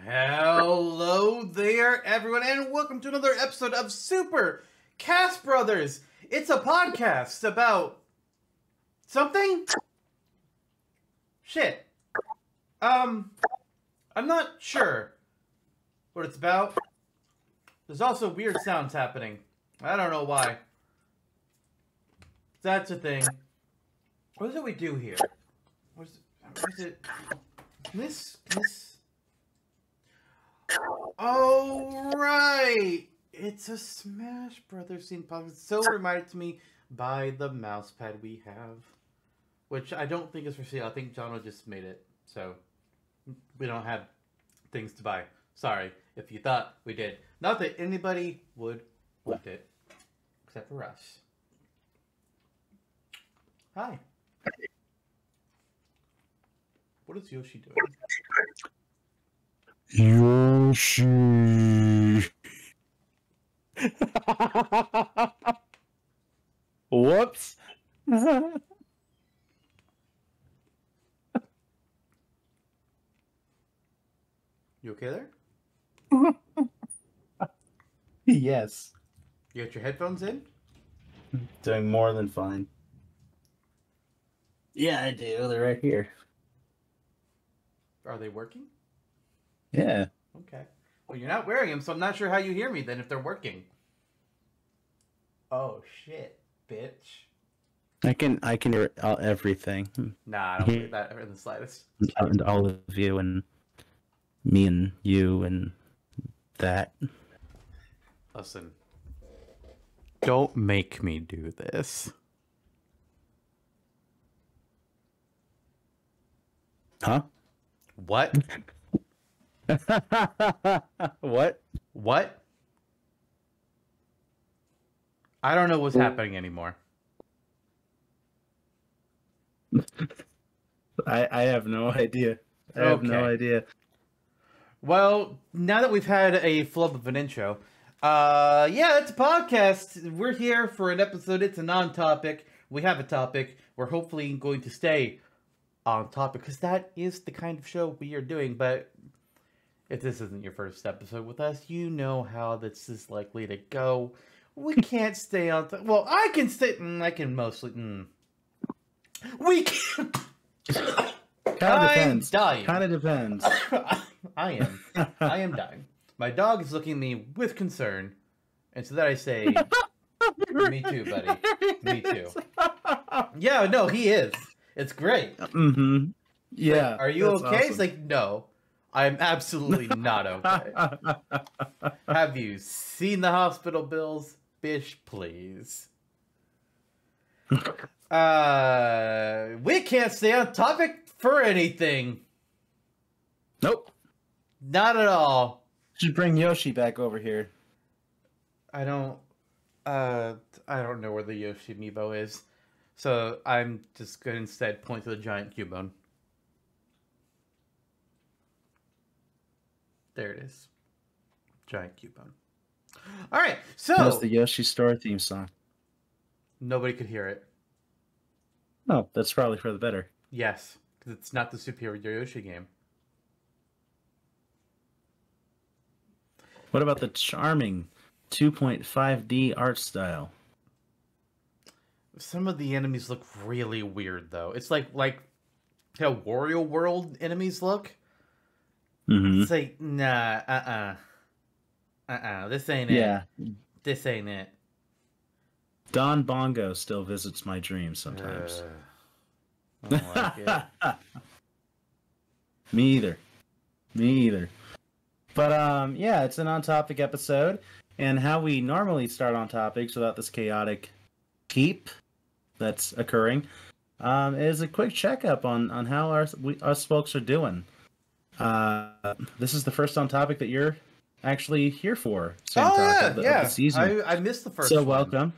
Hello there, everyone, and welcome to another episode of Super Cast Brothers. It's a podcast about something? Shit. I'm not sure what it's about. There's also weird sounds happening. I don't know why. That's a thing. What is it we do here? What is it? This? Oh, right! It's a Smash Brothers scene podcast. So reminded to me by the mouse pad we have. Which I don't think is for sale. I think Jonno just made it. So, we don't have things to buy. Sorry if you thought we did. Not that anybody would want it. Except for us. Hi. What is Yoshi doing? Yoshi. Whoops. You okay there? Yes. You got your headphones in? Doing more than fine. Yeah, I do. They're right here. Are they working? Yeah. Okay. Well, you're not wearing them, so I'm not sure how you hear me then if they're working. Oh, shit, bitch. I can hear everything. Nah, I don't believe that in the slightest. And all of you and me and you and that. Listen. Don't make me do this. Huh? What? What? What? I don't know what's happening anymore. I have no idea. I have no idea. Well, now that we've had a flub of an intro, yeah, it's a podcast. We're here for an episode. It's a non-topic. We have a topic. We're hopefully going to stay on topic because that is the kind of show we are doing. But if this isn't your first episode with us, you know how this is likely to go. We can't stay on. Well, I can stay. I can mostly. We can. Kind of depends. Dying. Kind of depends. I am dying. My dog is looking at me with concern, and so that I say, "Me too, buddy. Me too." Yeah, no, he is. It's great. Mm-hmm. Yeah. Like, are you okay? Awesome. It's like, no, I'm absolutely not okay. Have you seen the hospital bills? Bish, please. We can't stay on topic for anything. Nope. Not at all. Should bring Yoshi back over here. I don't know where the Yoshi amiibo is. So I'm just going to instead point to the giant Cubone. There it is. Giant Cubone. Alright, so... That's the Yoshi Store theme song. Nobody could hear it. Oh, that's probably for the better. Yes, because it's not the Superior Yoshi game. What about the charming 2.5D art style? Some of the enemies look really weird, though. It's like how Wario World enemies look. Mm-hmm. It's like, nah, this ain't it. Yeah. This ain't it. Don Bongo still visits my dreams sometimes. I don't like it. Me either. But, yeah, it's an on-topic episode. And how we normally start on topics without this chaotic heap that's occurring is a quick checkup on how us folks are doing. This is the first on topic that you're actually here for. Of the season. I missed the first so one. welcome.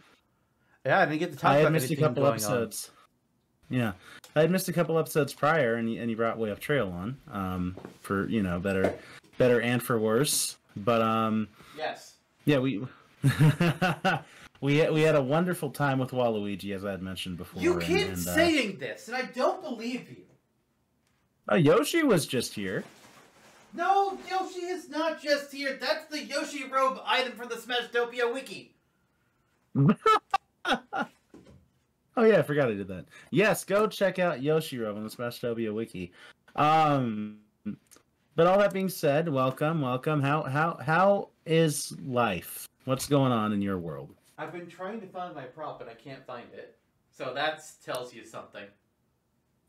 Yeah, I didn't get to talk I about had missed a anything couple going episodes. Yeah, I had missed a couple episodes prior, and you brought Way Off Trail on for better and for worse. But yes, yeah, we we had a wonderful time with Waluigi, as I had mentioned before. You keep saying this, and I don't believe you. Oh, Yoshi was just here. No, Yoshi is not just here. That's the Yoshi robe item from the Smashtopia wiki. Oh yeah, I forgot I did that. Yes, go check out Yoshiro on the Smashtopia wiki. But all that being said, welcome. How is life? What's going on in your world? I've been trying to find my prop, but I can't find it. So that tells you something.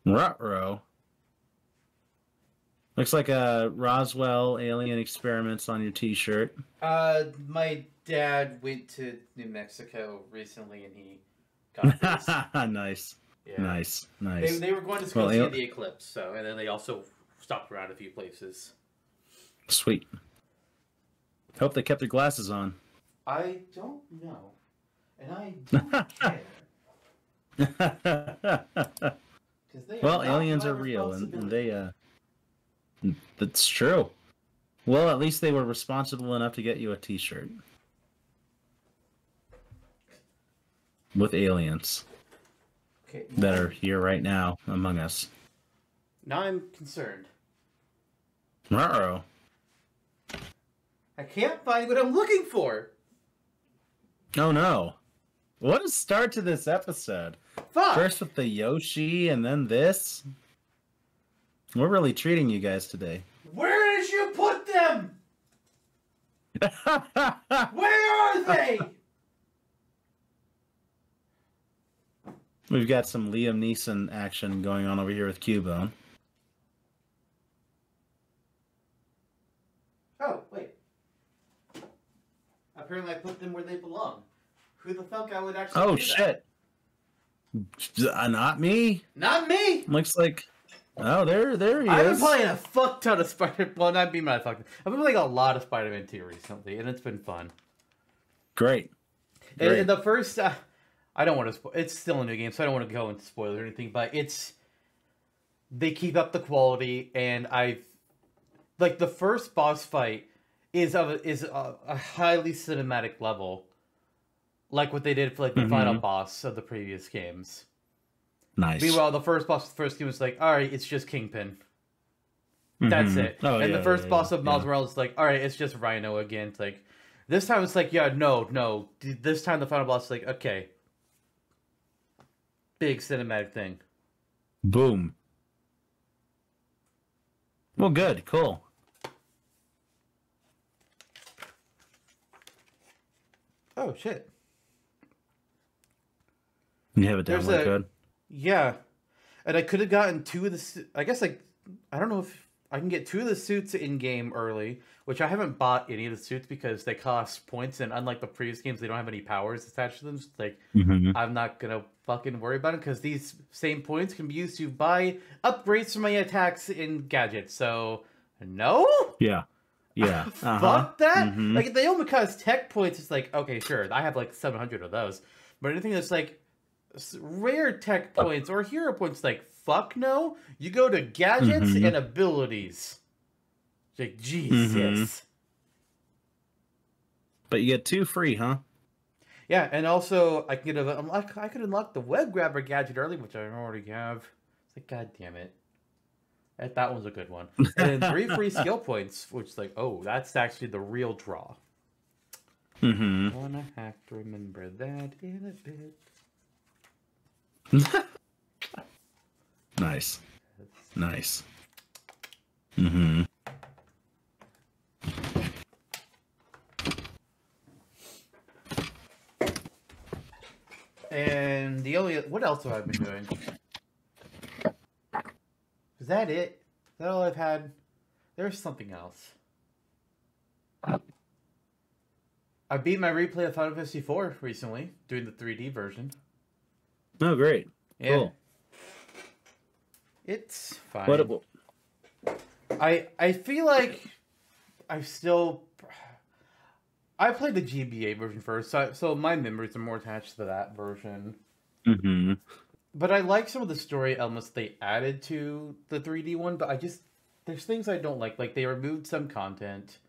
Ruh-roh. Looks like a Roswell alien experiments on your t-shirt. My dad went to New Mexico recently, and he got this. Nice. Yeah. Nice. They were going to go see the eclipse, and then they also stopped around a few places. Sweet. Hope they kept their glasses on. I don't know, and I don't care. Well, aliens are real, and they that's true. Well, at least they were responsible enough to get you a t-shirt with aliens that are here right now among us. Now I'm concerned. Uh-oh. I can't find what I'm looking for. Oh no. What a start to this episode. Fuck. First with the Yoshi and then this. We're really treating you guys today. Where did you put them? Where are they? We've got some Liam Neeson action going on over here with Cubone. Oh, wait. Apparently I put them where they belong. Who the fuck I would actually Oh, do shit. Not me. Not me! Looks like... Oh, there he I've is. been playing a fuck ton of Spider... Well, not me, my fuck. I've been playing a lot of Spider-Man 2 recently, and it's been fun. Great. And the first... I don't want to spoil... It's still a new game, so I don't want to go into spoilers or anything, but it's... They keep up the quality, and I've... Like, the first boss fight is a highly cinematic level. Like what they did for, like, the final boss of the previous games. Nice. Meanwhile, the first boss of the first game was like, alright, it's just Kingpin. That's it. Oh, and yeah, the first boss of Miles yeah. Morales is like, alright, it's just Rhino again. It's like, this time it's like, yeah, no. This time the final boss is like, okay. Big cinematic thing. Boom. Well, good. Cool. Oh, shit. You have a download code? Yeah. And I could have gotten two of the... I guess, like, I don't know if I can get two of the suits in-game early, which I haven't bought any of the suits because they cost points, and unlike the previous games, they don't have any powers attached to them. So, like, I'm not gonna fucking worry about them because these same points can be used to buy upgrades for my attacks and gadgets. So, no? Yeah. Yeah. Fuck that? Like, if they only cost tech points, it's like, okay, sure, I have like 700 of those. But anything that's like rare tech points or hero points, like, fuck no. You go to gadgets and abilities. Like, Jesus. But you get 2 free, huh? Yeah, and also I can get I could unlock the web grabber gadget early, which I already have. It's like, god damn it. That one's a good one. And then 3 free skill points, which is like, oh, that's actually the real draw. Gonna have to remember that in a bit. Nice. Nice. And the only... What else have I been doing? Is that it? Is that all I've had? There's something else. I beat my replay of Final Fantasy IV recently, doing the 3D version. Oh, great. Yeah. Cool. It's fine. What? I feel like I still... I played the GBA version first, so my memories are more attached to that version. But I like some of the story elements they added to the 3D one, but there's things I don't like. Like, they removed some content,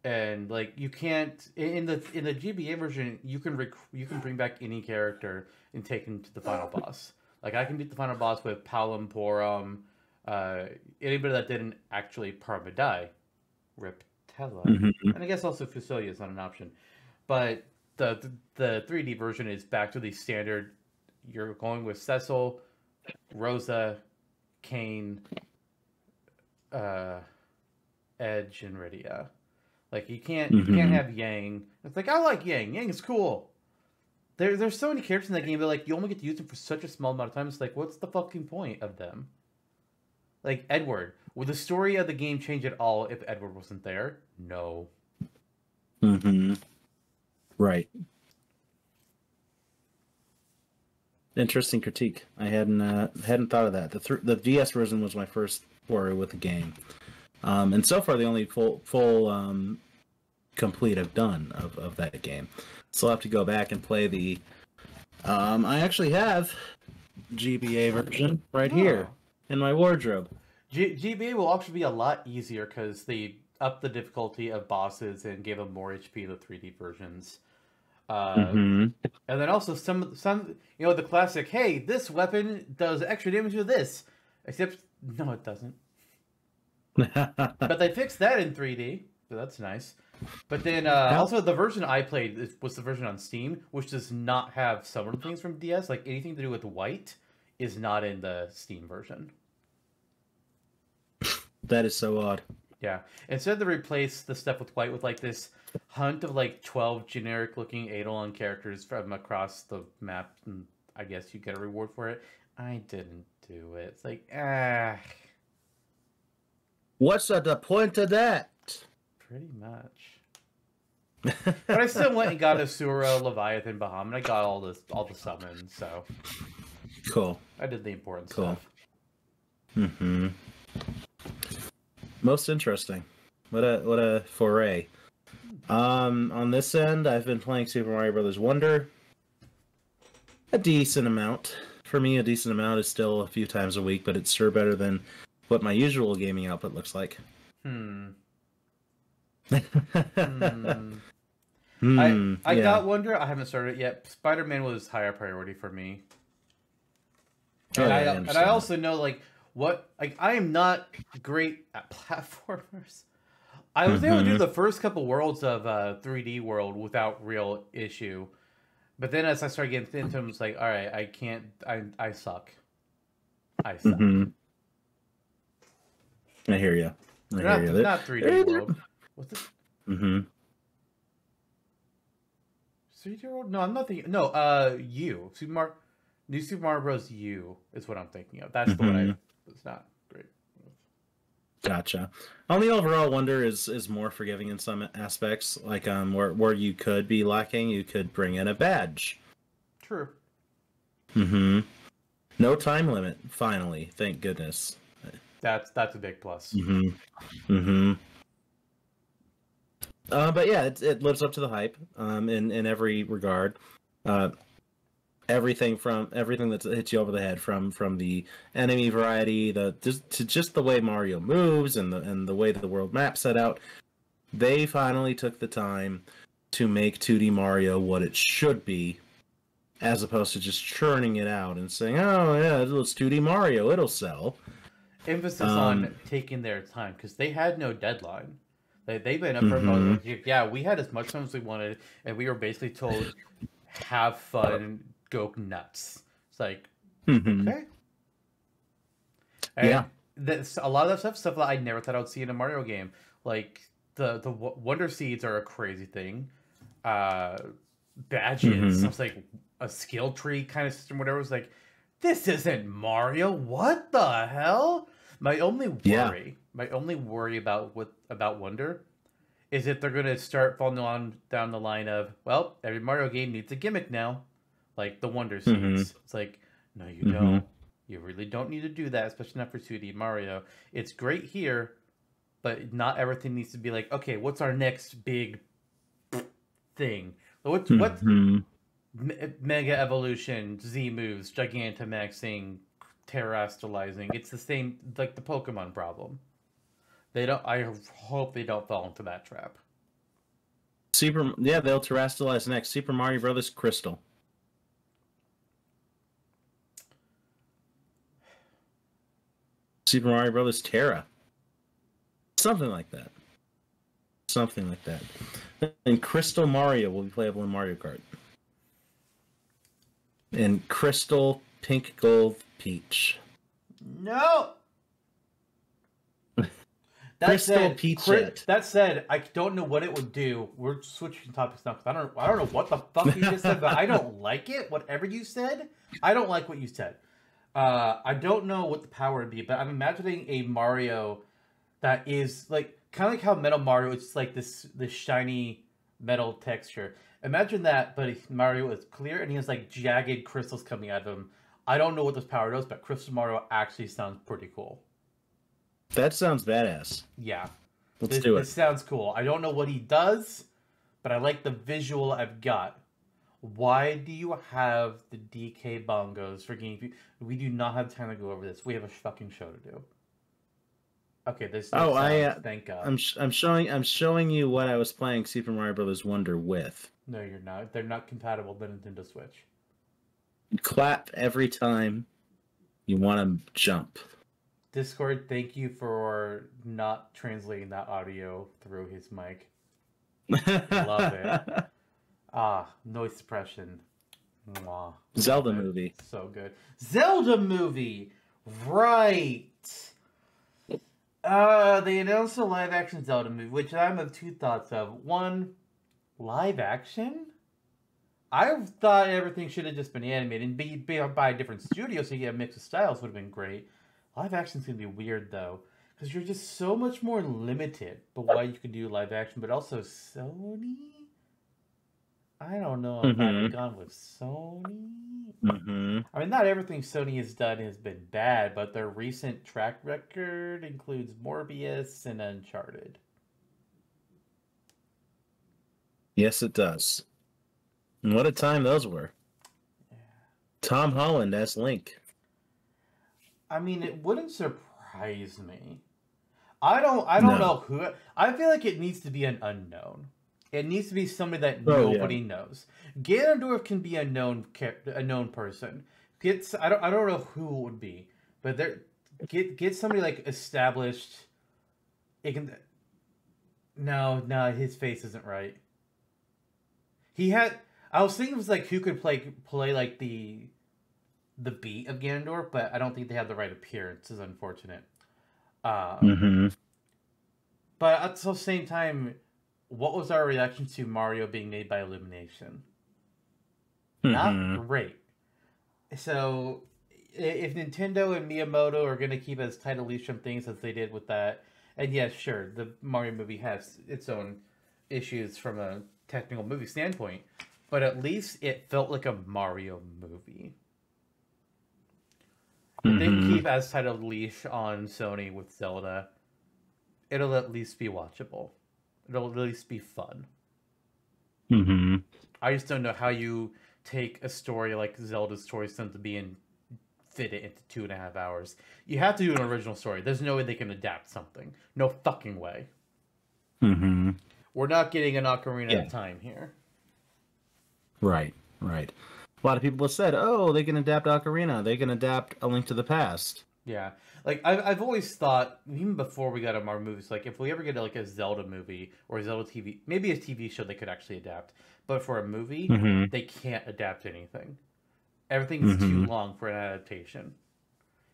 and like, you can't in the GBA version you can bring back any character and take him to the final boss. Like, I can beat the final boss with Palom Porum, Uh, Anybody that didn't actually perma-die, Riptella. Mm-hmm. And I guess also Fusolia is not an option. But the 3D version is back to the standard. You're going with Cecil, Rosa, Kane, uh, Edge, and Rydia. Like you can't have Yang. It's like I like Yang. Yang is cool. There's so many characters in that game, but like you only get to use them for such a small amount of time. It's like, what's the fucking point of them? Like Edward, would the story of the game change at all if Edward wasn't there? No. Mm-hmm. Right. Interesting critique. I hadn't thought of that. The DS version was my first foray with the game, and so far the only full complete I've done of that game. So I'll have to go back and play the. I actually have GBA version right here in my wardrobe. GBA will actually be a lot easier because they upped the difficulty of bosses and gave them more HP in the 3D versions. And then also some the classic, hey, this weapon does extra damage with this, except no, it doesn't. But they fixed that in 3D, so that's nice. But then also the version I played was the version on Steam, which does not have some of the things from DS. Like anything to do with white is not in the Steam version. That is so odd. Yeah. Instead they replace the stuff with white with like this hunt of like 12 generic looking Eidolon characters from across the map, and I guess you get a reward for it. I didn't do it. It's like, What's the point of that? Pretty much. But I still went and got Asura, Leviathan, Bahamut. I got all the summons, so cool. I did the important stuff. Mm-hmm. Most interesting. What a foray. On this end, I've been playing Super Mario Brothers Wonder. A decent amount. For me, a decent amount is still a few times a week, but it's sure better than what my usual gaming output looks like. I got Wonder. I haven't started it yet. Spider-Man was higher priority for me. And I also know like I am not great at platformers. I was able to do the first couple worlds of 3D World without real issue. But then as I started getting into them, it's like, all right, I can't. I suck. I suck. I hear you. Not 3D World. What's it? 3D World? No, I'm not thinking. No, U. New Super Mario Bros. U is what I'm thinking of. That's the one it's not great. Gotcha. The overall Wonder is more forgiving in some aspects. Like where you could be lacking, you could bring in a badge. True. No time limit. Finally, thank goodness. That's a big plus. But yeah, it lives up to the hype. In every regard. Everything that hits you over the head, from the enemy variety, to just the way Mario moves and the way the world map set out. They finally took the time to make 2D Mario what it should be, as opposed to just churning it out and saying, "Oh yeah, it's 2D Mario, it'll sell." Emphasis on taking their time because they had no deadline. They've been up for yeah, we had as much time as we wanted, and we were basically told, "Have fun." Go nuts. It's like, okay. And a lot of that stuff that I never thought I would see in a Mario game. Like the Wonder Seeds are a crazy thing. Badges. It's like a skill tree kind of system, whatever. It's like, this isn't Mario. What the hell? My only worry about Wonder is if they're gonna start falling down the line of, well, every Mario game needs a gimmick now. Like the Wonder Seeds. It's like, no, you don't. You really don't need to do that, especially not for 2D Mario. It's great here, but not everything needs to be like, okay, what's our next big thing? What Mega Evolution, Z moves, Gigantamaxing, Terastalizing. It's the same, like the Pokemon problem. I hope they don't fall into that trap. They'll Terastalize next. Super Mario Brothers Crystal. Super Mario Brothers Terra. Something like that. Something like that. And Crystal Mario will be playable in Mario Kart. And Crystal Pink Gold Peach. No. Crystal Peach. That said, I don't know what it would do. We're switching topics now because I don't know what the fuck you just said, but I don't like it. Whatever you said, I don't like what you said. I don't know what the power would be, but I'm imagining a Mario that is like kind of like how Metal Mario is like this shiny metal texture. Imagine that, but Mario is clear and he has like jagged crystals coming out of him. I don't know what this power does, but Crystal Mario actually sounds pretty cool. That sounds badass. Yeah. Let's do it. This sounds cool. I don't know what he does, but I like the visual I've got. Why do you have the DK bongos for Game? We do not have time to go over this. We have a fucking show to do. Okay, this. Thank God. I'm showing you what I was playing Super Mario Brothers Wonder with. No, you're not. They're not compatible with the Nintendo Switch. You clap every time you want to jump. Discord, thank you for not translating that audio through his mic. Love it. Noise suppression. Mwah. Zelda movie. So good. Zelda movie! Right! They announced a live-action Zelda movie, which I'm of two thoughts of. One, live-action? I thought everything should have just been animated and be by a different studio so you get a mix of styles would have been great. Live-action's going to be weird, though, because you're just so much more limited by what you can do live-action, but also Sony? I don't know if I'd have gone with Sony. I mean, not everything Sony has done has been bad, but their recent track record includes Morbius and Uncharted. Yes, it does. And what a time those were. Yeah. Tom Holland as Link. I mean, it wouldn't surprise me. I don't know who. I feel like it needs to be an unknown. It needs to be somebody that nobody knows. Ganondorf can be a known person. I don't know who it would be, but get somebody like established. It can. No, his face isn't right. I was thinking it was like who could play like the beat of Ganondorf, but I don't think they have the right appearance. It's unfortunate. But at the same time, what was our reaction to Mario being made by Illumination? Not great. So, if Nintendo and Miyamoto are going to keep as tight a leash on things as they did with that, and yes, sure, the Mario movie has its own issues from a technical movie standpoint, but at least it felt like a Mario movie. If they keep as tight a leash on Sony with Zelda, it'll at least be watchable. It'll at least be fun. I just don't know how you take a story like Zelda's story is to be and fit it into 2.5 hours. You have to do an original story. There's no way they can adapt something. No fucking way. We're not getting an Ocarina of Time here. Right. A lot of people have said, "Oh, they can adapt Ocarina. They can adapt A Link to the Past." Yeah, like I've always thought, even before we got a Mario movies, like if we ever get like a Zelda movie or a Zelda TV, maybe a TV show they could actually adapt. But for a movie, they can't adapt anything. Everything's too long for an adaptation.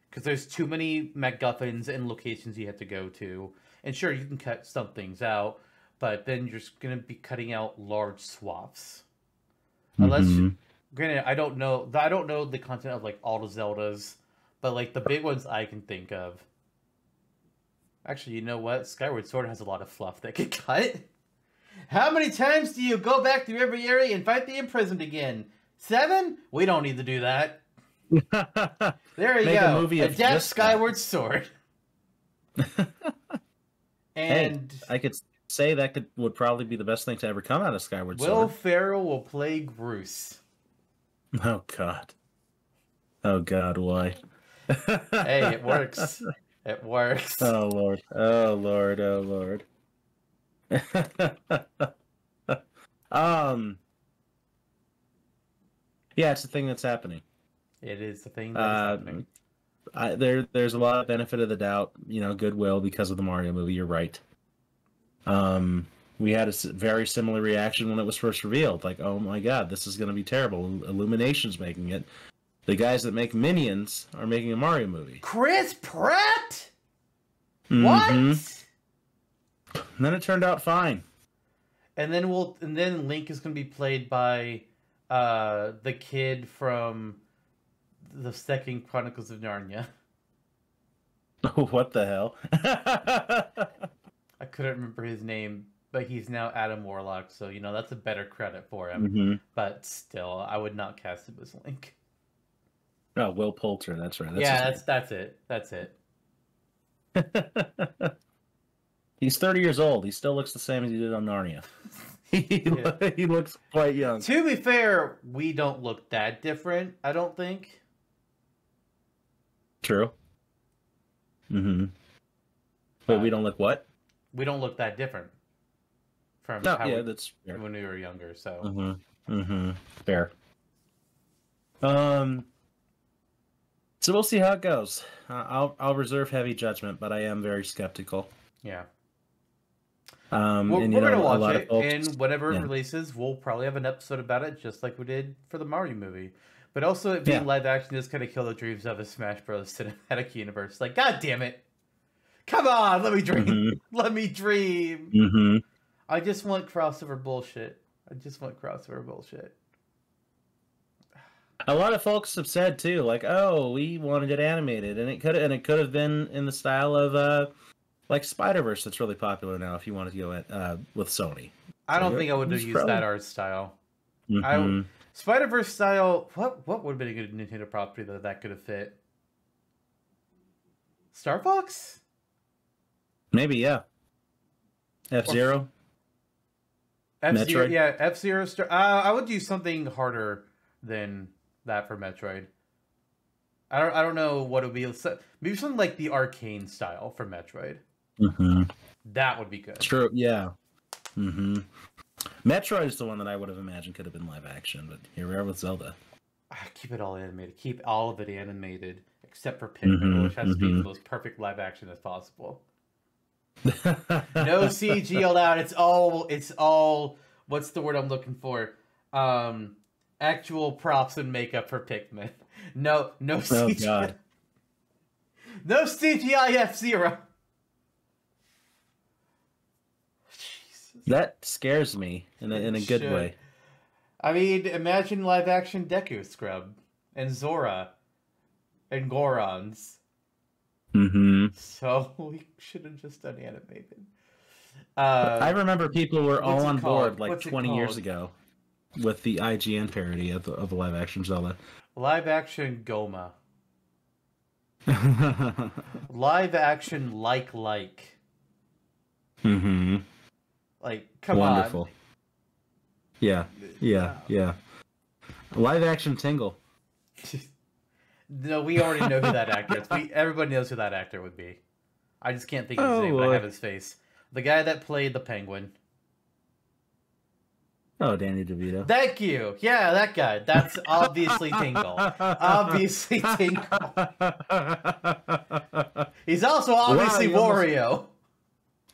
Because there's too many MacGuffins and locations you have to go to. And sure, you can cut some things out, but then you're just going to be cutting out large swaths. Unless, granted, I don't know the content of like all the Zeldas, but like the big ones I can think of. Actually, you know what? Skyward Sword has a lot of fluff that can cut. How many times do you go back through every area and fight the imprisoned again? 7? We don't need to do that. There you go. A movie of Adapt Skyward Sword. And hey, I could say that would probably be the best thing to ever come out of Skyward Sword. Will Ferrell will play Groose. Oh God. Oh God, why? Hey, it works. It works. Oh Lord. Oh Lord. Oh Lord. Yeah, it's the thing that's happening. It is the thing that's happening. there's a lot of benefit of the doubt, goodwill because of the Mario movie. You're right. We had a very similar reaction when it was first revealed. Like, oh my god, this is going to be terrible. Illumination's making it. The guys that make Minions are making a Mario movie. Chris Pratt? Mm-hmm. What? And then it turned out fine. And then Link is going to be played by the kid from the second Chronicles of Narnia. What the hell? I couldn't remember his name, but he's now Adam Warlock, so that's a better credit for him. Mm-hmm. But still, I would not cast him as Link. Oh, Will Poulter, that's right. That's it. That's it. He's 30 years old. He still looks the same as he did on Narnia. He looks quite young. To be fair, we don't look that different, I don't think. True. Mm-hmm. Wait, we don't look what? We don't look that different from that's fair. When we were younger, so. Mm-hmm. Mm-hmm. Fair. So we'll see how it goes. I'll reserve heavy judgment, but I am very skeptical. Yeah. We're going to watch it, and whenever it releases, we'll probably have an episode about it, just like we did for the Mario movie. But also, it being live action does kind of kill the dreams of a Smash Bros. Cinematic universe. Like, god damn it! Come on, let me dream. Mm-hmm. Let me dream. Mm-hmm. I just want crossover bullshit. A lot of folks have said too, like, "Oh, we wanted it animated," and it could have been in the style of like Spider-Verse. That's really popular now. If you wanted to go with Sony, I don't think I would have used that art style. Mm-hmm. Spider-Verse style. What would have been a good Nintendo property that could have fit? Star Fox? Maybe, yeah. F-Zero. F-Zero, Metroid? yeah. F-Zero. I would do something harder than that for Metroid. I don't know what it would be. Maybe something like the Arcane style for Metroid. Mm-hmm. That would be good. True. Yeah. Mm-hmm. Metroid is the one that I would have imagined could have been live action, but here we are with Zelda. Keep it all animated. Keep all of it animated, except for Pikmin, which has to be the most perfect live action as possible. No CG allowed. It's all. What's the word I'm looking for? Actual props and makeup for Pikmin. No CGI. Oh God. No CGI F-Zero. That scares me in a good way. I mean, imagine live action Deku Scrub and Zora and Gorons. Mm-hmm. So we should have just done animated. I remember people were all on board like what's 20 years ago with the IGN parody of the live action Zelda. Live action Goma. Live action like. Mm-hmm. Like, come Wonderful. on. Yeah. Live action Tingle. No, we already know who that actor is. Everybody knows who that actor would be. I just can't think of his name, but I have his face. The guy that played the Penguin. Oh, Danny DeVito. Thank you. Yeah, that guy. That's obviously Tingle. Obviously Tingle. He's also obviously Wario.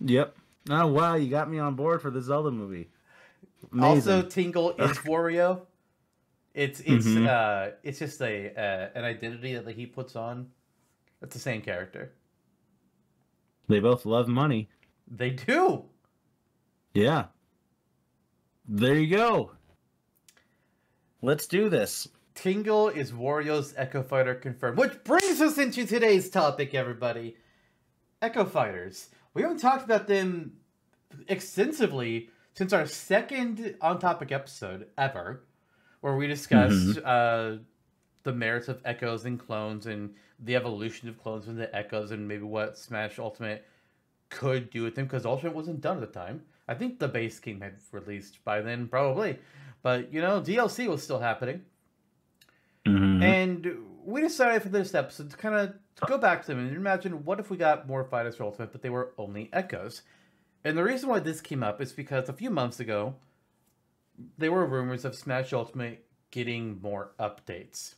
Yep. Oh, wow, you got me on board for the Zelda movie. Amazing. Also, Tingle is Wario. It's just an identity that he puts on. It's the same character. They both love money. They do. Yeah. There you go. Let's do this. Tingle is Wario's Echo Fighter confirmed. Which brings us into today's topic, everybody. Echo Fighters. We haven't talked about them extensively since our second on-topic episode ever, where we discussed the merits of Echoes and clones and the evolution of clones into Echoes and maybe what Smash Ultimate could do with them, because Ultimate wasn't done at the time. I think the base game had released by then, probably. But, DLC was still happening. Mm-hmm. And we decided for this episode to kind of go back to them and imagine what if we got more fighters for Ultimate, but they were only Echoes. And the reason why this came up is because a few months ago, there were rumors of Smash Ultimate getting more updates.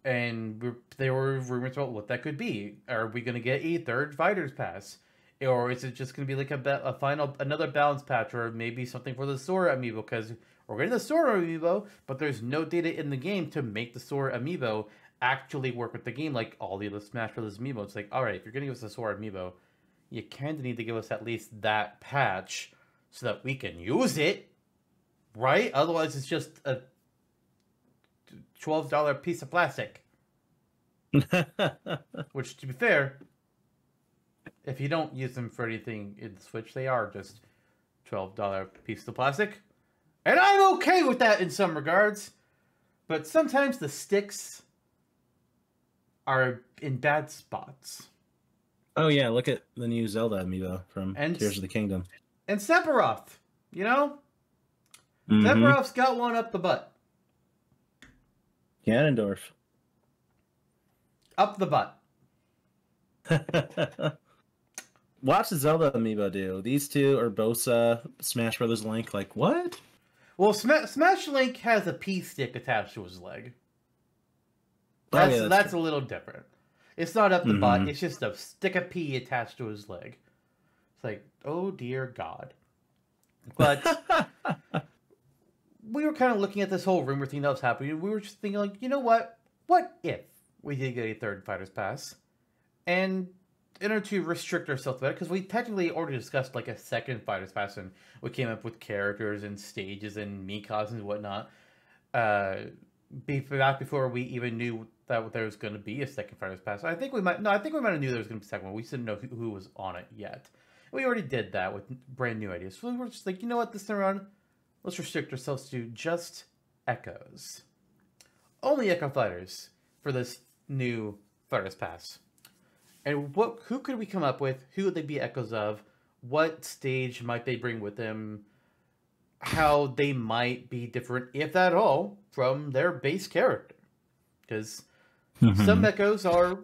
And there were rumors about what that could be. Are we going to get a third Fighters Pass? Or is it just going to be like another balance patch, or maybe something for the Sora amiibo? Because we're getting the Sora amiibo, but there's no data in the game to make the Sora amiibo actually work with the game like all the other Smash Bros. Amiibo. It's like, alright, if you're going to give us a Sora amiibo, you kind of need to give us at least that patch so that we can use it, right? Otherwise, it's just a $12 piece of plastic. Which, to be fair, if you don't use them for anything in the Switch, they are just $12 piece of plastic. And I'm okay with that in some regards. But sometimes the sticks are in bad spots. Oh yeah, look at the new Zelda amiibo from Tears of the Kingdom. And Sephiroth, you know? Sephiroth's got one up the butt. Ganondorf. Up the butt. Watch the Zelda amiibo do. These two are both Smash Brothers Link. Like, what? Well, Smash Link has a P stick attached to his leg. That's a little different. It's not up the butt. It's just a stick of P attached to his leg. It's like, oh dear God. But we were kind of looking at this whole rumor thing that was happening. We were just thinking, like, you know what? What if we did get a third Fighters Pass? And in order to restrict ourselves to that, because we technically already discussed like a second Fighters Pass, and we came up with characters and stages and Mikas and whatnot. Back before we even knew that there was going to be a second Fighters Pass. I think we might have knew there was going to be a second one. We just didn't know who was on it yet. We already did that with brand new ideas. So we were just like, you know what, this time around, let's restrict ourselves to just Echoes. Only Echo Fighters for this new Fighters Pass. And who could we come up with? Who would they be echoes of? What stage might they bring with them? How they might be different, if at all, from their base character. Because some echoes are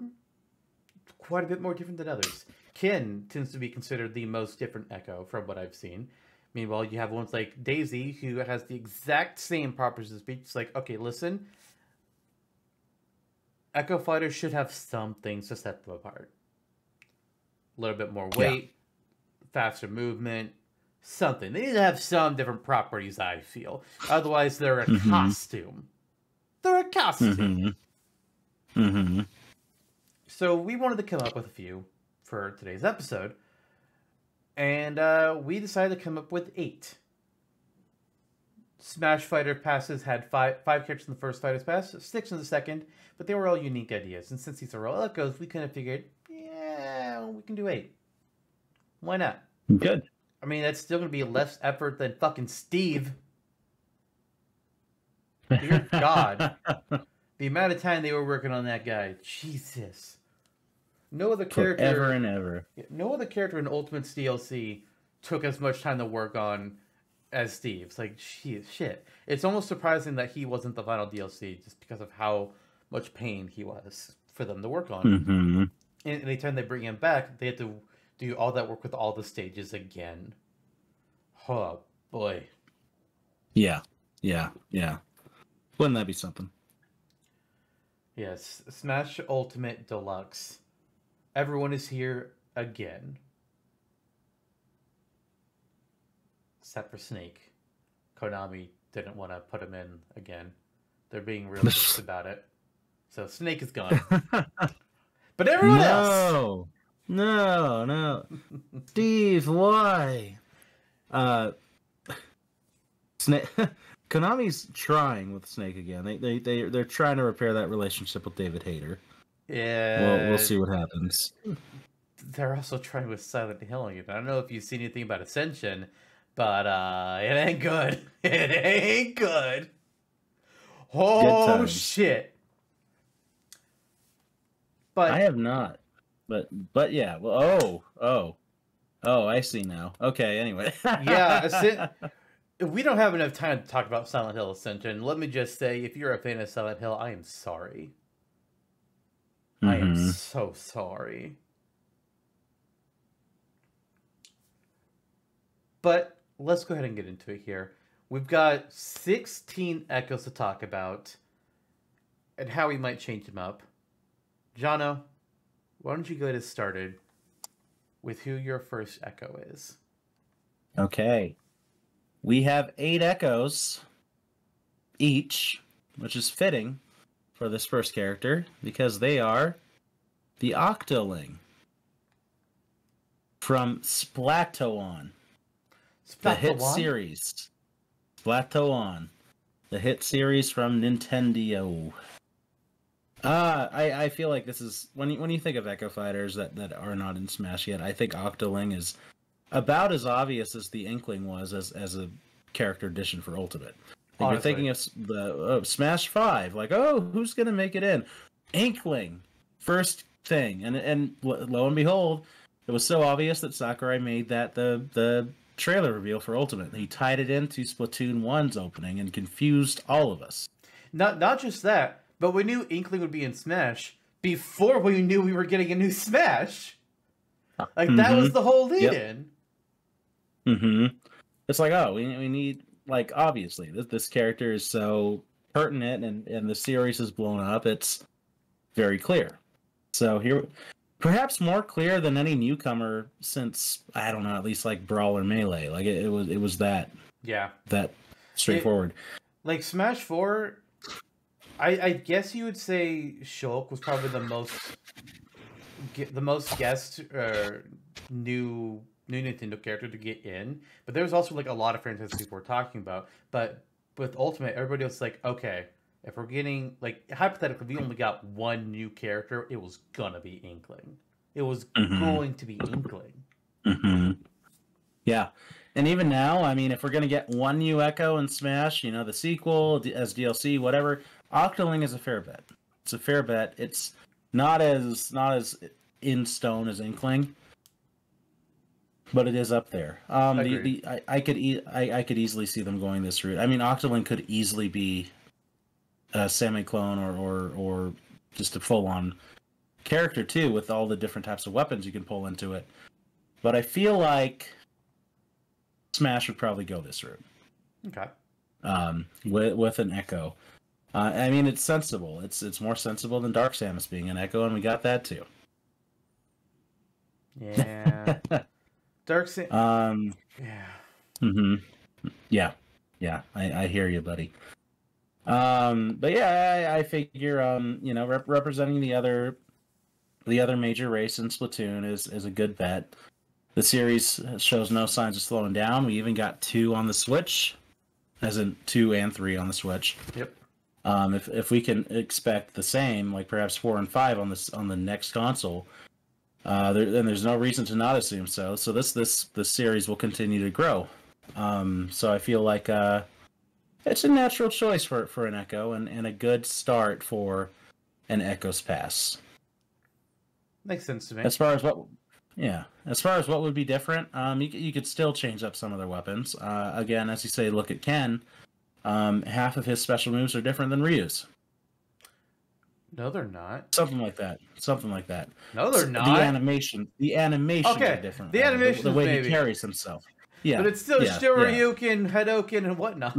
quite a bit more different than others. Kin tends to be considered the most different echo from what I've seen. Meanwhile, you have ones like Daisy, who has the exact same properties as Peach. It's like, okay, listen, Echo Fighters should have some things to set them apart. A little bit more weight, faster movement, something. They need to have some different properties, I feel. Otherwise, they're a costume. They're a costume. So we wanted to come up with a few for today's episode. And we decided to come up with 8. Smash Fighter passes had five characters in the first Fighters Pass, 6 in the second, but they were all unique ideas. And since these are all echoes, we kind of figured, yeah, we can do 8. Why not? Good. I mean, that's still going to be less effort than fucking Steve. Dear God. The amount of time they were working on that guy. Jesus. No other character... Forever and ever. No other character in Ultimate's DLC took as much time to work on as Steve. It's like, shit. It's almost surprising that he wasn't the final DLC just because of how much pain he was for them to work on. And anytime they bring him back, they have to do all that work with all the stages again. Oh, boy. Yeah. Wouldn't that be something? Yes. Smash Ultimate Deluxe. Everyone is here again. Except for Snake. Konami didn't want to put him in again. They're being realistic about it. So Snake is gone. But everyone else! No. Steve, why? Snake... Konami's trying with Snake again. They're trying to repair that relationship with David Hayter. Yeah. We'll see what happens. They're also trying with Silent Hill. I don't know if you've seen anything about Ascension, but it ain't good. It ain't good. Oh shit. But I have not. But yeah. Well, oh, I see now. Okay. Anyway. Yeah. We don't have enough time to talk about Silent Hill Ascension. Let me just say, if you're a fan of Silent Hill, I am sorry. I am so sorry. But let's go ahead and get into it here. We've got 16 echoes to talk about. and how we might change them up. Jonno, why don't you get us started with who your first Echo is? Okay. We have 8 echoes each, which is fitting for this first character because they are the Octoling from Splatoon, the hit series. Splatoon, the hit series from Nintendo. I feel like this is when you think of Echo Fighters that are not in Smash yet, I think Octoling is about as obvious as the Inkling was as a character addition for Ultimate. Like you're thinking of the Smash 5, like, oh, who's gonna make it in? Inkling, first thing, and lo and behold, it was so obvious that Sakurai made that the trailer reveal for Ultimate. He tied it into Splatoon 1's opening and confused all of us. Not just that, but we knew Inkling would be in Smash before we knew we were getting a new Smash. Like that was the whole lead-in. It's like, oh, we need, like, obviously this character is so pertinent and the series is blown up. It's very clear. So here, perhaps more clear than any newcomer since, I don't know, at least like Brawl or Melee. Like it was that that straightforward. Like Smash 4, I guess you would say Shulk was probably the most guest new Nintendo character to get in, but there was also like a lot of franchises people were talking about. But with Ultimate, everybody was like, okay, if we're getting, like, hypothetically, we only got one new character, it was gonna be Inkling. It was going to be Inkling. Yeah, and even now, I mean, if we're gonna get one new Echo in Smash, you know, the sequel as DLC, whatever, Octoling is a fair bet. It's a fair bet. It's not as in stone as Inkling, but it is up there. I could easily see them going this route. I mean, Octoling could easily be a semi-clone or just a full-on character too, with all the different types of weapons you can pull into it. But I feel like Smash would probably go this route. Okay. With an Echo. I mean, it's sensible. It's more sensible than Dark Samus being an Echo, and we got that too. Yeah. Dark Samus. Yeah. Yeah. I hear you, buddy. But yeah, I figure you know, representing the other major race in Splatoon is a good bet. The series shows no signs of slowing down. We even got 2 on the Switch, as in 2 and 3 on the Switch. Yep. If we can expect the same, like perhaps 4 and 5 on the next console, then there's no reason to not assume so. So this series will continue to grow. So I feel like it's a natural choice for an Echo and a good start for an Echo's Pass. Makes sense to me. As far as what would be different, you could still change up some of their weapons. Again, as you say, look at Ken. Half of his special moves are different than Ryu's. No, they're not. Something like that. No, they're not. The animations are different. The animations, the way maybe. He carries himself. Yeah, but it's still Shoryuken, Hadoken, and whatnot.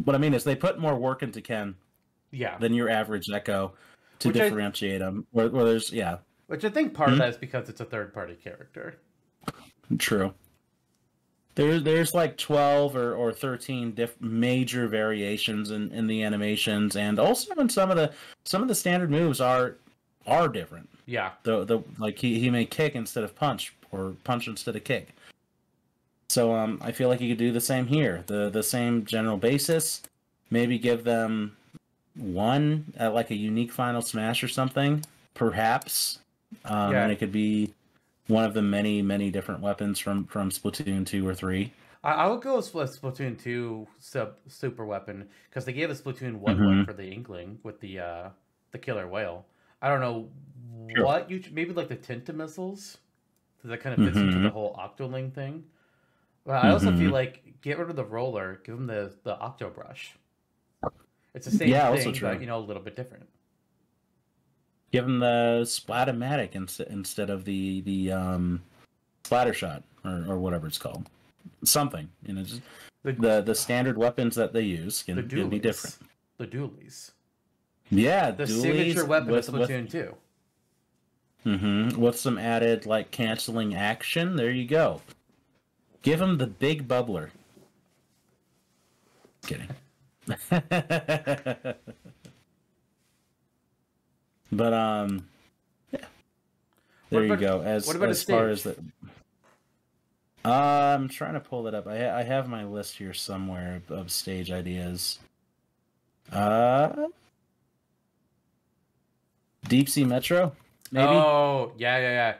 What I mean is they put more work into Ken than your average Echo to differentiate him. Where there's Which I think part of that is because it's a third-party character. True. There's like 12 or 13 major variations in the animations, and also in some of the standard moves are different. Yeah. The like he may kick instead of punch, or punch instead of kick. So I feel like you could do the same here. The same general basis. Maybe give them one at like a unique final smash or something, perhaps. And it could be one of the many different weapons from Splatoon 2 or 3. I would go with Splatoon 2 super weapon, because they gave a Splatoon 1 one for the Inkling with the killer whale. I don't know what maybe like the Tinta missiles, because that kind of fits into the whole Octoling thing. But I also feel like get rid of the roller, give them the Octo Brush. It's the same thing, but a little bit different. Give him the Splatomatic instead of the Splatter Shot or whatever it's called. Something, just The standard weapons that they use The can be different. The dualies. Yeah, The dualies signature weapon of Splatoon 2. With some added, like, canceling action. There you go. Give him the big bubbler. Kidding. But, yeah. There you go. As far as the... I'm trying to pull it up. I have my list here somewhere of stage ideas. Deep Sea Metro, maybe? Oh, yeah.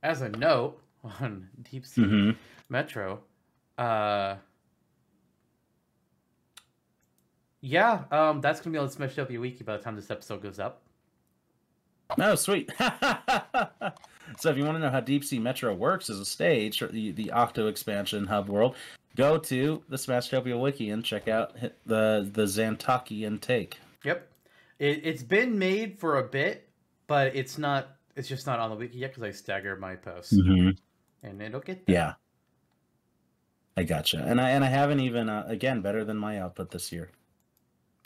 As a note on Deep Sea Metro, that's gonna be on Smash Up Your Wiki by the time this episode goes up. Oh, sweet. So if you want to know how Deep Sea Metro works as a stage, or the Octo expansion hub world, go to the Smashtopia Wiki and check out the Zantokian take. Yep. It's been made for a bit, but it's just not on the wiki yet because I stagger my posts. And it'll get there. Yeah. I gotcha. And I haven't even again, better than my output this year.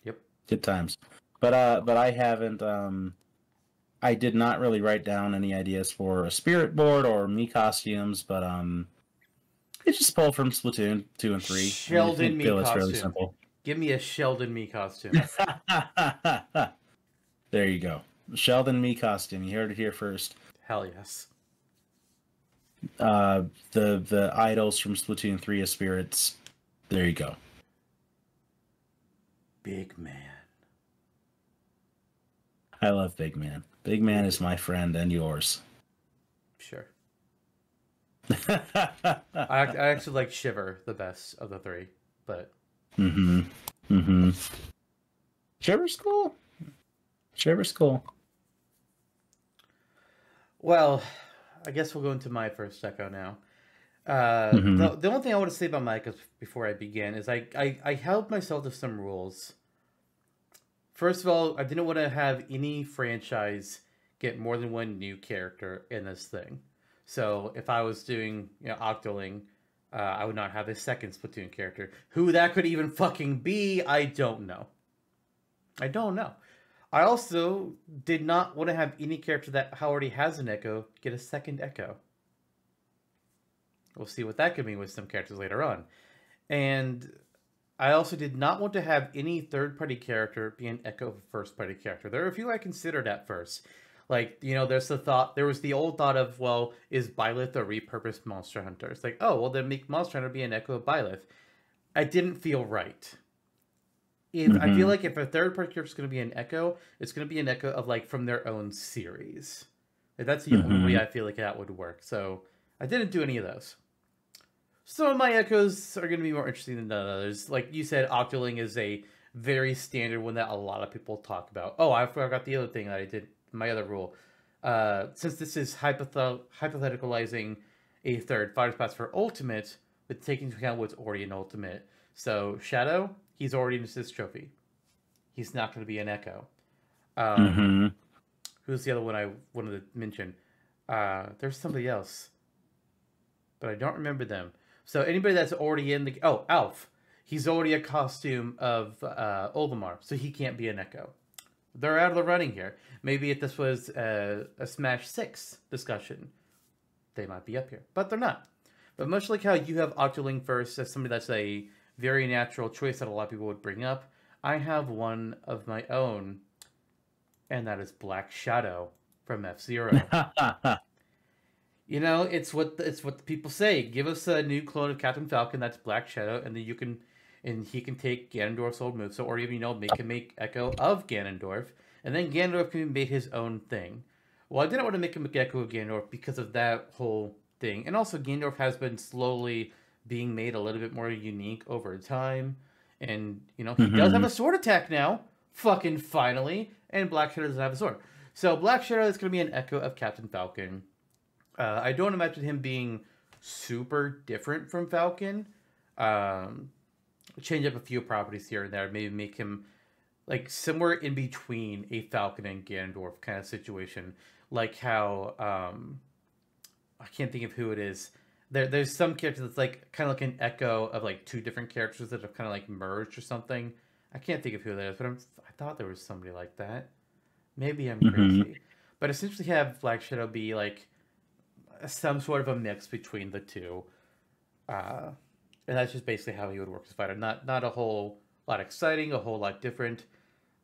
Yep. Good times. But I haven't I did not really write down any ideas for a spirit board or me costumes, but it just pulled from Splatoon 2 and 3. Sheldon me costume. It's really simple. Give me a Sheldon me costume. There you go. Sheldon me costume. You heard it here first. Hell yes. The idols from Splatoon 3 as spirits. There you go. Big Man. I love Big Man. Big Man is my friend and yours. Sure. I actually like Shiver the best of the three, but... Shiver's cool. Shiver's cool. Well, I guess we'll go into my first echo now. The only thing I want to say about my echoes before I begin is I held myself to some rules. First of all, I didn't want to have any franchise get more than one new character in this thing. So if I was doing Octoling, I would not have a second Splatoon character. Who that could even fucking be, I don't know. I also did not want to have any character that already has an Echo get a second Echo. We'll see what that could mean with some characters later on. And I also did not want to have any third-party character be an Echo of a first-party character. There are a few I considered at first. Like, there was the old thought of, well, is Byleth a repurposed Monster Hunter? It's like, oh, well, then make Monster Hunter be an Echo of Byleth. I didn't feel right. I feel like if a third-party character is going to be an Echo, it's going to be an Echo of, from their own series. That's the only way I feel like that would work. So I didn't do any of those. Some of my Echoes are going to be more interesting than others. Like you said, Octoling is a very standard one that a lot of people talk about. Oh, I forgot the other thing that I did. My other rule. Since this is hypotheticalizing a third Fighter's Pass for Ultimate, but taking into account what's already an Ultimate. So, Shadow, he's already an assist trophy. He's not going to be an Echo. Who's the other one I wanted to mention? There's somebody else. But I don't remember them. So, anybody that's already in the... Oh, Alf. He's already a costume of Olimar, so he can't be an Echo. They're out of the running here. Maybe if this was a Smash 6 discussion, they might be up here. But they're not. But much like how you have Octoling first as somebody that's a very natural choice that a lot of people would bring up, I have one of my own, and that is Black Shadow from F-Zero. It's what the people say. Give us a new clone of Captain Falcon that's Black Shadow, and then he can take Ganondorf's old moveset, or even make Echo of Ganondorf, and then Ganondorf can make his own thing. Well, I didn't want to make him a Echo of Ganondorf because of that whole thing, and also Ganondorf has been slowly being made a little bit more unique over time, and he does have a sword attack now, fucking finally, and Black Shadow doesn't have a sword. So Black Shadow is going to be an Echo of Captain Falcon. I don't imagine him being super different from Falcon. Change up a few properties here and there. Maybe make him somewhere in between a Falcon and Ganondorf kind of situation. Like how I can't think of who it is there's some characters that's like kind of like an echo of like two different characters that have kind of like merged or something. I can't think of who that is, but I thought there was somebody like that. Maybe I'm Mm-hmm. crazy, but essentially have Black Shadow be like some sort of a mix between the two, uh, and that's just basically how he would work as a fighter. Not a whole lot exciting, a whole lot different.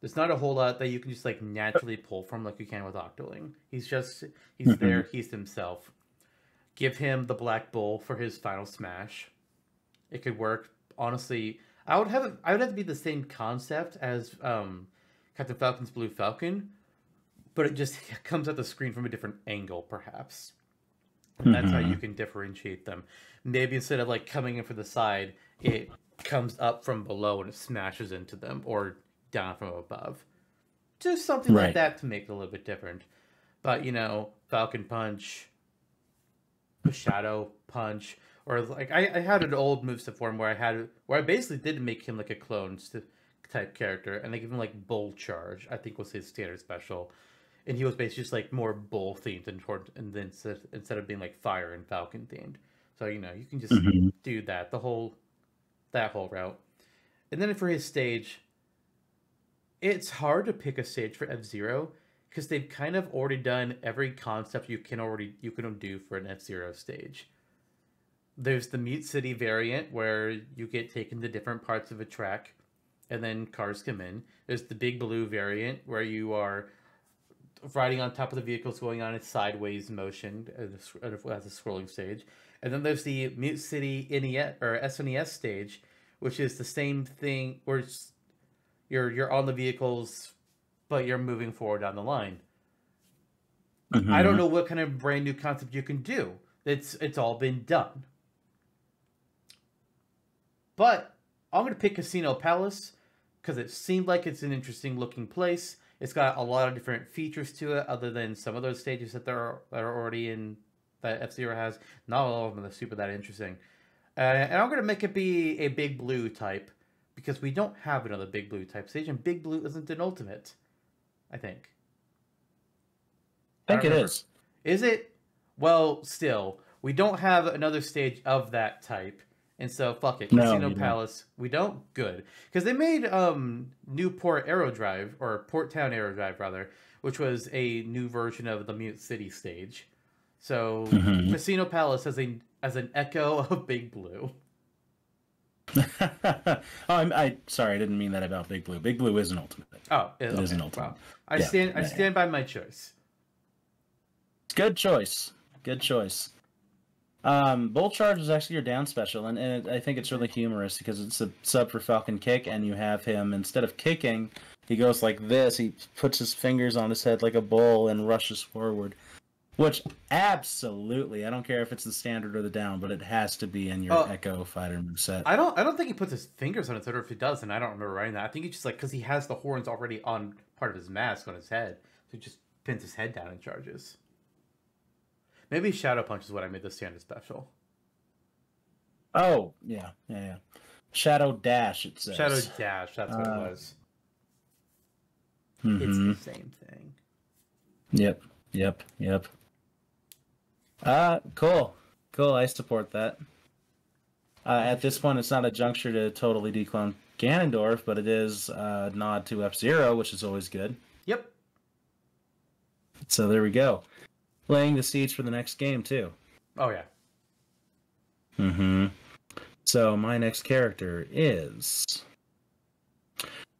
There's not a whole lot that you can just like naturally pull from like you can with Octoling. He's Mm-hmm. there. He's himself. Give him the Black Bull for his final smash. It could work. Honestly, I would have to be the same concept as Captain Falcon's Blue Falcon, but it just comes at the screen from a different angle, perhaps. And that's how Mm-hmm. you can differentiate them. Maybe instead of like coming in from the side, it comes up from below and it smashes into them, or down from above. Just something like Right. that to make it a little bit different. But Falcon Punch, Shadow Punch, or like I had an old moveset form where I basically did make him like a clone type character, and they give him like Bull Charge. I think was his standard special, and he was basically just like more bull themed and then instead of being like fire and falcon themed. So you can just Mm-hmm. do that whole route. And then for his stage, it's hard to pick a stage for F-Zero because they've kind of already done every concept you can do for an F-Zero stage. There's the Mute City variant where you get taken to different parts of a track and then cars come in. There's the Big Blue variant where you are riding on top of the vehicles going on a sideways motion as a scrolling stage. And then there's the Mute City NES or SNES stage, which is the same thing where you're on the vehicles, but you're moving forward down the line. I don't Mm-hmm. know what kind of brand new concept you can do. It's all been done. But I'm gonna pick Casino Palace because it seemed like it's an interesting looking place. It's got a lot of different features to it, other than some of those stages that are already in that F Zero has. Not all of them are super that interesting. And I'm gonna make it be a Big Blue type because we don't have another Big Blue type stage, and Big Blue isn't an ultimate. I think. I I don't think it remember. is. Is it? Well, still, we don't have another stage of that type, and so fuck it. No, Casino you don't. Palace, we don't. Good, because they made Newport Aero Drive or Port Town Aero Drive rather, which was a new version of the Mute City stage. So Mm-hmm. Casino Palace as an echo of Big Blue. Oh, I sorry, I didn't mean that about Big Blue. Big Blue is an ultimate. Oh, It is okay. an ultimate. Well, Yeah, I yeah, yeah. stand by my choice. Good choice. Good choice. Bolt Charge is actually your down special, I think it's really humorous because it's a sub for Falcon Kick, and you have him, instead of kicking, he goes like this. He puts his fingers on his head like a bull and rushes forward. Which, absolutely, I don't care if it's the standard or the down, but it has to be in your Oh, Echo Fighter moveset. I don't think he puts his fingers on his head, or if he does, and I don't remember writing that. I think he just like because he has the horns already on part of his mask on his head, so he just pins his head down and charges. Maybe Shadow Punch is what I made the standard special. Oh, yeah, yeah, yeah. Shadow Dash, it Shadow says. Dash, that's what it was. It's Mm-hmm. the same thing. Yep, yep, yep. Cool. Cool, I support that. At this point, it's not a juncture to totally declone Ganondorf, but it is a nod to F-Zero, which is always good. Yep. So there we go. Laying the seeds for the next game, too. Oh yeah. Mm-hmm. So my next character is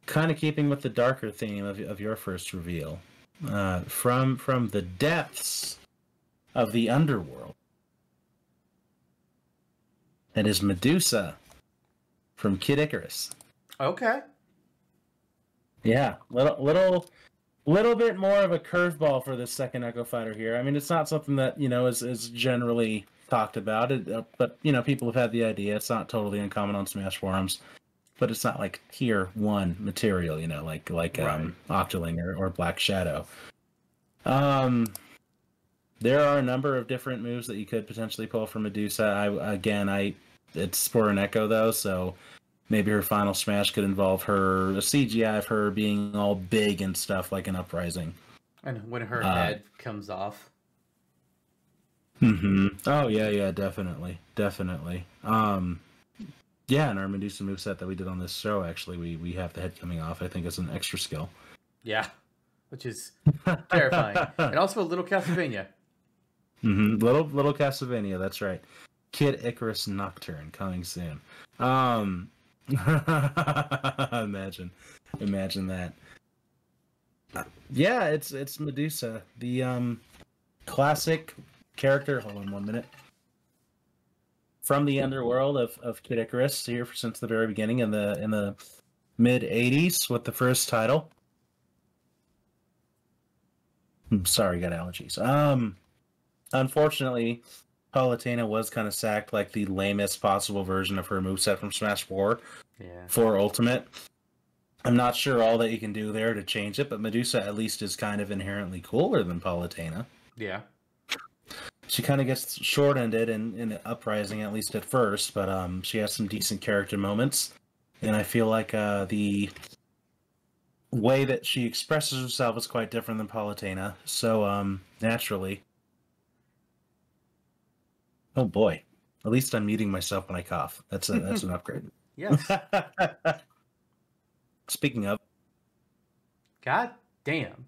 kind of keeping with the darker theme of your first reveal. From the depths of the underworld. That is Medusa from Kid Icarus. Okay. Yeah, little bit more of a curveball for this second Echo Fighter here. I mean, it's not something that is generally talked about, but people have had the idea. It's not totally uncommon on Smash forums, but it's not like tier 1 material, like Right. Octoling or Black Shadow. There are a number of different moves that you could potentially pull from Medusa. It's for an Echo though, so maybe her final smash could involve a CGI of her being all big and stuff like an Uprising. And when her Uh, head comes off. Oh yeah, definitely. Yeah, in our Medusa moveset that we did on this show, actually, we have the head coming off. I think as an extra skill. Yeah, which is terrifying, and also a little Castlevania. Little Castlevania, that's right. Kid Icarus Nocturne coming soon. Imagine that. Yeah, it's Medusa, the classic character. Hold on 1 minute. From the underworld of Kid Icarus, here since the very beginning in the mid '80s with the first title. Sorry, got allergies. Unfortunately, Palutena was kind of sacked like the lamest possible version of her moveset from Smash 4 for Ultimate. I'm not sure all that you can do there to change it, but Medusa at least is kind of inherently cooler than Palutena. Yeah. She kind of gets short-ended in Uprising, at least at first, but she has some decent character moments. And I feel like the way that she expresses herself is quite different than Palutena. So, naturally... Oh boy. At least I'm muting myself when I cough. That's an upgrade. Yes. Speaking of... God damn.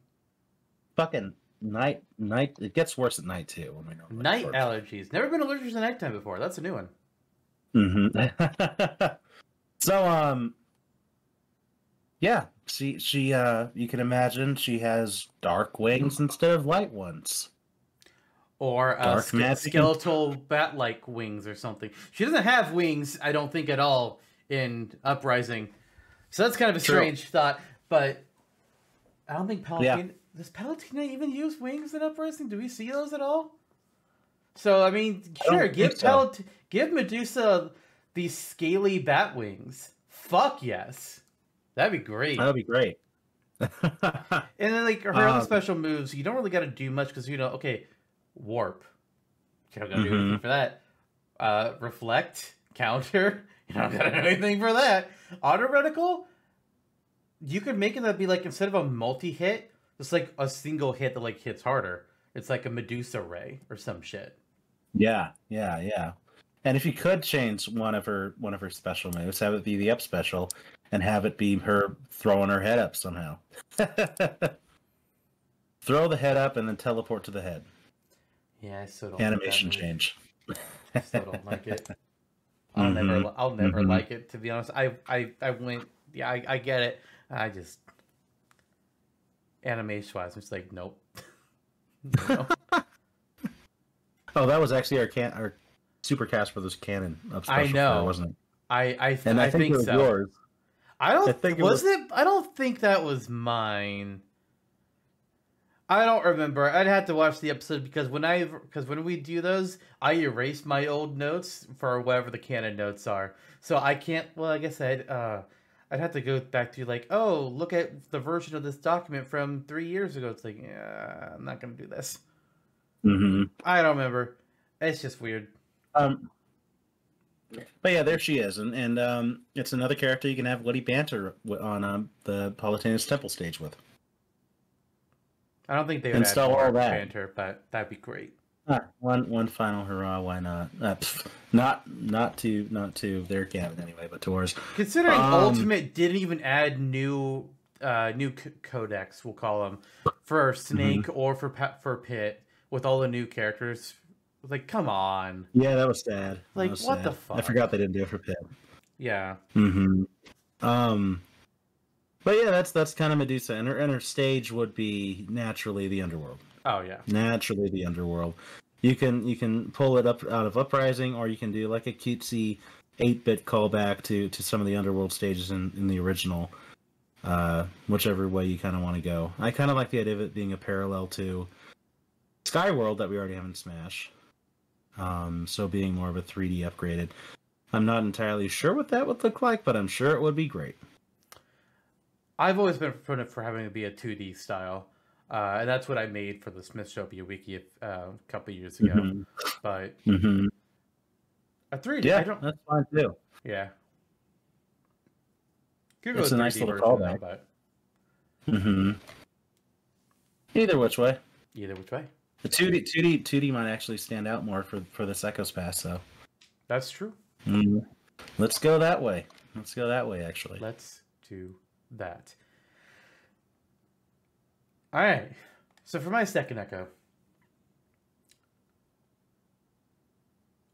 Fucking night. It gets worse at night, too. Night allergies. Never been allergic to nighttime before. That's a new one. So, yeah. She you can imagine she has dark wings instead of light ones. Or skeletal bat-like wings or something. She doesn't have wings, I don't think, at all in Uprising. So that's kind of a strange thought. But I don't think Palutena... Yeah. Does Palutena even use wings in Uprising? Do we see those at all? So, I mean, sure, give Medusa these scaly bat wings. Fuck yes. That'd be great. That'd be great. And then, like, her other special moves, you don't really got to do much because, okay, warp. You're not going to do anything for that. Reflect, counter. You're not going to do anything for that. Auto reticle, you could make it that be, like, instead of a multi-hit, it's like a single hit that, like, hits harder. It's like a Medusa ray or some shit. Yeah. And if you could change one of her special moves, have it be the up special, and have it be her throwing her head up somehow. Throw the head up and then teleport to the head. Yeah, I still don't animation like change. I still don't like it. I'll never like it, to be honest. I went, yeah, I get it. I just, animation wise, it's like, nope. No. Oh, that was actually our Super Cast Brothers canon up special. I know, wasn't it? I think so. Yours. I don't think that was mine. I don't remember. I'd have to watch the episode because when we do those, I erase my old notes for whatever the canon notes are. So I can't. Well, I guess I'd have to go back to like, oh, look at the version of this document from 3 years ago. It's like, yeah, I'm not gonna do this. I don't remember. It's just weird. But yeah, there she is, and it's another character you can have witty banter on the Palutena's Temple stage with. I don't think they would install all that banter, but that'd be great. One final hurrah! Why not? Not to their canon anyway, but to ours. Considering Ultimate didn't even add new codex, we'll call them, for Snake or for Pit with all the new characters. Like, come on. Yeah, that was sad. Like, what sad. The fuck? I forgot they didn't do it for Pit. Yeah. But yeah, that's kind of Medusa, and her stage would be naturally the underworld. Oh yeah, naturally the underworld. You can pull it up out of Uprising, or you can do like a cutesy 8-bit callback to some of the underworld stages in the original. Whichever way you kind of want to go. I kind of like the idea of it being a parallel to Skyworld that we already have in Smash. So being more of a 3D upgraded. I'm not entirely sure what that would look like, but I'm sure it would be great. I've always been proponent for having it be a 2D style, and that's what I made for the Smithsopia Wiki a couple years ago. But a 3D, yeah, that's fine too. Yeah, it's a nice little callback. But... Either which way. Either which way. The 2D might actually stand out more for this Echo's Pass, though. That's true. Mm. Let's go that way. Let's go that way, actually. Let's do that. All right. So for my second Echo,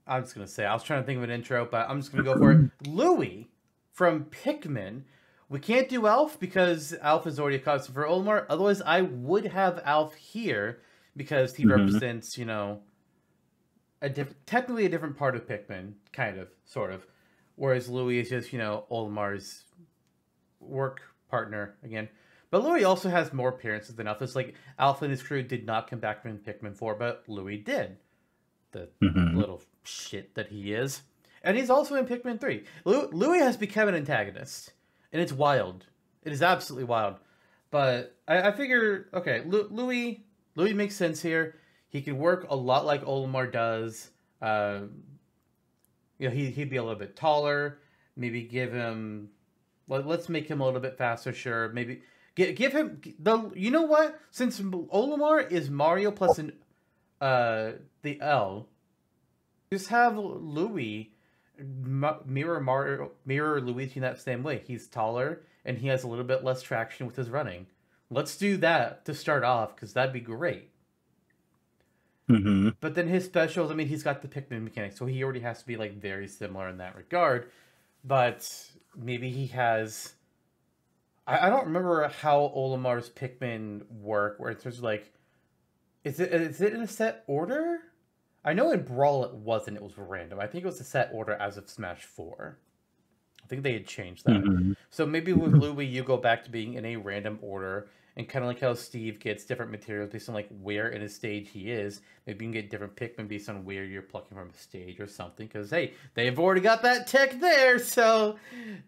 I'm just going to say, I was trying to think of an intro, but I'm just going to go for it. Louis from Pikmin. We can't do Alf because Alf is already a costume for Olimar. Otherwise, I would have Alf here because he represents, you know, technically a different part of Pikmin, kind of, sort of. Whereas Louis is just, you know, Olimar's work partner again. But Louis also has more appearances than Alf. It's like Alf and his crew did not come back from Pikmin 4, but Louis did. The little shit that he is. And he's also in Pikmin 3. Louis has become an antagonist. And it's wild. It is absolutely wild. But I figure, okay, Louis makes sense here. He can work a lot like Olimar does. You know, he'd be a little bit taller. Maybe give him... Let's make him a little bit faster, sure. Maybe give him... You know what? Since Olimar is Mario plus the L, just have Louis... mirror Luigi in that same way. He's taller and he has a little bit less traction with his running. Let's do that to start off because that'd be great. But then his specials, I mean, he's got the Pikmin mechanics, so he already has to be like very similar in that regard. But maybe he has... I don't remember how Olimar's Pikmin work, where it's just like, is it in a set order? I know in Brawl it wasn't. It was random. I think it was a set order as of Smash 4. I think they had changed that. So maybe with Louis, you go back to being in a random order, and kind of like how Steve gets different materials based on like where in a stage he is. Maybe you can get different Pikmin based on where you're plucking from a stage or something. Because hey, they've already got that tech there, so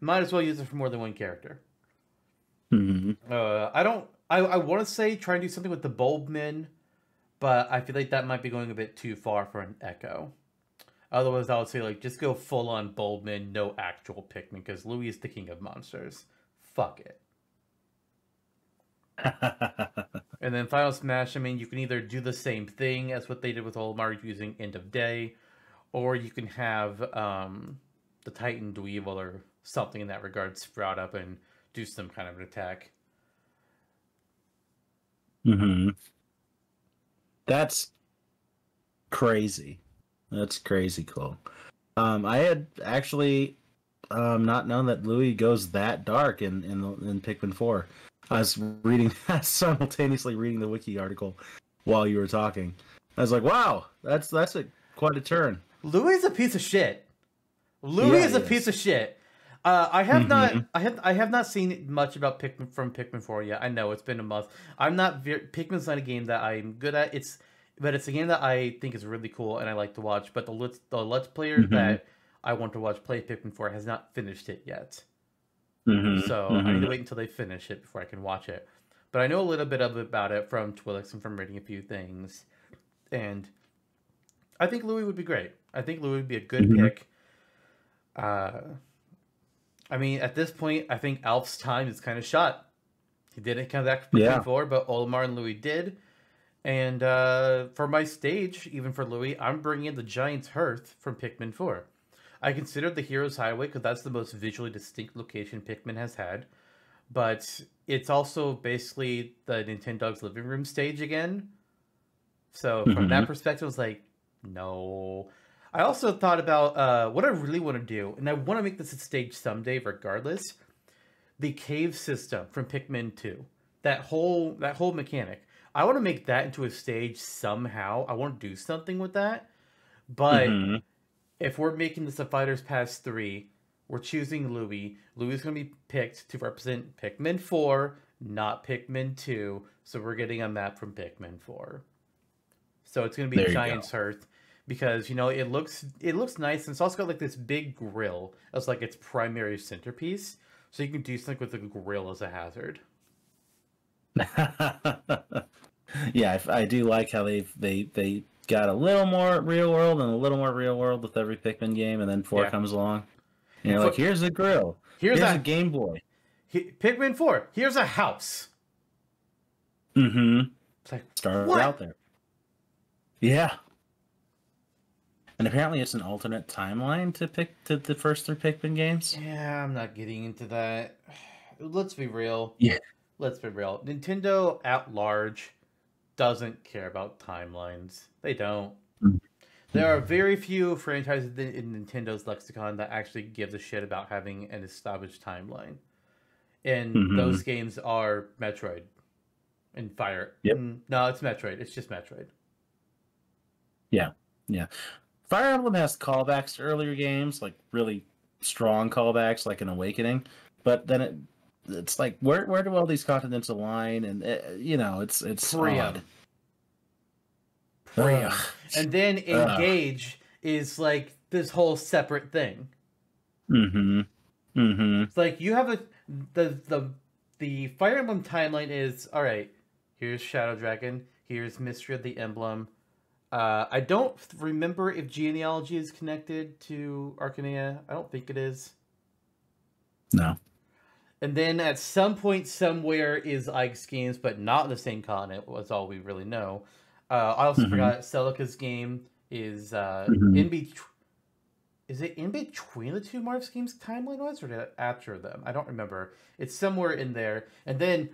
might as well use it for more than one character. I want to say try and do something with the Bulbmin. But I feel like that might be going a bit too far for an Echo. Otherwise, I would say, like, just go full-on Bulbmin, no actual Pikmin, because Louis is the king of monsters. Fuck it. And then Final Smash, I mean, you can either do the same thing as what they did with Olimar using End of Day, or you can have the Titan Dweevil or something in that regard sprout up and do some kind of an attack. That's crazy. That's crazy cool. I had actually not known that Louis goes that dark in Pikmin 4. I was simultaneously reading the wiki article while you were talking. I was like, wow, that's quite a turn. Louis is a piece of shit. Louis is a piece of shit. I have not seen much about Pikmin 4 yet. I know it's been a month. Pikmin's not a game that I'm good at. But it's a game that I think is really cool and I like to watch. But the Let's Player that I want to watch play Pikmin 4 has not finished it yet. So I need to wait until they finish it before I can watch it. But I know a little bit about it from Twilix and from reading a few things. And I think Louis would be great. I think Louis would be a good pick. I mean, at this point, I think Alf's time is kind of shot. He didn't come back from Pikmin 4, but Olimar and Louis did. And for my stage, even for Louis, I'm bringing in the Giant's Hearth from Pikmin 4. I considered the Hero's Highway because that's the most visually distinct location Pikmin has had. But it's also basically the Nintendo's living room stage again. So from that perspective, I was like, no. I also thought about what I really want to do, and I want to make this a stage someday regardless. The cave system from Pikmin 2. That whole mechanic. I want to make that into a stage somehow. I want to do something with that. But if we're making this a Fighters Pass 3, we're choosing Louis. Louis is going to be picked to represent Pikmin 4, not Pikmin 2. So we're getting a map from Pikmin 4. So it's going to be Giant's Hearth. Because, you know, it looks nice. And it's also got like this big grill as like its primary centerpiece. So you can do something with the grill as a hazard. Yeah, I do like how they got a little more real world and a little more real world with every Pikmin game, and then 4 comes along. And you're like, here's a grill. Here's a Game Boy. Pikmin 4, here's a house. It's like, start out there. Yeah. And apparently it's an alternate timeline to pick to the first 3 Pikmin games. Yeah, I'm not getting into that. Let's be real. Yeah. Let's be real. Nintendo at large doesn't care about timelines. They don't. There are very few franchises in Nintendo's lexicon that actually gives a shit about having an established timeline. And those games are Metroid and Fire. Yep. No, it's Metroid. It's just Metroid. Yeah. Yeah. Fire Emblem has callbacks to earlier games, like really strong callbacks, like an Awakening. But then it's like, where do all these continents align? And it's odd. And then Engage is like this whole separate thing. It's like you have the Fire Emblem timeline is all right. Here's Shadow Dragon. Here's Mystery of the Emblem. I don't remember if genealogy is connected to Arcanea. I don't think it is. No. And then at some point somewhere is Ike's games, but not in the same continent. Was all we really know. I also forgot Celica's game is in between. Is it in between the two Marv's games timeline-wise, or after them? I don't remember. It's somewhere in there. And then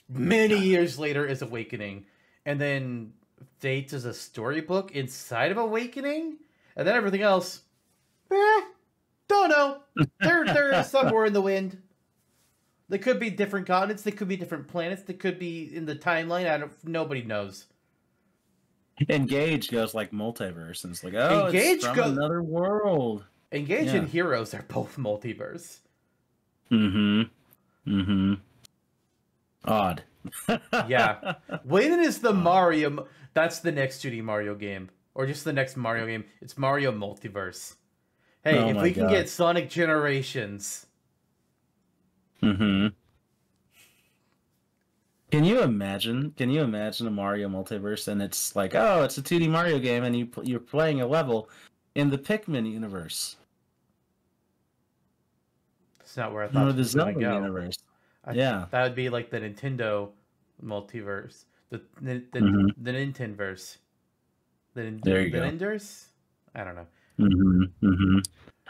many years later is Awakening, and then Fates is a storybook inside of Awakening, and then everything else. Don't know. They're somewhere in the wind. They could be different continents. They could be different planets. They could be in the timeline. Nobody knows. Engage goes like multiverse, and it's like, oh, it's from another world. Engage and Heroes are both multiverse. Odd. Yeah. When is the Mario? That's the next 2D Mario game, or just the next Mario game. It's Mario Multiverse. Hey, if we can get Sonic Generations. Can you imagine a Mario Multiverse, and it's like, oh, it's a 2D Mario game, and you're playing a level in the Pikmin universe. It's not where I thought it was going to go. Universe. That would be like the Nintendo Multiverse, the Nintendoverse. There you go. Nintendoverse? I don't know.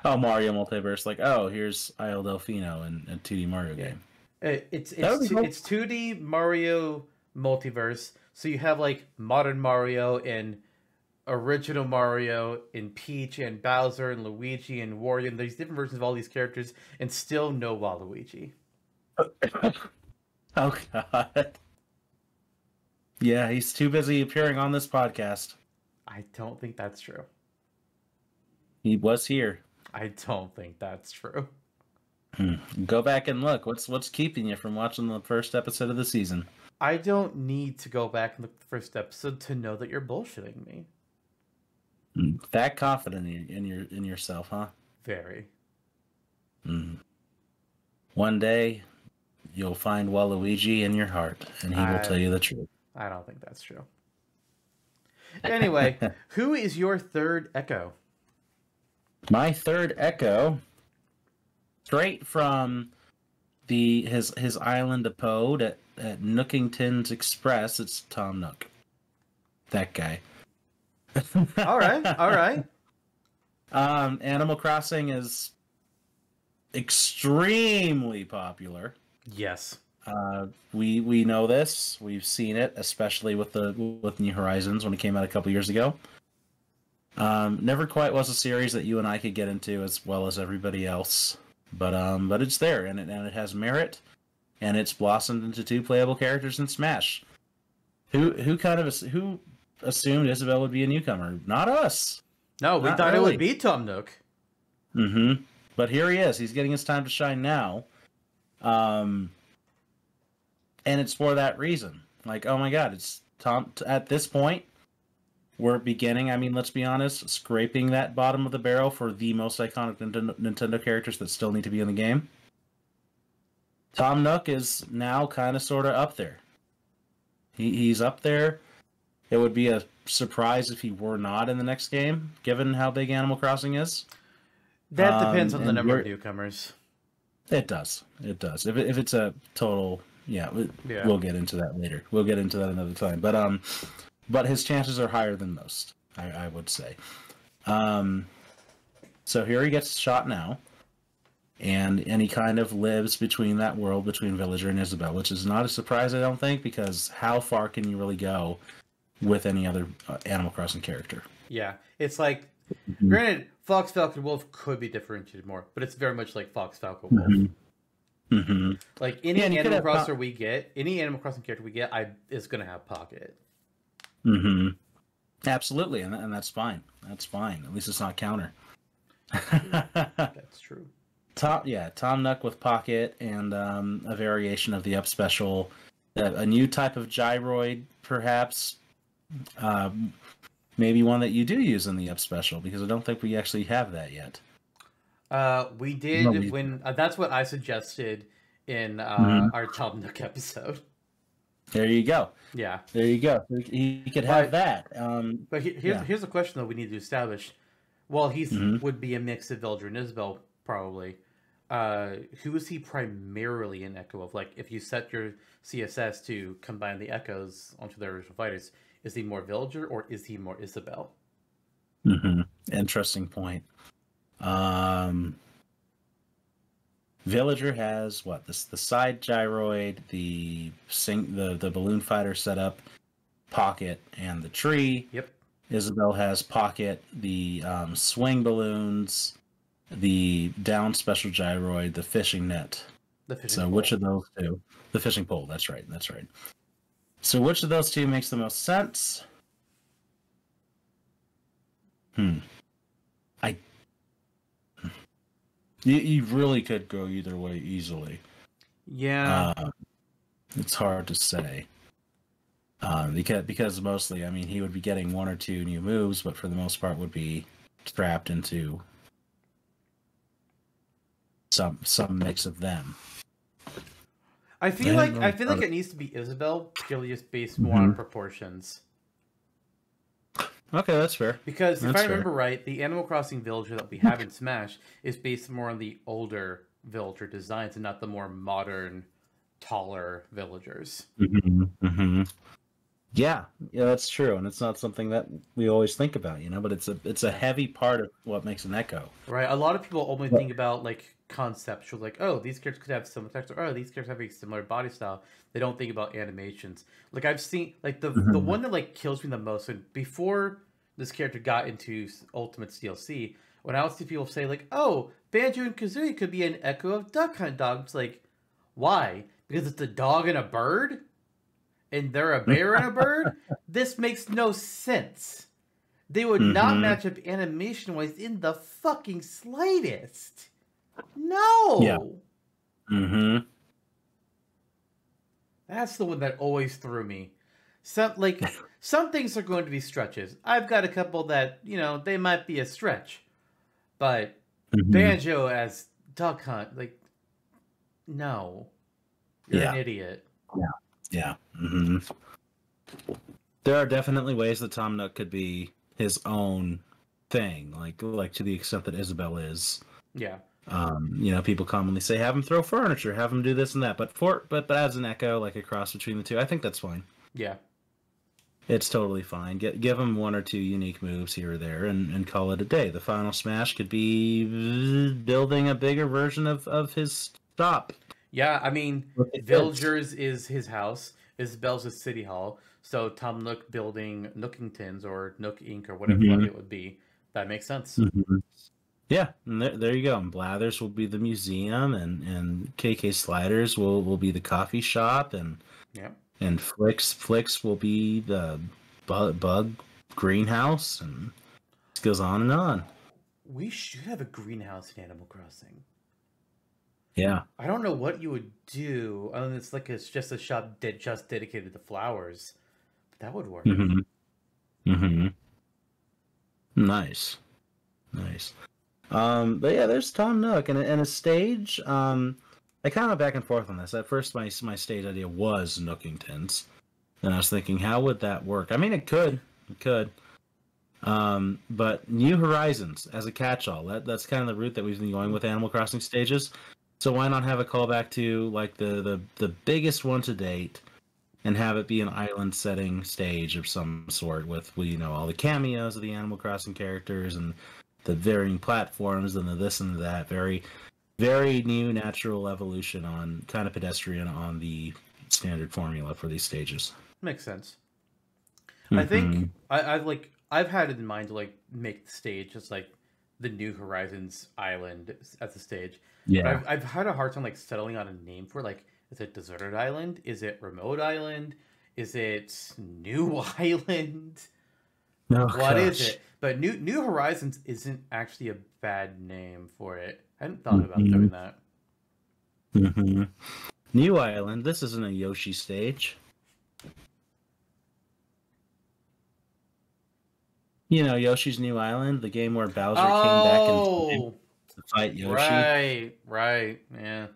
Oh, Mario Multiverse, like, oh, here's Isle Delfino and a 2D Mario game. It's 2D Mario Multiverse, so you have like modern Mario and original Mario and Peach and Bowser and Luigi and Wario, and there's different versions of all these characters, and still no Waluigi. Oh God. Yeah, he's too busy appearing on this podcast. I don't think that's true. He was here. I don't think that's true. Go back and look. What's keeping you from watching the first episode of the season? I don't need to go back and look at the first episode to know that you're bullshitting me. That confident in yourself, huh? Very. One day, you'll find Waluigi in your heart, and he will tell you the truth. I don't think that's true. Anyway, who is your third Echo? My third Echo, straight from his island abode at Nookington's Express, it's Tom Nook. That guy. All right. Animal Crossing is extremely popular. Yes. We know this. We've seen it, especially with New Horizons when it came out a couple years ago. Never quite was a series that you and I could get into as well as everybody else, but it's there, and it has merit, and it's blossomed into 2 playable characters in Smash. Who assumed Isabelle would be a newcomer? Not us. No, we thought it would be Tom Nook. But here he is. He's getting his time to shine now. And it's for that reason. Like, oh my God, it's Tom. At this point, we're beginning, I mean, let's be honest, scraping that bottom of the barrel for the most iconic Nintendo characters that still need to be in the game. Tom Nook is now kind of sort of up there. He's up there. It would be a surprise if he were not in the next game, given how big Animal Crossing is. That depends on the number of newcomers. It does. If it's a total, we'll get into that later. We'll get into that another time. but his chances are higher than most, I would say. So here he gets shot now, and he kind of lives between that world between Villager and Isabel, which is not a surprise, I don't think, because how far can you really go with any other Animal Crossing character? Yeah, it's like, granted, Fox, Falcon, Wolf could be differentiated more, but it's very much like Fox, Falcon, Wolf. Like any Animal Crossing we get, any Animal Crossing character we get, is gonna have Pocket. Absolutely, and that's fine. That's fine. At least it's not Counter. That's true. Tom Nook with Pocket and a variation of the up special, a new type of gyroid, perhaps. Maybe one that you do use in the up special, because I don't think we actually have that yet. We did when that's what I suggested in our Tom Nook episode. There you go. Yeah. There you go. He could have that. But here's a question that we need to establish. Well, he would be a mix of Villager and Isabel, probably. Who is he primarily an echo of? Like, if you set your CSS to combine the echoes onto their original fighters, is he more Villager or is he more Isabel? Interesting point. Villager has what? The side gyroid, the balloon fighter setup, Pocket, and the tree. Yep. Isabel has Pocket, the swing balloons, the down special gyroid, the fishing net. Which of those two? The fishing pole. That's right. So which of those two makes the most sense? You really could go either way easily. Yeah. It's hard to say. Because mostly, I mean, he would be getting one or two new moves, but for the most part would be trapped into some mix of them. I feel like it needs to be Isabel, purely just based more on proportions. Okay, that's fair. Because if I remember right, the Animal Crossing Villager that we have in Smash is based more on the older Villager designs and not the more modern, taller villagers. Yeah, that's true, and it's not something that we always think about, but it's a heavy part of what makes an echo. Right. A lot of people only think about like conceptual, like, oh, these characters could have similar text, or oh, these characters have a similar body style. They don't think about animations. Like I've seen, like the one that like kills me the most, and before this character got into Ultimate DLC, when I would see people say like, oh, Banjo and Kazooie could be an echo of Duck Hunt Dog. It's like, why? Because it's a dog and a bird? And they're a bear and a bird? This makes no sense. They would not match up animation-wise in the fucking slightest. No! Yeah. That's the one that always threw me. Some things are going to be stretches. I've got a couple that, they might be a stretch. But Banjo as Duck Hunt, like, no. You're an idiot. Yeah. There are definitely ways that Tom Nook could be his own thing, like to the extent that Isabel is. Yeah. People commonly say have him throw furniture, have him do this and that, but as an echo, like a cross between the two, I think that's fine. Yeah. It's totally fine. Give him one or two unique moves here or there, and call it a day. The final smash could be building a bigger version of his stop. Yeah, I mean, Villagers is his house, Isabel's his city hall, so Tom Nook building Nookingtons or Nook Inc. or whatever it would be. That makes sense. Yeah, and there you go. And Blathers will be the museum, and KK Sliders will be the coffee shop, and Flicks will be the bug greenhouse, and it goes on and on. We should have a greenhouse in Animal Crossing. Yeah. I don't know what you would do. I mean, it's just a shop just dedicated to flowers. But that would work. Nice. But yeah, there's Tom Nook and a stage. I kind of went back and forth on this. At first, my stage idea was Nookingtons, and I was thinking, how would that work? I mean, it could. But New Horizons as a catch-all. That's kind of the route that we've been going with Animal Crossing stages. So why not have a callback to like the biggest one to date, and have it be an island setting stage of some sort with, all the cameos of the Animal Crossing characters and the varying platforms and the this and that. Very, very new natural evolution on kind of pedestrian on the standard formula for these stages. Makes sense. Mm-hmm. I think I've had it in mind to like make the stage just like the New Horizons island as the stage. Yeah. But I've had a hard time like settling on a name for like, is it Deserted Island? Is it Remote Island? Is it New Island? What is it? But New Horizons isn't actually a bad name for it. I hadn't thought about doing that. Mm-hmm. New Island. This isn't a Yoshi stage. Yoshi's New Island, the game where Bowser came back in to fight Yoshi. Right, yeah.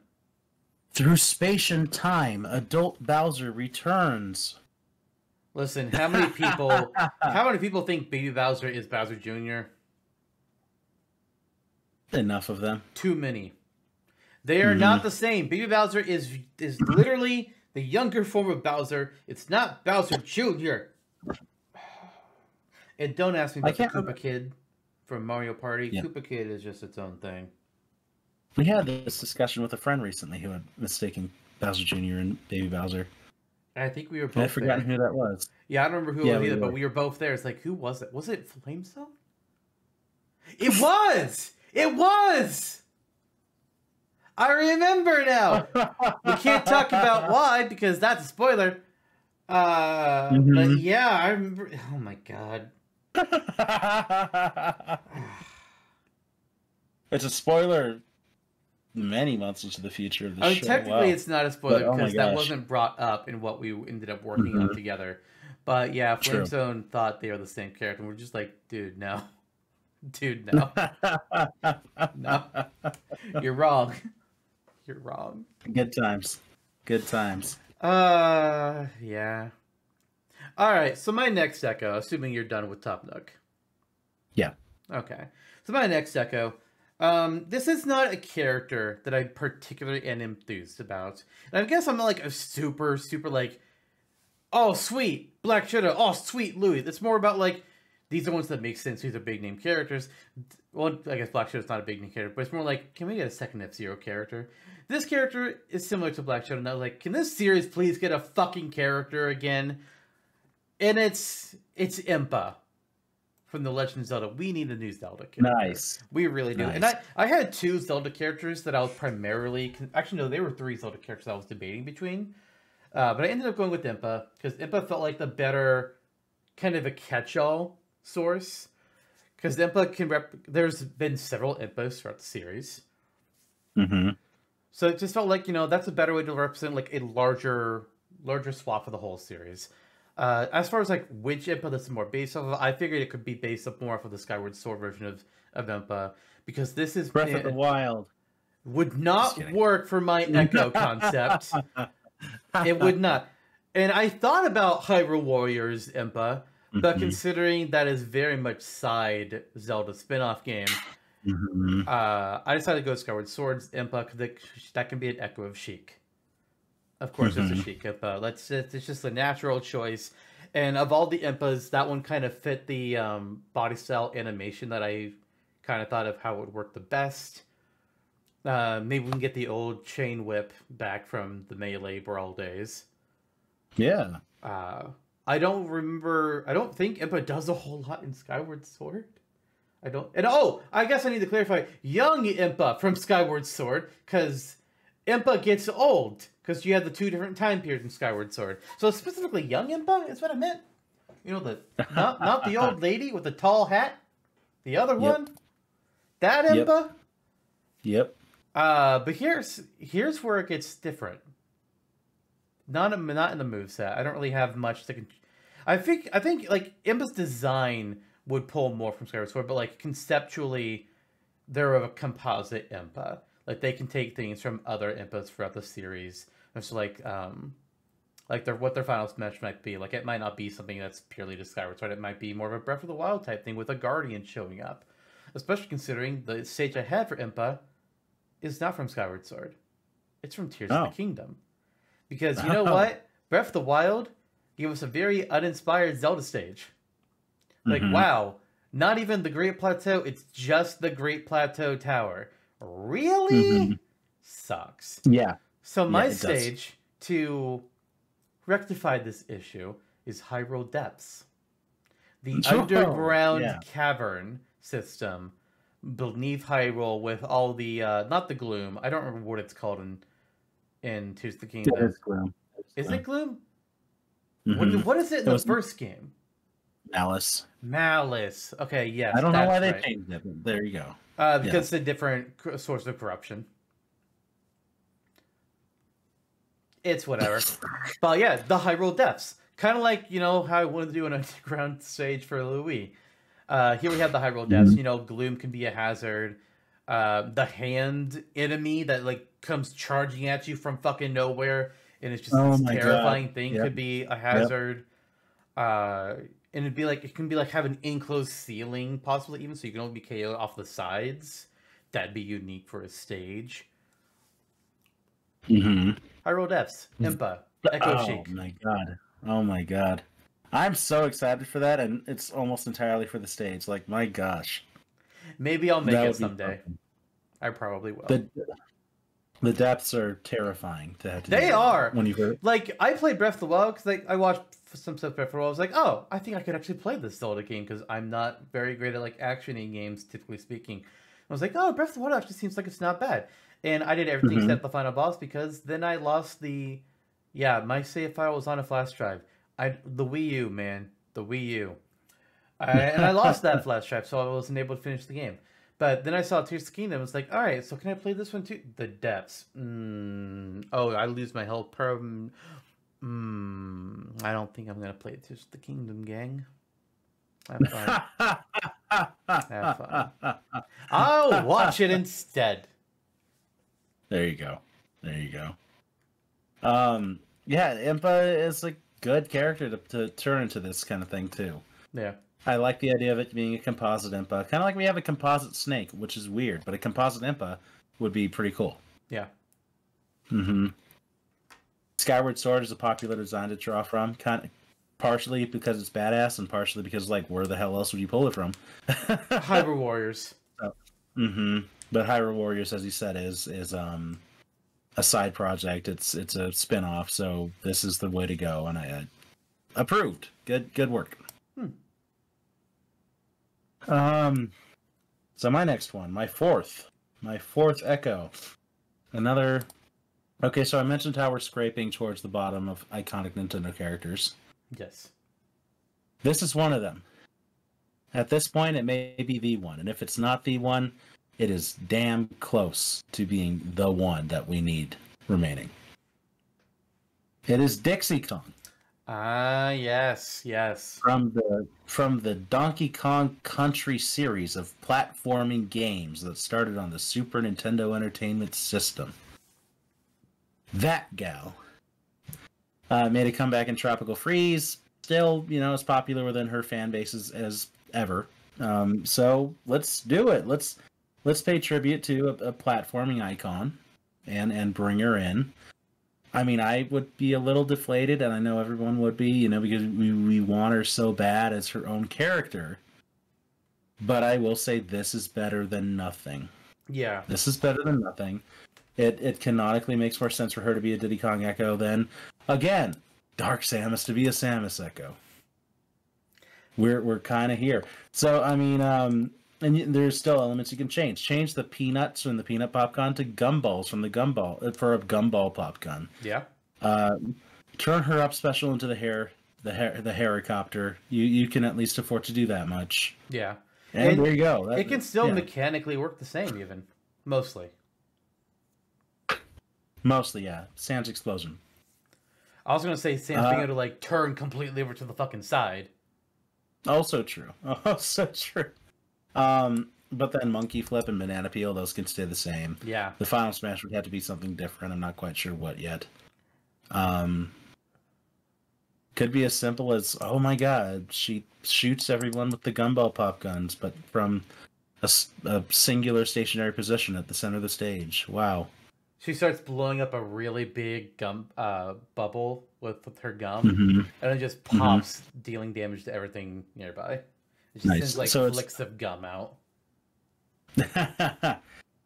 Through space and time, adult Bowser returns. Listen, how many people think Baby Bowser is Bowser Jr.? Enough of them. Too many. They are not the same. Baby Bowser is literally the younger form of Bowser. It's not Bowser Jr. And don't ask me about the Koopa Kid from Mario Party. Yeah. Koopa Kid is just its own thing. We had this discussion with a friend recently who had mistaken Bowser Jr. and Baby Bowser. I think we were both there. I'd forgotten who that was. Yeah, I don't remember who it was either, but we were both there. It's like, who was it? Was it Flamestone? It was! It was! I remember now! We can't talk about why, because that's a spoiler. But yeah, I remember... Oh my god. It's a spoiler many months into the future of the show. Technically it's not a spoiler because that wasn't brought up in what we ended up working on together. But yeah, Flamestone thought they were the same character, and we're just like, dude, no. Dude, no. No. You're wrong. You're wrong. Good times. Good times. Yeah. Alright, so my next Echo, assuming you're done with Top Nook. Yeah. Okay. So my next Echo, this is not a character that I particularly am enthused about. And I guess I'm not like a super, like, oh, sweet, Black Shadow, oh, sweet, Louis. It's more about like, these are ones that make sense. These are big name characters. Well, I guess Black Shadow's not a big name character, but it's more like, can we get a second F-Zero character? This character is similar to Black Shadow. And I was like, can this series please get a fucking character again? And it's Impa from The Legend of Zelda. We need a new Zelda character. Nice. We really do. Nice. And I had 2 Zelda characters that I was primarily... Actually, no, there were 3 Zelda characters I was debating between. But I ended up going with Impa, because Impa felt like the better kind of a catch-all source. Because Impa can... There's been several Impas throughout the series. Mm-hmm. So it just felt like, that's a better way to represent like a larger swath of the whole series. As far as like which Impa this is more based off of, I figured it could be based up more off of the Skyward Sword version of Impa, because this is Breath of the Wild. Would not work for my Echo concept. It would not. And I thought about Hyrule Warriors Impa, but considering that is very much side Zelda spin-off game, I decided to go Skyward Sword's Impa, because that can be an echo of Sheik. Of course, it's a Sheik Impa. It's just a natural choice. And of all the Impas, that one kind of fit the body style animation that I kind of thought of how it would work the best. Maybe we can get the old chain whip back from the Melee Brawl days. Yeah. I don't think Impa does a whole lot in Skyward Sword. I guess I need to clarify. Young Impa from Skyward Sword, because Impa gets old, because you have the 2 different time periods in Skyward Sword. So specifically Young Impa is what I meant. Not the old lady with the tall hat. The other one. That Impa. Yep. But here's where it gets different. Not in the moveset. I don't really have much to... I think like Impa's design would pull more from Skyward Sword, but like conceptually, they're a composite Impa. Like they can take things from other Impas throughout the series. And so like what their final smash might be. Like it might not be something that's purely to Skyward Sword. It might be more of a Breath of the Wild type thing with a Guardian showing up. Especially considering the stage I had for Impa is not from Skyward Sword. It's from Tears of the Kingdom. Because you know what? Breath of the Wild gave us a very uninspired Zelda stage. Like, wow, not even the Great Plateau, it's just the Great Plateau Tower. Really? Sucks. Yeah. So my it stage to rectify this issue is Hyrule Depths. The underground cavern system beneath Hyrule with all the, not the gloom, I don't remember what it's called in Tears of the Kingdom. Yeah, it's gloom. Is it gloom? What is it in the first game? Malice. Malice. Okay, yes. I don't know why they changed it, but there you go. Because it's a different source of corruption. It's whatever. But yeah, the Hyrule Depths. Kind of like, how I wanted to do an underground stage for Louis. Here we have the Hyrule Depths. Gloom can be a hazard. The hand enemy that comes charging at you from fucking nowhere, and it's just this terrifying thing could be a hazard. And it can be like have an enclosed ceiling, possibly even, so you can only be KO'd off the sides. That'd be unique for a stage. Hyrule Depths, Impa, Echo Sheik. Oh my god. I'm so excited for that, and it's almost entirely for the stage. Like, my gosh. Maybe I'll make it someday. I probably will. The depths are terrifying to have to They are! When you heard. I played Breath of the Wild because I watched some stuff Breath of the Wild. I was like, oh, I think I could actually play this Zelda game because I'm not very great at action-y games, typically speaking. I was like, oh, Breath of the Wild actually seems like it's not bad. And I did everything except the final boss because then I lost the... Yeah, my save file was on a flash drive. The Wii U, man. The Wii U. And I lost that flash drive, so I wasn't able to finish the game. But then I saw Tears of the Kingdom. I was like, all right, so can I play this one too? The Depths. Oh, I lose my health per... I don't think I'm going to play Tears of the Kingdom, gang. Have fun. Have fun. I'll watch it instead. There you go. Yeah, Impa is a good character to turn into this kind of thing, too. Yeah. I like the idea of it being a composite Impa. Kind of like we have a composite snake, which is weird, but a composite Impa would be pretty cool. Yeah. Skyward Sword is a popular design to draw from, kind of partially because it's badass and partially because, where the hell else would you pull it from? Hyrule Warriors. But Hyrule Warriors, as you said, is a side project. It's a spin-off, so this is the way to go, and I approved. Good work. So my next one, my fourth Echo. Another... Okay, so I mentioned how we're scraping towards the bottom of iconic Nintendo characters. Yes. This is one of them. At this point, it may be the one, and if it's not the one, it is damn close to being the one that we need remaining. It is Dixie Kong. Yes. From the Donkey Kong Country series of platforming games that started on the Super Nintendo Entertainment System. That gal made a comeback in Tropical Freeze. Still, as popular within her fan bases as ever. So let's do it. Let's pay tribute to a platforming icon and bring her in. I mean, I would be a little deflated, and I know everyone would be, because we want her so bad as her own character. But I will say this is better than nothing. Yeah. This is better than nothing. It canonically makes more sense for her to be a Diddy Kong Echo than, again, Dark Samus to be a Samus Echo. We're kind of here. So, I mean, and there's still elements you can change. Change the peanuts from the peanut pop gun to gumballs from the gumball for a gumball pop gun. Yeah. Turn her up special into the helicopter. You can at least afford to do that much. Yeah. And there you go. It can still mechanically work the same, even. Mostly. Mostly, yeah. Sans explosion. I was going to say Sans being able to, turn completely over to the fucking side. Also true. But then Monkey Flip and Banana Peel, those can stay the same. Yeah. The Final Smash would have to be something different. I'm not quite sure what yet. Could be as simple as, oh my god, she shoots everyone with the gumball pop guns, but from a singular stationary position at the center of the stage. Wow. She starts blowing up a really big bubble with her gum, Mm-hmm. and it just pops, dealing damage to everything nearby. It just sends like flicks of gum out.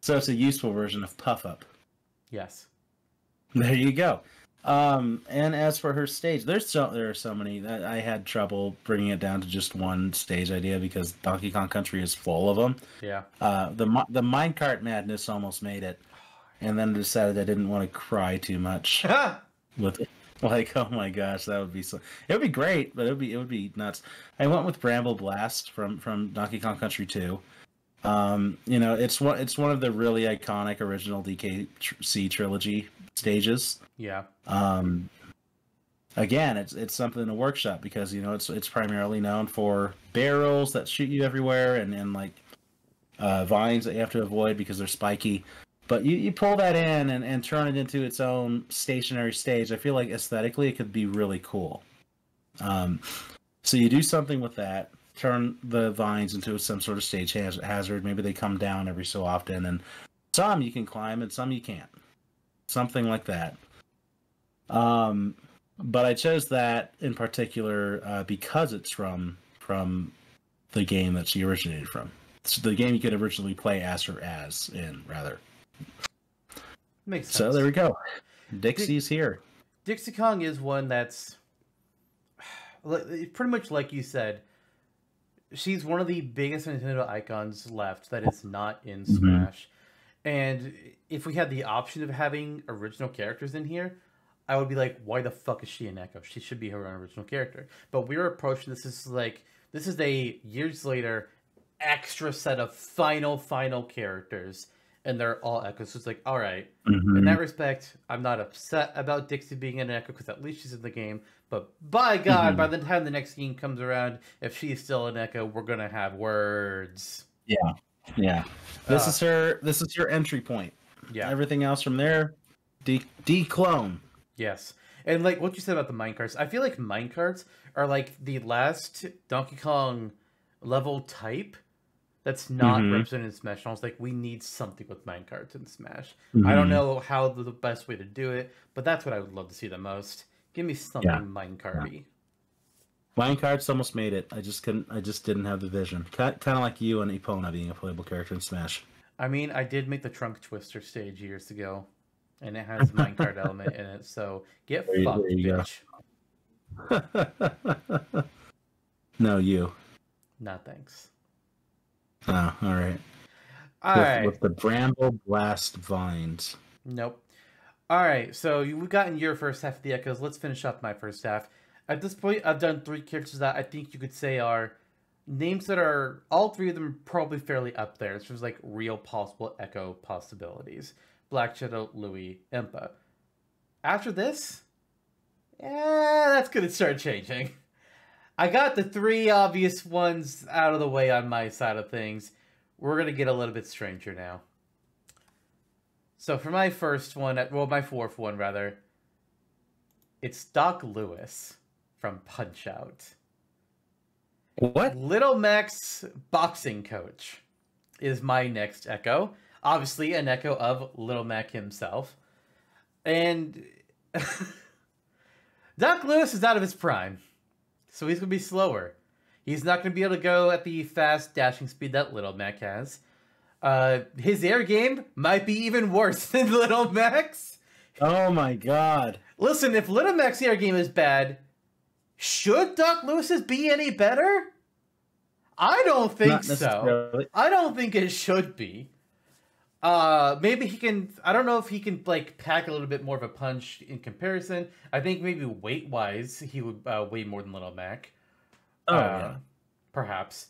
So it's a useful version of Puff Up. Yes. There you go. And as for her stage, there are so many that I had trouble bringing it down to just one stage idea because Donkey Kong Country is full of them. Yeah. The minecart madness almost made it, and then decided I didn't want to cry too much with it. Like, oh my gosh, that would be so. It would be great, but it would be nuts. I went with Bramble Blast from Donkey Kong Country 2. It's one of the really iconic original DKC trilogy stages. Yeah. Again, it's something to workshop because it's primarily known for barrels that shoot you everywhere and like vines that you have to avoid because they're spiky. But you pull that in and turn it into its own stationary stage. I feel like aesthetically it could be really cool. So you do something with that. Turn the vines into some sort of stage hazard. Maybe they come down every so often, and some you can climb and some you can't. Something like that. But I chose that in particular because it's from the game that she originated from. It's the game you could originally play as her as in, rather. Makes sense. So there we go. Dixie's here. Dixie Kong is one that's pretty much like you said. She's one of the biggest Nintendo icons left that is not in Smash. And if we had the option of having original characters in here, I would be like, why the fuck is she an Echo? She should be her own original character. But we were approaching this as like, this is a years later extra set of final characters, and they're all Echoes. So it's like, all right. In that respect, I'm not upset about Dixie being an Echo because at least she's in the game. But by God, by the time the next game comes around, if she's still an Echo, we're gonna have words. Yeah. This is her entry point. Yeah. Everything else from there, de-clone. Yes. And like what you said about the minecarts, I feel like minecarts are like the last Donkey Kong level type that's not represented in Smash. And I was like, we need something with minecarts in Smash. I don't know how the best way to do it, but that's what I would love to see the most. Give me something minecarty. Minecarts almost made it. I just didn't have the vision. Kind of like you and Epona being a playable character in Smash. I mean, I did make the Trunk Twister stage years ago, and it has a minecart element in it, so get fucked, bitch. No, you. Nah, thanks. Oh, all right. Alright. With the Bramble Blast vines. Nope. Alright, so we've gotten your first half of the Echoes. Let's finish up my first half. At this point, I've done 3 characters that I think you could say are names that are, all 3 of them probably fairly up there. It's just like real possible Echo possibilities. Black Shadow, Louie, Impa. After this, that's going to start changing. I got the 3 obvious ones out of the way on my side of things. We're going to get a little bit stranger now. So for my first one, my fourth one rather, it's Doc Lewis from Punch-Out. What? Little Mac's boxing coach is my next Echo. Obviously an Echo of Little Mac himself. And Doc Lewis is out of his prime. So he's going to be slower. He's not going to be able to go at the fast dashing speed that Little Mac has. His air game might be even worse than Little Mac's. Oh my God. Listen, if Little Mac's air game is bad, should Doc Lewis's be any better? I don't think so. I don't think it should be. Maybe he can, I don't know if he can like pack a little bit more of a punch in comparison. I think maybe weight-wise, he would weigh more than Little Mac. Yeah. Perhaps.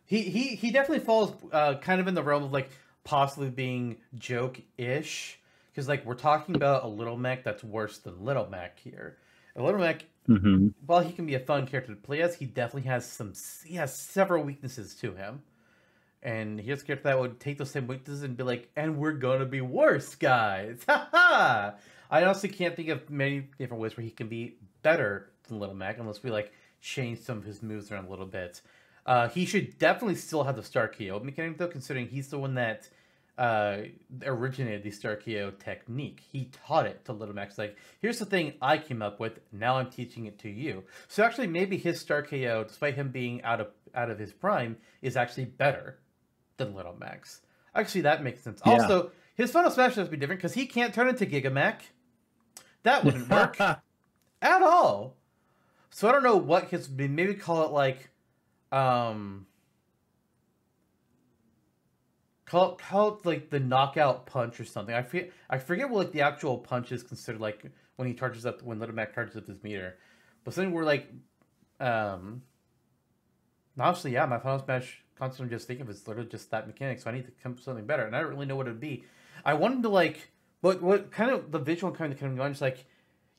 He definitely falls kind of in the realm of like possibly being joke-ish. Because like we're talking about a Little Mac that's worse than Little Mac here. A Little Mac, while he can be a fun character to play as, he definitely has several weaknesses to him. And here's a character that would take those same weaknesses and be like, and we're gonna be worse, guys. Ha ha! I honestly can't think of many different ways where he can be better than Little Mac unless we like change some of his moves around a little bit. He should definitely still have the Star KO mechanic though, considering he's the one that uh, originated the Star KO technique. He taught it to Little Max. Like, here's the thing I came up with. Now I'm teaching it to you. So actually, maybe his Star KO, despite him being out of his prime, is actually better than Little Max. Actually, that makes sense. Yeah. Also, his Final Smash has to be different because he can't turn into Gigamac. That wouldn't work at all. So I don't know what his, maybe call it like, call it like the knockout punch or something. I forget what like the actual punch is considered, like when he charges up, when Little Mac charges up his meter. But something where like, honestly, yeah, my Final Smash concept I'm just thinking of is literally just that mechanic. So I need to come up with something better, and I don't really know what it'd be. I wanted to like, what kind of the visual kind of going just like,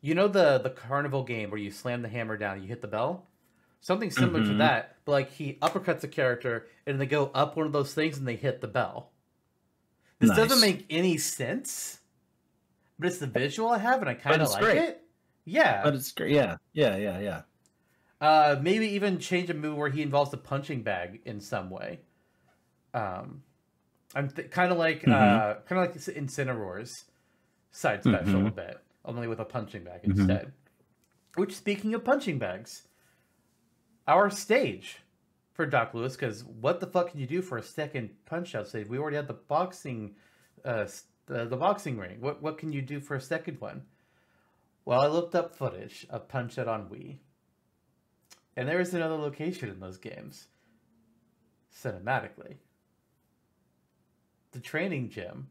you know, the carnival game where you slam the hammer down and you hit the bell? Something similar to that, but like he uppercuts a character and they go up one of those things and they hit the bell. This doesn't make any sense, but it's the visual I have and I kind of like it. Yeah. But it's great. Yeah. Maybe even change a move where he involves the punching bag in some way. I'm kind of like Incineroar's side special a bit, only with a punching bag instead. Which, speaking of punching bags, our stage for Doc Lewis, because what the fuck can you do for a second Punch-Out stage? We already had the boxing, the boxing ring. What can you do for a second one? Well, I looked up footage of Punch-Out on Wii, and there is another location in those games, cinematically. The training gym,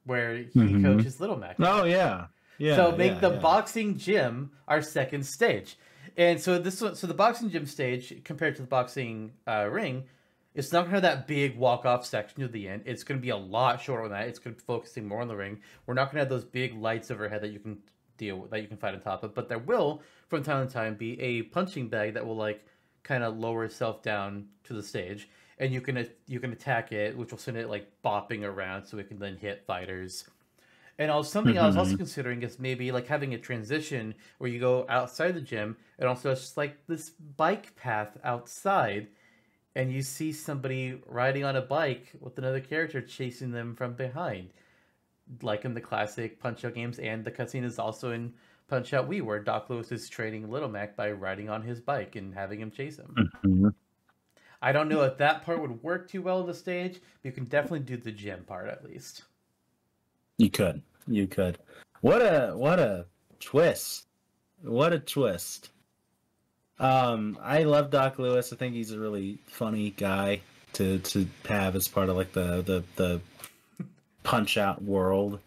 where he coaches Little Mac. Oh yeah. So make the boxing gym our second stage. And so the boxing gym stage, compared to the boxing ring, it's not going to have that big walk-off section to the end. It's going to be a lot shorter than that. It's going to be focusing more on the ring. We're not going to have those big lights overhead that you can deal with, that you can fight on top of. But there will, from time to time, be a punching bag that will like kind of lower itself down to the stage, and you can attack it, which will send it like bopping around, so it can then hit fighters. And also, something I was also considering is maybe like having a transition where you go outside the gym, and also it's just like this bike path outside, and you see somebody riding on a bike with another character chasing them from behind, like in the classic Punch-Out games. And the cutscene is also in Punch-Out Wii, where Doc Lewis is training Little Mac by riding on his bike and having him chase him. I don't know if that part would work too well on the stage, but you can definitely do the gym part at least. You could. What a twist. What a twist. I love Doc Lewis. I think he's a really funny guy to have as part of like the Punch-Out world.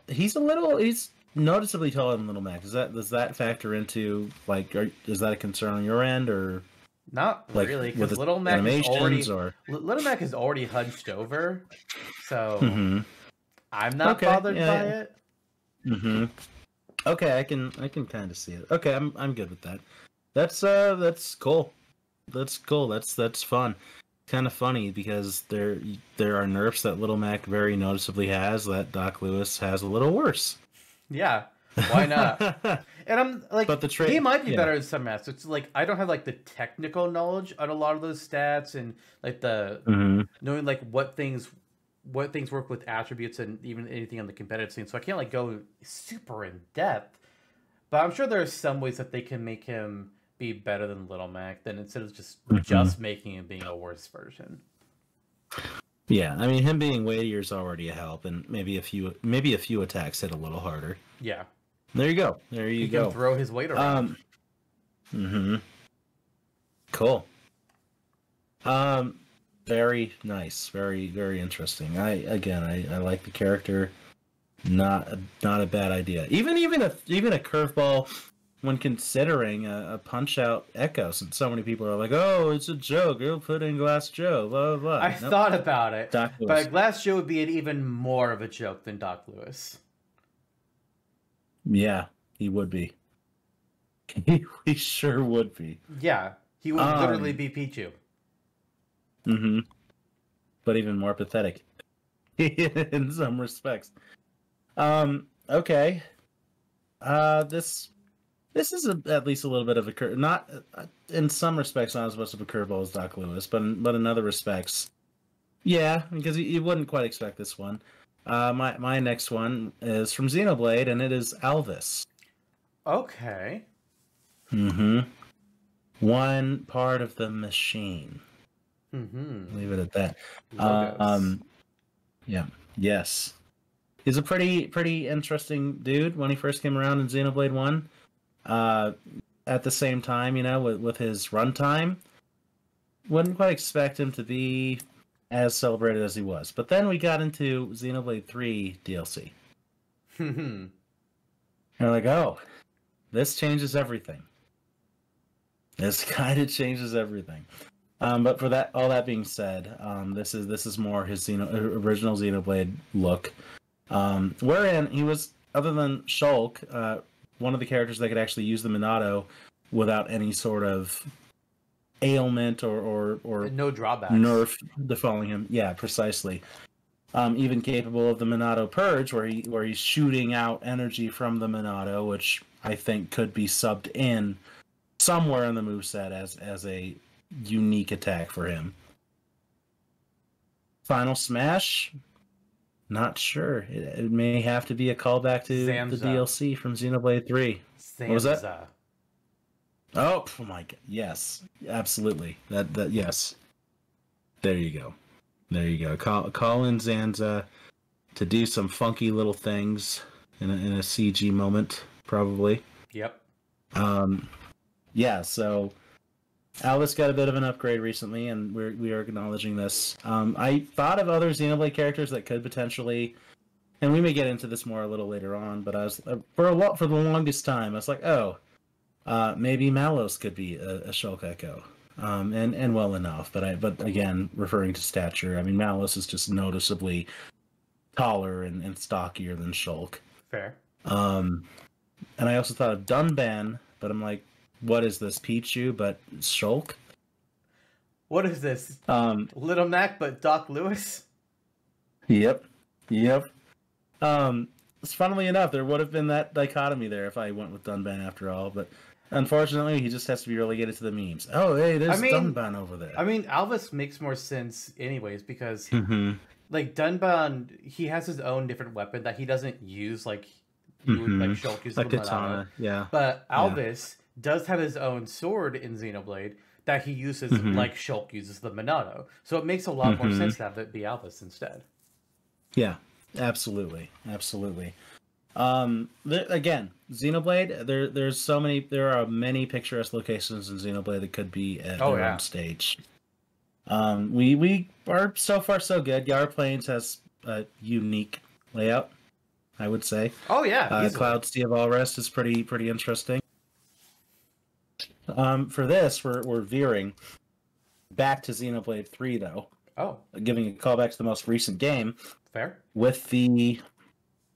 He's noticeably taller than Little Mac. Does that factor into like, is that a concern on your end, or not like, really? Because Little Mac is already hunched over, so I'm not bothered by it. Okay, I can kind of see it. Okay, I'm good with that. That's cool. That's fun. Kind of funny because there are nerfs that Little Mac very noticeably has that Doc Lewis has a little worse. Yeah, why not? And I'm like, but he might be better in some aspects. It's like I don't have like the technical knowledge on a lot of those stats and like the knowing like what things work with attributes and even anything on the competitive scene. So I can't like go super in depth. But I'm sure there are some ways that they can make him be better than Little Mac, then instead of just making him being a worse version. Yeah, I mean, him being weightier is already a help, and maybe a few attacks hit a little harder. Yeah. There you go. He can throw his weight around. Cool. Very nice. Very, very interesting. I like the character. Not a bad idea. Even a curveball when considering a Punch-Out Echo, since so many people are like, "Oh, it's a joke. You'll put in Glass Joe." Blah blah blah. I thought about it, but Glass Joe would be an even more of a joke than Doc Lewis. Yeah, he would be. He sure would be. Yeah, he would literally be Pichu. But even more pathetic in some respects. Okay. This is at least a little bit of a curve. Not in some respects, not as much of a curveball as Doc Lewis, but in other respects, Yeah, because you wouldn't quite expect this one. My next one is from Xenoblade, and it is Alvis. Okay. Mm-hmm. One part of the machine. Mm-hmm. Leave it at that. Logos. Yeah. Yes. He's a pretty interesting dude when he first came around in Xenoblade 1. At the same time, with his runtime, wouldn't quite expect him to be as celebrated as he was. But then we got into Xenoblade 3 DLC. Hmm. And we're like, oh, this changes everything. This kind of changes everything. But for that, all that being said, this is more his original Xenoblade look, wherein he was, other than Shulk, one of the characters that could actually use the Minato without any sort of ailment or No drawbacks. nerf befalling him. Yeah, precisely. Even capable of the Minato Purge, where he's shooting out energy from the Minato, which I think could be subbed in somewhere in the moveset as a unique attack for him. Final Smash? Not sure. It may have to be a callback to the DLC from Xenoblade 3. Zamza. What was that? Oh my god! Yes, absolutely. That yes. There you go. There you go. Call in Zanza to do some funky little things in a CG moment, probably. Yep. Yeah. So Alvis got a bit of an upgrade recently, and we are acknowledging this. I thought of other Xenoblade characters that could potentially, and we may get into this more a little later on. But I was for the longest time, I was like, oh, maybe Malos could be a Shulk Echo, and well enough. But again, referring to stature, I mean Malos is just noticeably taller and stockier than Shulk. Fair. And I also thought of Dunban, but I'm like, what is this, Pichu but Shulk? What is this? Little Mac but Doc Lewis? Yep. Funnily enough, there would have been that dichotomy there if I went with Dunban after all, but unfortunately, he just has to be relegated to the memes. Oh, hey, there's Dunban over there. I mean, Alvis makes more sense anyways because, Mm-hmm. like, Dunban, he has his own different weapon that he doesn't use like you would, like Shulk uses Like the katana, yeah. But Alvis does have his own sword in Xenoblade that he uses like Shulk uses the Minato. So it makes a lot more sense to have it be Alvis instead. Yeah, absolutely. Again, Xenoblade, there are many picturesque locations in Xenoblade that could be at their own stage. We are so far so good. Yara Plains has a unique layout, I would say. Oh yeah, Cloud Sea of All Rest is pretty interesting. For this, we're veering back to Xenoblade 3 though. Oh, giving a callback to the most recent game. Fair. With the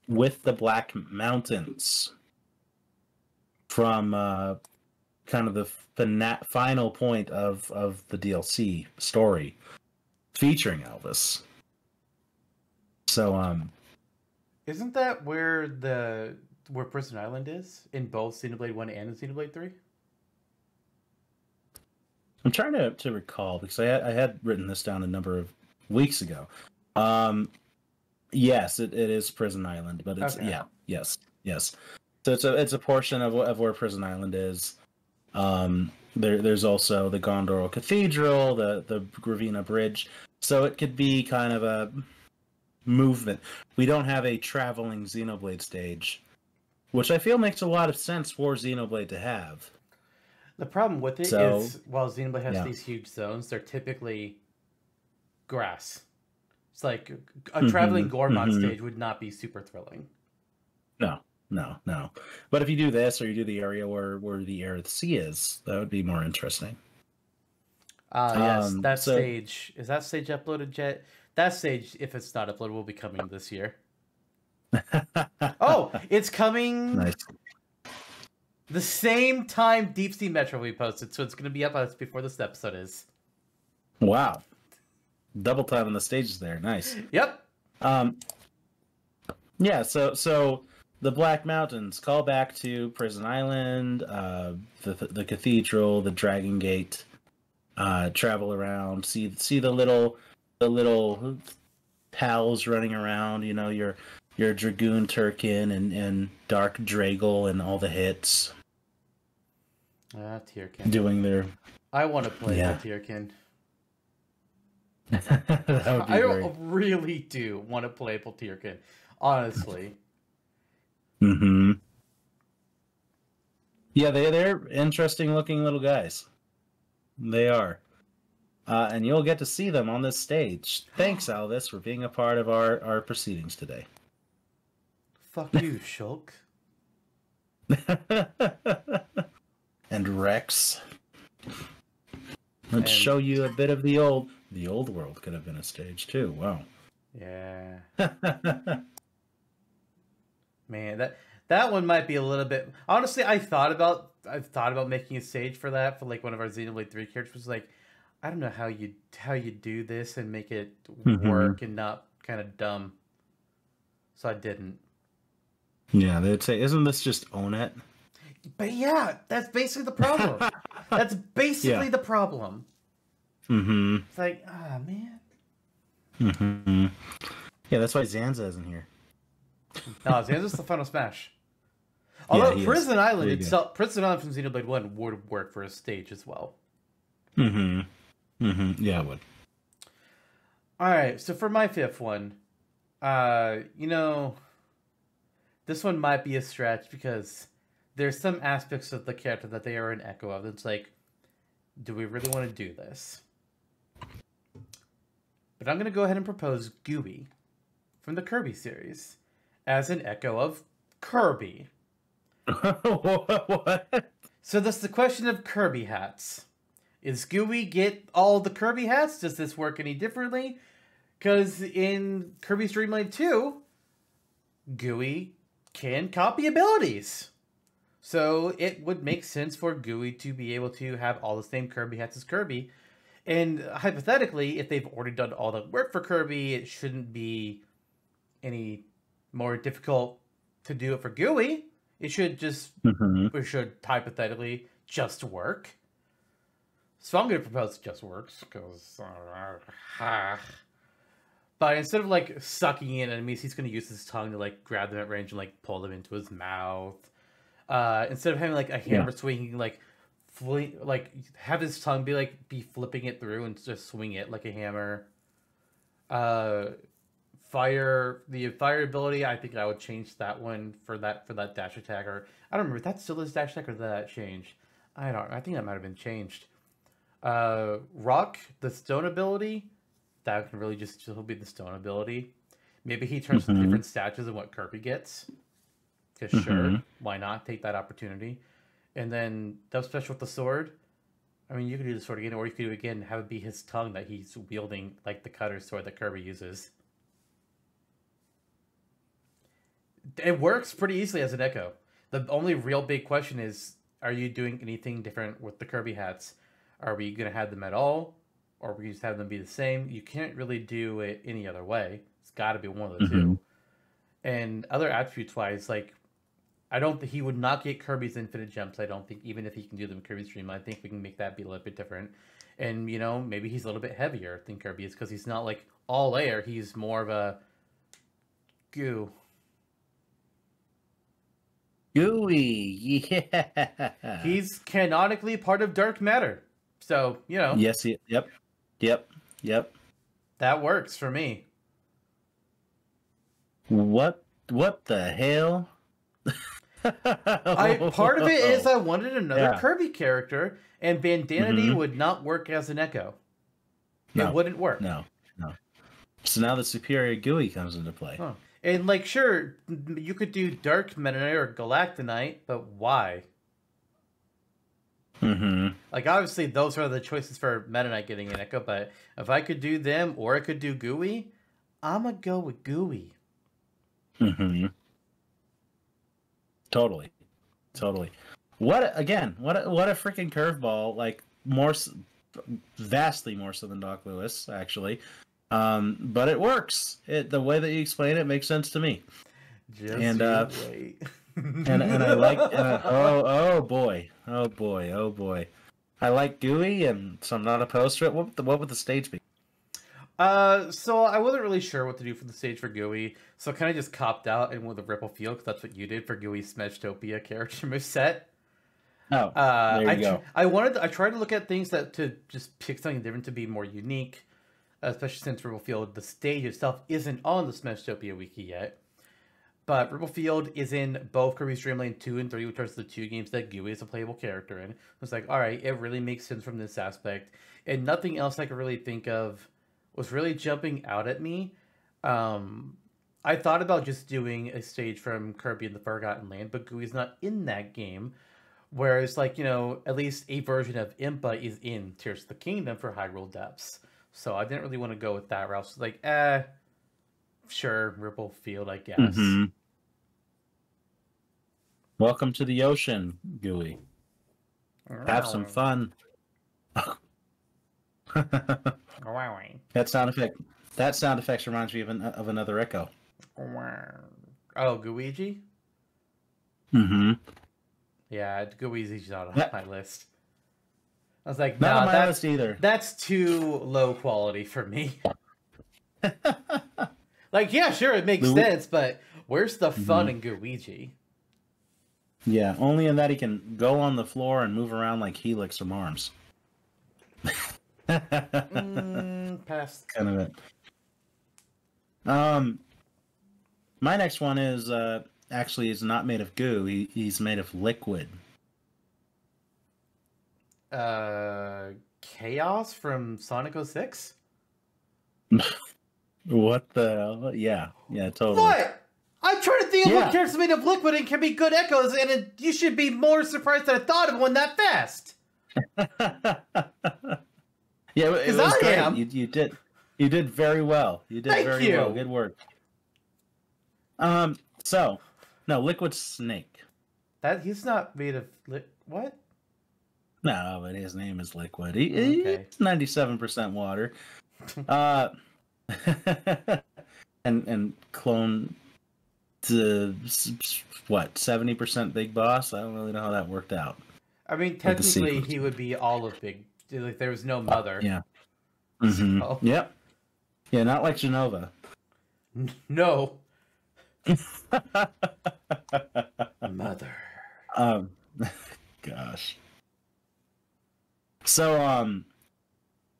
Black Mountains from kind of the final point of the DLC story featuring Elvis. So isn't that where Prison Island is in both Xenoblade 1 and Xenoblade 3? I'm trying to recall because I had written this down a number of weeks ago. Yes, it is Prison Island, but it's yes. So it's a portion of where Prison Island is. There's also the Gondoro Cathedral, the Gravina Bridge. So it could be kind of a movement. We don't have a traveling Xenoblade stage, which I feel makes a lot of sense for Xenoblade to have. The problem with it is, while Xenoblade has these huge zones, they're typically grass. It's like a traveling Gourmand stage would not be super thrilling. No. But if you do this, or you do the area where the air of the sea is, that would be more interesting. Yes, stage. Is that stage uploaded yet? That stage, if it's not uploaded, will be coming this year. Oh, it's coming Nice. the same time Deep Sea Metro we posted, so it's going to be up before this episode is. Wow. Double time on the stages there. Nice. Yep. Yeah, so the Black Mountains call back to Prison Island, the cathedral, the Dragon Gate, travel around, see the little the little pals running around. You know, your Dragoon Turkin and Dark Dragal and all the hits. Tyrkin. Doing their... I want to play Tyrkin. That would be great. Really do want to play Tyrkin, honestly. Mm-hmm. Yeah, they're interesting looking little guys. They are. And you'll get to see them on this stage. Thanks, Alvis, for being a part of our proceedings today. Fuck you, Shulk. And Rex. Let's show you a bit of the old world could have been a stage too. Wow. Yeah. Man, that one might be a little bit. Honestly, I've thought about making a stage for that for like one of our Xenoblade 3 characters. Like, I don't know how you do this and make it work and not kind of dumb. So I didn't. Yeah, they'd say, "Isn't this just own it?" But yeah, that's basically the problem. That's basically the problem. Mm-hmm. It's like, man. Mm-hmm. Yeah, that's why Zanza isn't here. No, Zanza's the Final Smash. Although Prison Island itself, Prison Island from Xenoblade 1 would work for a stage as well. Mm-hmm. Mm-hmm. Yeah, it would. Alright, so for my fifth one, this one might be a stretch because there's some aspects of the character that they are an echo of. It's like, do we really want to do this? But I'm going to go ahead and propose Gooey from the Kirby series as an echo of Kirby. What? So that's the question of Kirby hats. Is Gooey get all the Kirby hats? Does this work any differently? Because in Kirby's Dream Land 2, Gooey can copy abilities. So it would make sense for Gooey to be able to have all the same Kirby hats as Kirby. And hypothetically, if they've already done all the work for Kirby, it shouldn't be any more difficult to do it for Gooey. It should just, it should hypothetically just work. So I'm going to propose it just works, because, but instead of, like, sucking in enemies, he's going to use his tongue to, like, grab them at range and, like, pull them into his mouth. Instead of having, like, a hammer swing, he can, like, have his tongue be flipping it through and just swing it like a hammer. The fire ability, I think I would change that one for that dash attack, or I don't remember if that still is dash attack or did that changed. I think that might have been changed. Rock, the stone ability, that can really just still be the stone ability. Maybe he turns to different statues than what Kirby gets. Because sure, why not take that opportunity? And then Dub Special with the sword. I mean, you could do the sword again, or you could do it again and have it be his tongue that he's wielding, like the cutter sword that Kirby uses. It works pretty easily as an echo. The only real big question is, are you doing anything different with the Kirby hats? Are we going to have them at all? Or are we just have them be the same? You can't really do it any other way. It's got to be one of the two. And other attributes-wise, like, I don't think he would not get Kirby's infinite jumps. I don't think, even if he can do them in Kirby's Dream, I think we can make that be a little bit different. And, maybe he's a little bit heavier than Kirby is because he's not, like, all air. He's more of a goo. Gooey, yeah. He's canonically part of dark matter. So, Yes, yep. That works for me. What the hell? Part of it is I wanted another Kirby character, and Bandanity would not work as an echo. It wouldn't work. No. So now the superior Gooey comes into play. Huh. And, like, sure, you could do Dark Meta Knight or Galactonite, but why? Like, obviously, those are the choices for Meta Knight getting an echo, but if I could do them or I could do Gooey, I'm gonna go with Gooey. Totally. What a freaking curveball! Like, vastly more so than Doc Lewis, actually. But it works. The way that you explain it makes sense to me. Just and wait. and I like. Oh boy. I like Gooey, and so I'm not opposed to it. What would the stage be? So I wasn't really sure what to do for the stage for GUI, so I kind of just copped out and went with the Ripple Field, because that's what you did for GUI's Smashtopia character moveset. Oh, there you go. I tried to look at things to just pick something different to be more unique, especially since Ripple Field, the stage itself, isn't on the Smashtopia wiki yet. But Ripple Field is in both Kirby's Dream Land 2 and 3, which are the two games that GUI is a playable character in. It's like, alright, it really makes sense from this aspect. And nothing else I could really think of was really jumping out at me. I thought about just doing a stage from Kirby and the Forgotten Land, but GUI's not in that game. Whereas, like, you know, at least a version of Impa is in Tears of the Kingdom for Hyrule Depths. So I didn't really want to go with that route. So, like, sure, Ripple Field, I guess. Mm-hmm. Welcome to the ocean, GUI. Have some fun. That sound effect reminds me of another echo. Oh, Guiji? Mm-hmm. Yeah, Guiji's not on my list. I was like, not nah, on my list either. That's too low quality for me. Like, yeah, sure, it makes sense, but where's the fun in Guiji? Yeah, only in that he can go on the floor and move around like Helix from ARMS. Pass. Kind of it. My next one is actually is not made of goo. He's made of liquid. Chaos from Sonic 06? What the hell? Yeah, totally. What? I'm trying to think of what characters made of liquid and can be good echoes, and you should be more surprised that I thought of one that fast. Yeah, it was great. You did very well. You did very well. Good work. So, no, Liquid Snake. That he's not made of what? No, but his name is Liquid. He's 97% water. and clone to what, 70% Big Boss? I don't really know how that worked out. I mean, technically, he would be all of Big. Like, there was no mother. Yeah. Mm-hmm. So. Yep. Yeah, not like Genova. No. Mother. Gosh. So,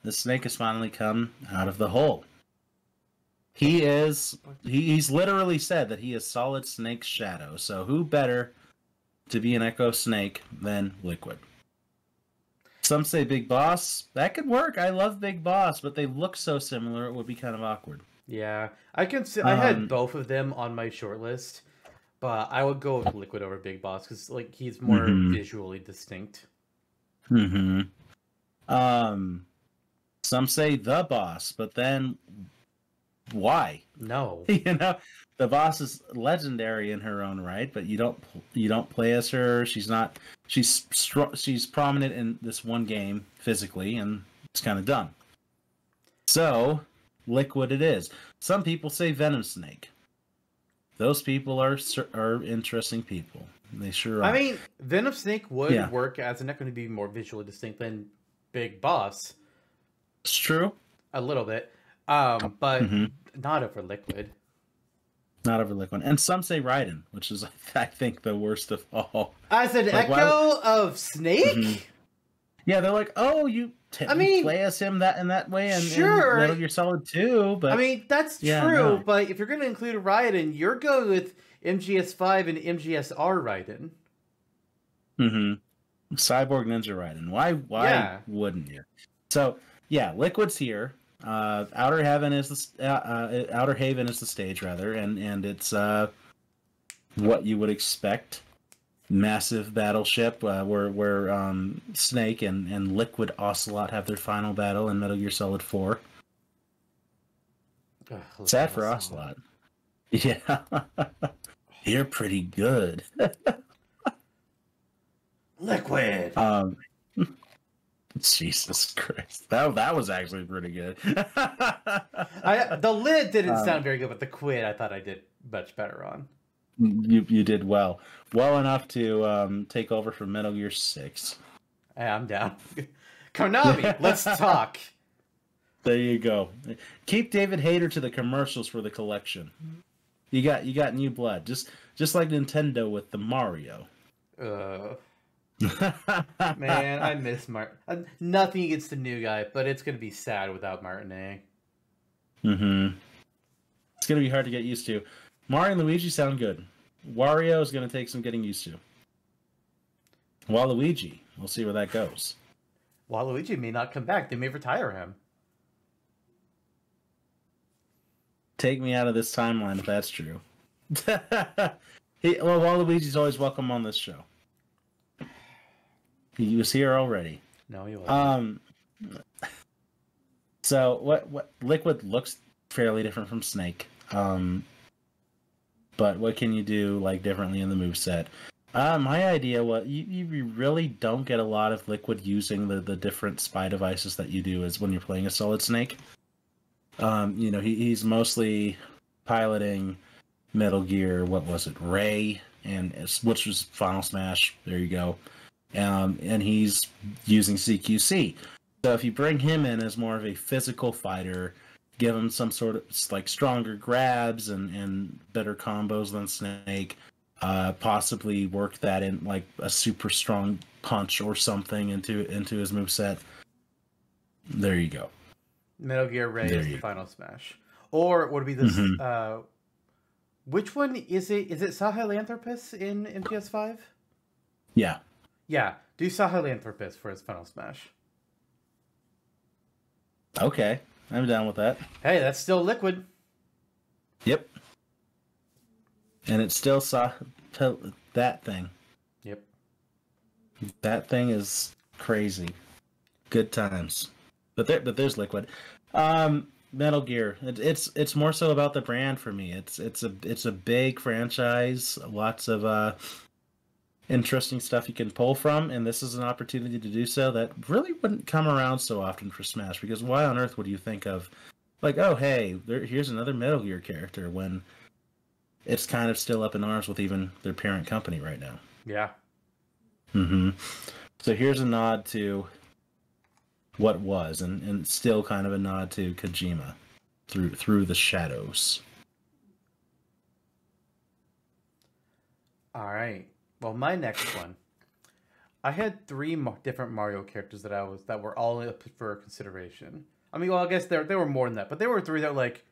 the snake has finally come out of the hole. He's literally said that he is Solid Snake's shadow. So who better to be an Echo Snake than Liquid? Some say Big Boss. That could work. I love Big Boss, but they look so similar it would be kind of awkward. Yeah, I had both of them on my short list, but I would go with Liquid over Big Boss because like he's more visually distinct. Mm-hmm. Some say the boss, but then why? No. You know, the boss is legendary in her own right, but you don't play as her. She's prominent in this one game physically, and it's kind of done. So, Liquid it is. Some people say Venom Snake. Those people are interesting people. They sure are. I mean, Venom Snake would work as an echo to be more visually distinct than Big Boss. It's true. A little bit. But not over Liquid. Not over Liquid. And some say Raiden, which is, I think, the worst of all. As an echo of Snake? Mm-hmm. Yeah, they're like, oh, you play as him in that way, and sure, Metal Gear Solid 2, but... I mean, that's true, no. But if you're going to include Raiden, you're going with MGS5 and MGSR Raiden. Mm-hmm. Cyborg Ninja Raiden. Why wouldn't you? So, yeah, Liquid's here. Outer Haven is the stage, rather, and it's what you would expect. Massive battleship where Snake and Liquid Ocelot have their final battle in Metal Gear Solid 4. Sad for Ocelot. Yeah, you're pretty good. Liquid. Jesus Christ, that was actually pretty good. The lid didn't sound very good, but the quid I thought I did much better on. You did well enough to take over from Metal Gear 6. Hey, I'm down. Konami, let's talk. There you go. Keep David Hayter to the commercials for the collection. You got new blood, just like Nintendo with the Mario. Man, I miss Martin. Nothing against the new guy, but it's gonna be sad without Martinet. Mm-hmm. It's gonna be hard to get used to. Mario and Luigi sound good. Wario is gonna take some getting used to. Waluigi, we'll see where that goes. Waluigi may not come back. They may retire him. Take me out of this timeline if that's true. Waluigi's always welcome on this show. He was here already. No, he wasn't. So what Liquid looks fairly different from Snake. But what can you do like differently in the moveset? My idea was you really don't get a lot of Liquid using the different spy devices that you do as when you're playing a Solid Snake. He's mostly piloting Metal Gear, what was it, Ray, which was Final Smash. There you go. And he's using CQC. So if you bring him in as more of a physical fighter, give him some sort of like stronger grabs and better combos than Snake, possibly work that in like a super strong punch or something into his moveset. There you go. Metal Gear Ray is the Final Smash. Or would it be this which one is it? Is it Sahelanthropus in PS5? Yeah. Yeah. Do Sahelanthropus for his Final Smash. Okay. I'm down with that. Hey, that's still Liquid. Yep. And it still saw that thing. Yep. That thing is crazy. Good times. But there's Liquid. Metal Gear. It's more so about the brand for me. It's a big franchise. Lots of interesting stuff you can pull from, and this is an opportunity to do so that really wouldn't come around so often for Smash, because why on earth would you think of like, oh hey, here's another Metal Gear character when it's kind of still up in arms with even their parent company right now. Yeah. So here's a nod to what was, and still kind of a nod to Kojima through the shadows. All right. Well, my next one, I had three different Mario characters that were all up for consideration. I mean, well, I guess there were more than that, but there were three that were like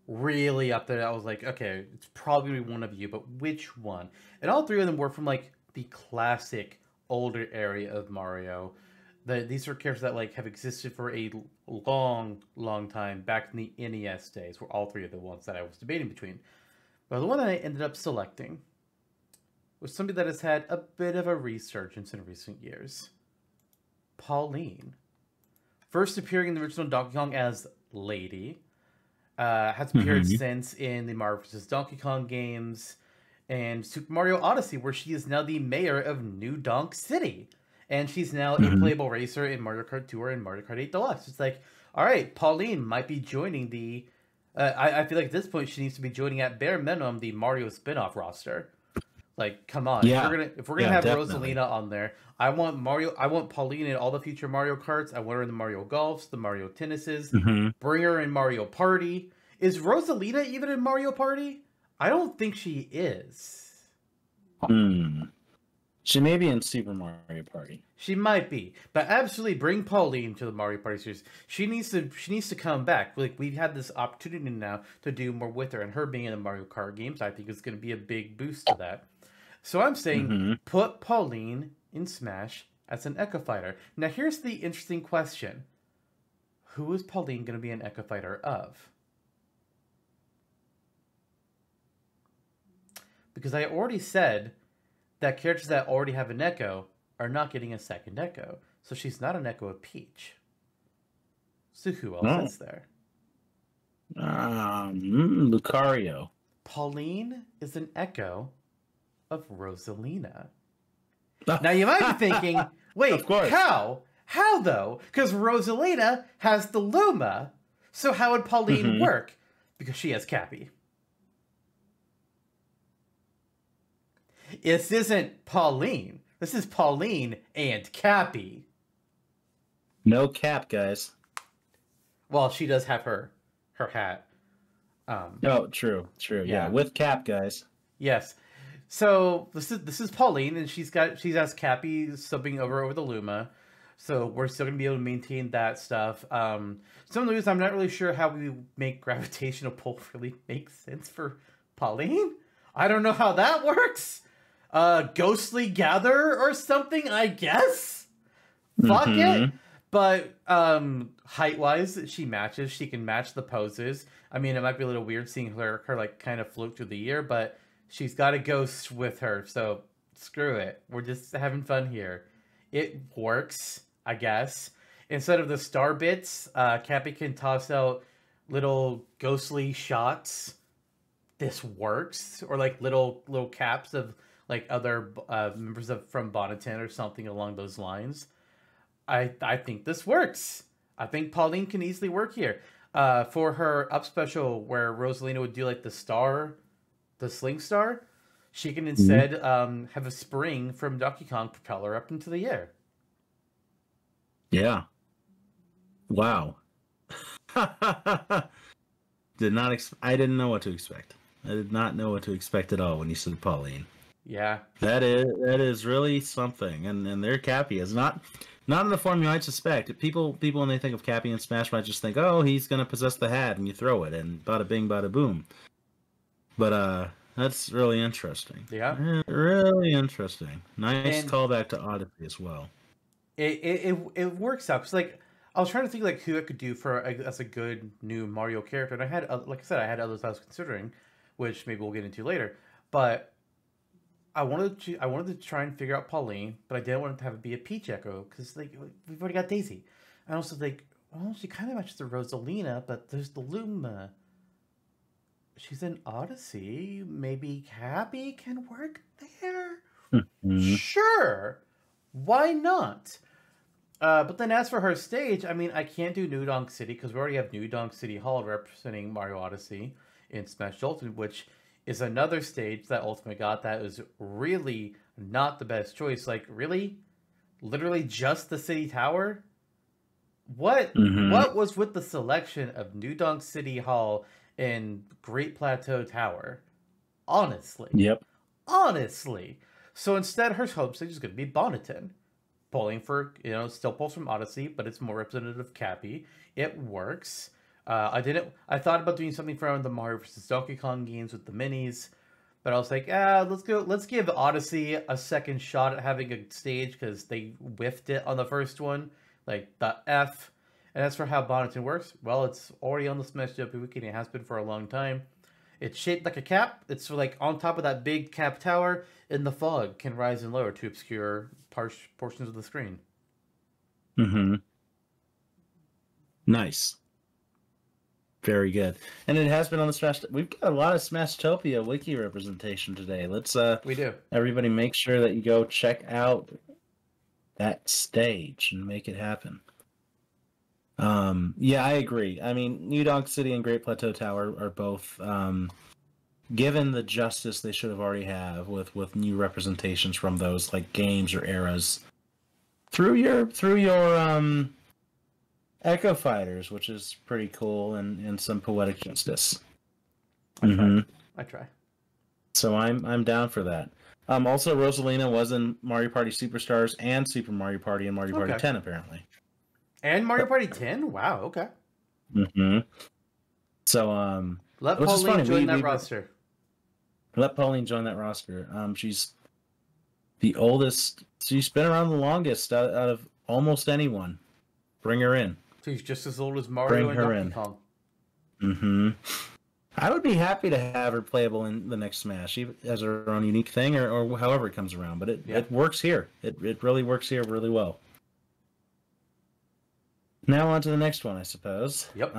really up there. I was like, okay, it's probably gonna be one of you, but which one? And all three of them were from like the classic older area of Mario. These are characters that like have existed for a long, long time back in the NES days. Were all three of the ones that I was debating between. But the one that I ended up selecting was somebody that has had a bit of a resurgence in recent years. Pauline. First appearing in the original Donkey Kong as Lady. Has appeared since in the Mario vs. Donkey Kong games and Super Mario Odyssey, where she is now the mayor of New Donk City. And she's now a playable racer in Mario Kart Tour and Mario Kart 8 Deluxe. It's like, all right, Pauline might be joining the... I feel like at this point she needs to be joining at bare minimum the Mario spin-off roster. Like, come on. Yeah. If we're gonna have definitely. Rosalina on there, I want Pauline in all the future Mario Karts. I want her in the Mario Golfs, the Mario Tennises. Bring her in Mario Party. Is Rosalina even in Mario Party? I don't think she is. She may be in Super Mario Party. She might be, but absolutely bring Pauline to the Mario Party series. She needs to come back. Like, we've had this opportunity now to do more with her, and her being in the Mario Kart games, I think is going to be a big boost to that. So I'm saying put Pauline in Smash as an Echo Fighter. Now here's the interesting question: who is Pauline going to be an Echo Fighter of? Because I already said that characters that already have an Echo are not getting a second Echo. So she's not an Echo of Peach. So who else is there? Lucario. Pauline is an Echo of Rosalina. Now you might be thinking, wait, Of course. how? How though? Because Rosalina has the Luma. So how would Pauline work? Because she has Cappy. This isn't Pauline. This is Pauline and Cappy. No Cap, guys. Well, she does have her hat. Oh, true. Yeah, with Cap, guys. Yes. So this is Pauline, and she's has Cappy subbing over the Luma. So we're still gonna be able to maintain that stuff. Some of the news I'm not really sure how we make gravitational pull really make sense for Pauline. I don't know how that works. Ghostly gather or something, I guess. Fuck it. But height wise, she matches. She can match the poses. I mean, it might be a little weird seeing her like kind of float through the air, but she's got a ghost with her, so screw it. We're just having fun here. It works, I guess. Instead of the star bits, Cappy can toss out little ghostly shots. This works, or like little caps of like other members from Bonneton or something along those lines. I think this works. I think Pauline can easily work here. For her up special, where Rosalina would do like the sling star, she can instead have a spring from Donkey Kong propel her up into the air. Yeah. Wow. I didn't know what to expect. I did not know what to expect at all when you said Pauline. Yeah. That is really something. And their Cappy is not in the form you might suspect. People when they think of Cappy and Smash might just think, oh, he's gonna possess the hat and you throw it and bada bing bada boom. But that's really interesting. Yeah. Really interesting. Nice callback to Odyssey as well. It works out, because like I was trying to think like who I could do as a good new Mario character, and I had like I said, I had others I was considering, which maybe we'll get into later. But I wanted to try and figure out Pauline, but I didn't want it to have it be a Peach Echo, because like we've already got Daisy. And also like, well, she kind of matches the Rosalina, but there's the Luma. She's in Odyssey. Maybe Cappy can work there. Sure, why not? But then as for her stage, I mean, I can't do New Donk City because we already have New Donk City Hall representing Mario Odyssey in Smash Ultimate, which is another stage that Ultimate got that is really not the best choice. Like, really? Literally just the City Tower? What was with the selection of New Donk City Hall and Great Plateau Tower? Honestly. Yep. Honestly. So instead, her home stage is going to be Bonneton. Pulling for, still pulls from Odyssey, but it's more representative of Cappy. It works. I thought about doing something from the Mario vs. Donkey Kong games with the minis, but I was like, let's give Odyssey a second shot at having a stage, because they whiffed it on the first one, like the F. And as for how Bonneton works, well, it's already on the Smash Up Wiki, and it has been for a long time. It's shaped like a cap. It's like on top of that big cap tower, and the fog can rise and lower to obscure portions of the screen. Nice. Very good. And it has been on the Smash. We've got a lot of Smashtopia wiki representation today. Let's we do. Everybody make sure that you go check out that stage and make it happen. Yeah, I agree. I mean, New Donk City and Great Plateau Tower are both given the justice they should have already have with new representations from those like games or eras through your Echo Fighters, which is pretty cool and some poetic justice. I try. So I'm down for that. Also, Rosalina was in Mario Party Superstars and Super Mario Party and Mario Party 10 apparently. And Mario Party 10? Wow, okay. So let Pauline join that roster. Let Pauline join that roster. She's the oldest. She's been around the longest out of almost anyone. Bring her in. She's just as old as Mario and Donkey Kong. I would be happy to have her playable in the next Smash. She has her own unique thing, or however it comes around. But it works here. It really works here really well. Now on to the next one, I suppose. Yep.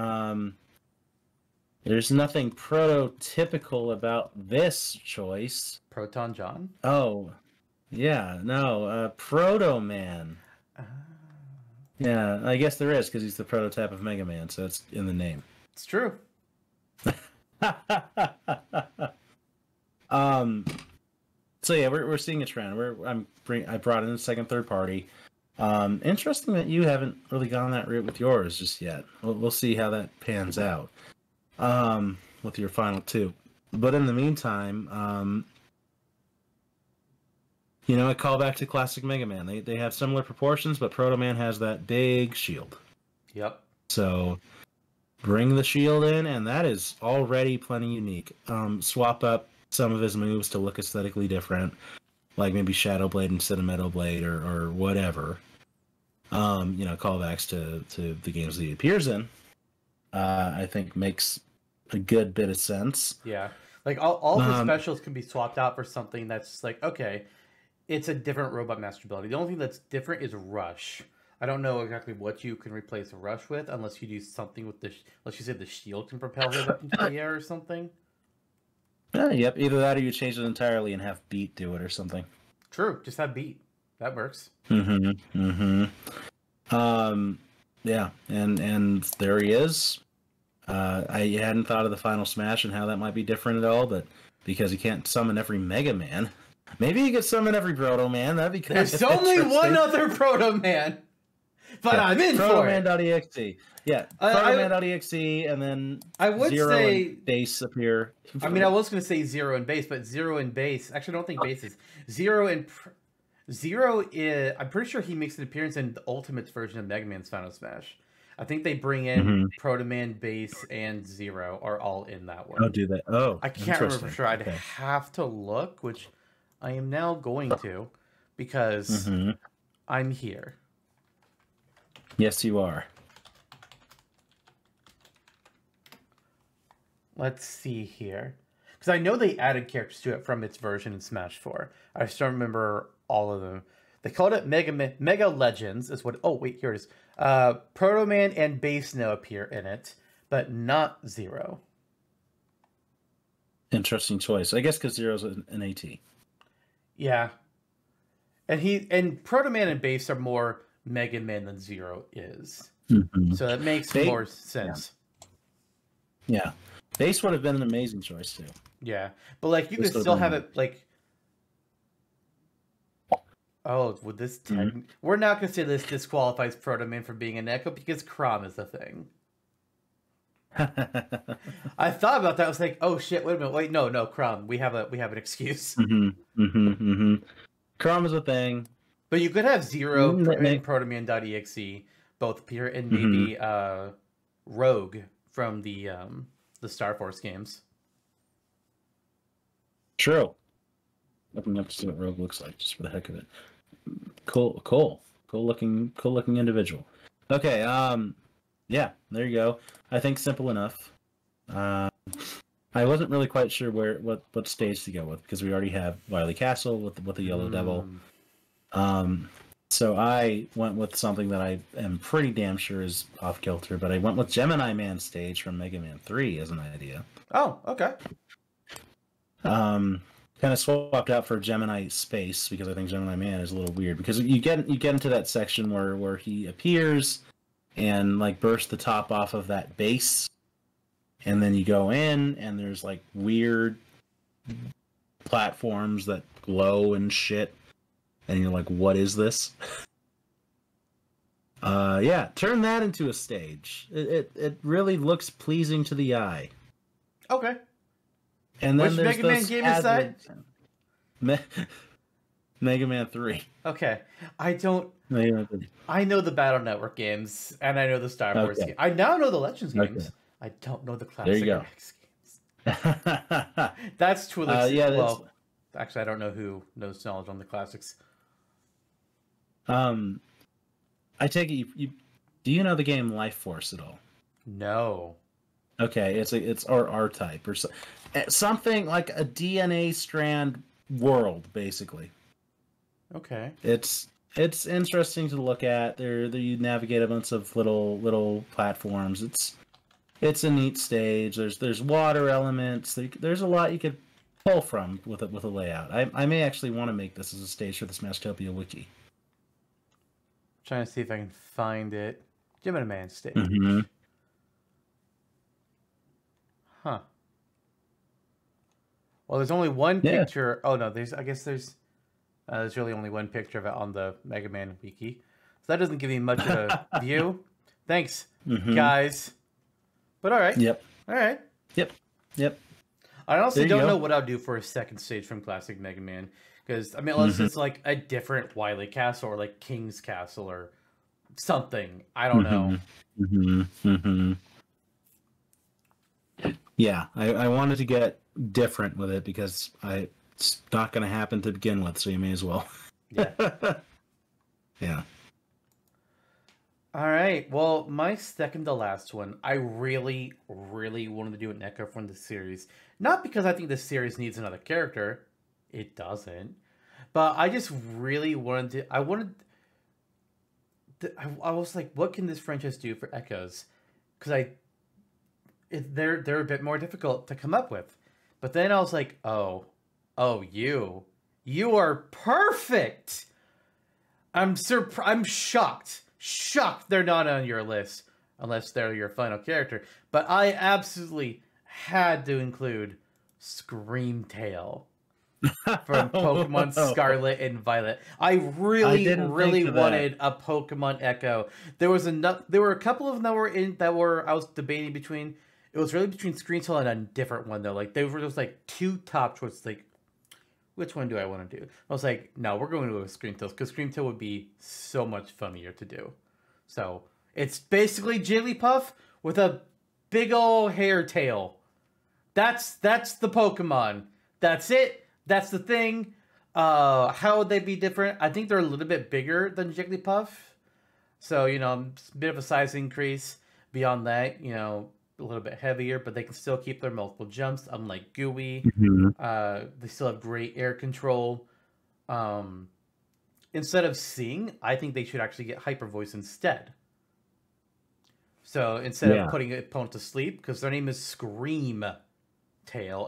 There's nothing prototypical about this choice. Proton John? Oh, yeah, no, Proto Man. Yeah, I guess there is, because he's the prototype of Mega Man, so it's in the name. It's true. So yeah, we're seeing a trend. I brought in the second third party. Interesting that you haven't really gone that route with yours just yet. We'll see how that pans out with your final two. But in the meantime, a callback to classic Mega Man. They have similar proportions, but Proto Man has that big shield. Yep. So bring the shield in, and that is already plenty unique. Swap up some of his moves to look aesthetically different, like maybe Shadow Blade instead of Metal Blade or whatever. Callbacks to the games that he appears in, I think makes a good bit of sense. Yeah. Like all of his specials can be swapped out for something that's like, okay, it's a different Robot Master ability. The only thing that's different is Rush. I don't know exactly what you can replace Rush with unless you do something with let's you say the shield can propel it up into the air or something. Yep, either that or you change it entirely and have Beat do it or something. True, just have Beat. That works. Yeah, and there he is. I hadn't thought of the final smash and how that might be different at all, but because he can't summon every Mega Man, maybe he could summon every Proto Man. That'd be kind There's only one other Proto Man, but yeah, I'm in for it. Protoman.exe. Yeah, Protoman.exe, and then I would Zero say and Base appear. I mean, I was going to say Zero and Base, but Zero and Base. Actually, I don't think Base is Zero and Zero is. I'm pretty sure he makes an appearance in the Ultimate's version of Mega Man's Final Smash. I think they bring in Proto Man, Base, and Zero are all in that one. Oh, do they? Oh, I can't remember for sure. I'd have to look, which I am now going to, because I'm here. Yes, you are. Let's see here. Because I know they added characters to it from its version in Smash 4. I just don't remember all of them. They called it Mega Legends is what... Oh, wait, here it is. Proto Man and Base now appear in it, but not Zero. Interesting choice. I guess because Zero's an AT. Yeah. And Proto Man and Base are more Mega Man than Zero is. So that makes more sense. Yeah. Base would have been an amazing choice too. Yeah, but like you could still have it like. Oh, would this? We're not gonna say this disqualifies Proto Man from being an Echo because Crom is a thing. I thought about that. I was like, oh shit! Wait a minute. Wait, no, Crom. We have an excuse. Crom is a thing. But you could have Zero and Proto Man.exe both appear in maybe Rogue from the Star Force games. True. Looking up to see what Rogue looks like, just for the heck of it. Cool looking individual. Okay, yeah, there you go. I think simple enough. I wasn't really quite sure what stage to go with because we already have Wily Castle with the Yellow Devil. So I went with something that I am pretty damn sure is off kilter, but I went with Gemini Man stage from Mega Man 3 as an idea. Oh, okay. Kind of swapped out for Gemini Space because I think Gemini Man is a little weird because you get into that section where he appears and like bursts the top off of that base, and then you go in and there's like weird platforms that glow and shit. And you're like, what is this? Yeah, turn that into a stage. It really looks pleasing to the eye. Okay. And then which Mega Man game is that? Mega Man 3. Okay. I don't... Mega Man 3. I know the Battle Network games, and I know the Star Wars games. I now know the Legends games. Okay. I don't know the Classic X games. That's truly... well, actually, I don't know who knows knowledge on the classics. I take it you do you know the game Life Force at all? No. Okay, it's R-type or something like a DNA strand world, basically. Okay. It's interesting to look at. There you navigate a bunch of little platforms. It's a neat stage. There's water elements. There's a lot you could pull from with a layout. I may actually want to make this as a stage for the Smashtopia wiki. Trying to see if I can find it. Gemini Man stage. Huh. Well, there's only one picture. Oh no, I guess there's really only one picture of it on the Mega Man wiki. that doesn't give me much of a view. Thanks, Mm-hmm. guys. But all right. Yep. All right. Yep. I honestly There you don't know go. what I'll do for a second stage from Classic Mega Man. Because, I mean, unless it's like a different Wily Castle or like King's Castle or something. I don't know. Yeah, I wanted to get different with it because it's not going to happen to begin with, so you may as well. Yeah. Yeah. All right. Well, my second to last one, I really, really wanted to do an Echo from the series. Not because I think the series needs another character. It doesn't. But I just really wanted to. I wanted. I was like, what can this franchise do for Echoes? Because they're a bit more difficult to come up with. But then I was like, oh, you are perfect. I'm shocked they're not on your list unless they're your final character. But I absolutely had to include Screamtail from Pokemon Scarlet and Violet. I really wanted a Pokemon Echo. There were a couple of them I was debating between. It was really between Screamtail and a different one though. Like there was like two top choices. Like, which one do I want to do? I was like, no, we're going to go with Screamtail because Screamtail would be so much funnier to do. So it's basically Jigglypuff with a big old hair tail. That's the Pokemon. That's it. That's the thing. How would they be different? I think they're a little bit bigger than Jigglypuff. So, a bit of a size increase. Beyond that, a little bit heavier, but they can still keep their multiple jumps, unlike Gooey. They still have great air control. Instead of Sing, I think they should actually get Hyper Voice instead. So instead of putting an opponent to sleep, because their name is Screamtail,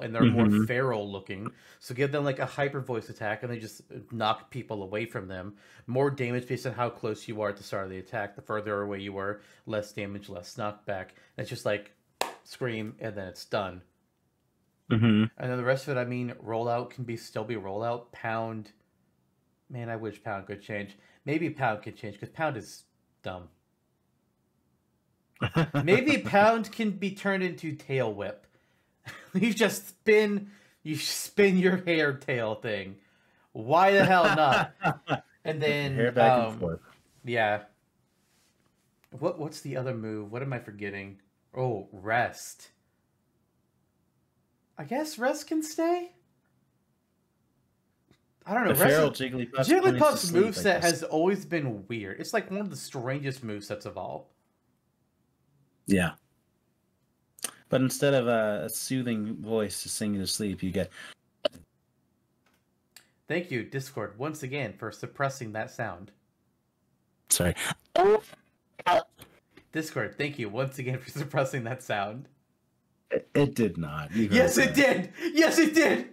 and they're more feral looking, so give them like a Hyper Voice attack, and they just knock people away from them. More damage based on how close you are at the start of the attack. The further away you are, less damage, less knockback. And it's just like Scream, and then it's done. And then the rest of it, I mean, rollout can still be rollout. Pound, man, I wish Pound could change. Maybe Pound could change because Pound is dumb. Maybe Pound can be turned into Tail Whip. You spin your hair tail thing. Why the hell not? And then hair back and forth. Yeah. What's the other move? What am I forgetting? Oh, Rest. I guess Rest can stay? I don't know. Jigglypuff's moveset has always been weird. It's like one of the strangest movesets of all. Yeah. But instead of a soothing voice to sing you to sleep, you get... Thank you, Discord, once again, for suppressing that sound. Sorry. Discord, thank you once again for suppressing that sound. It did not. Yes, it did! Yes, it did!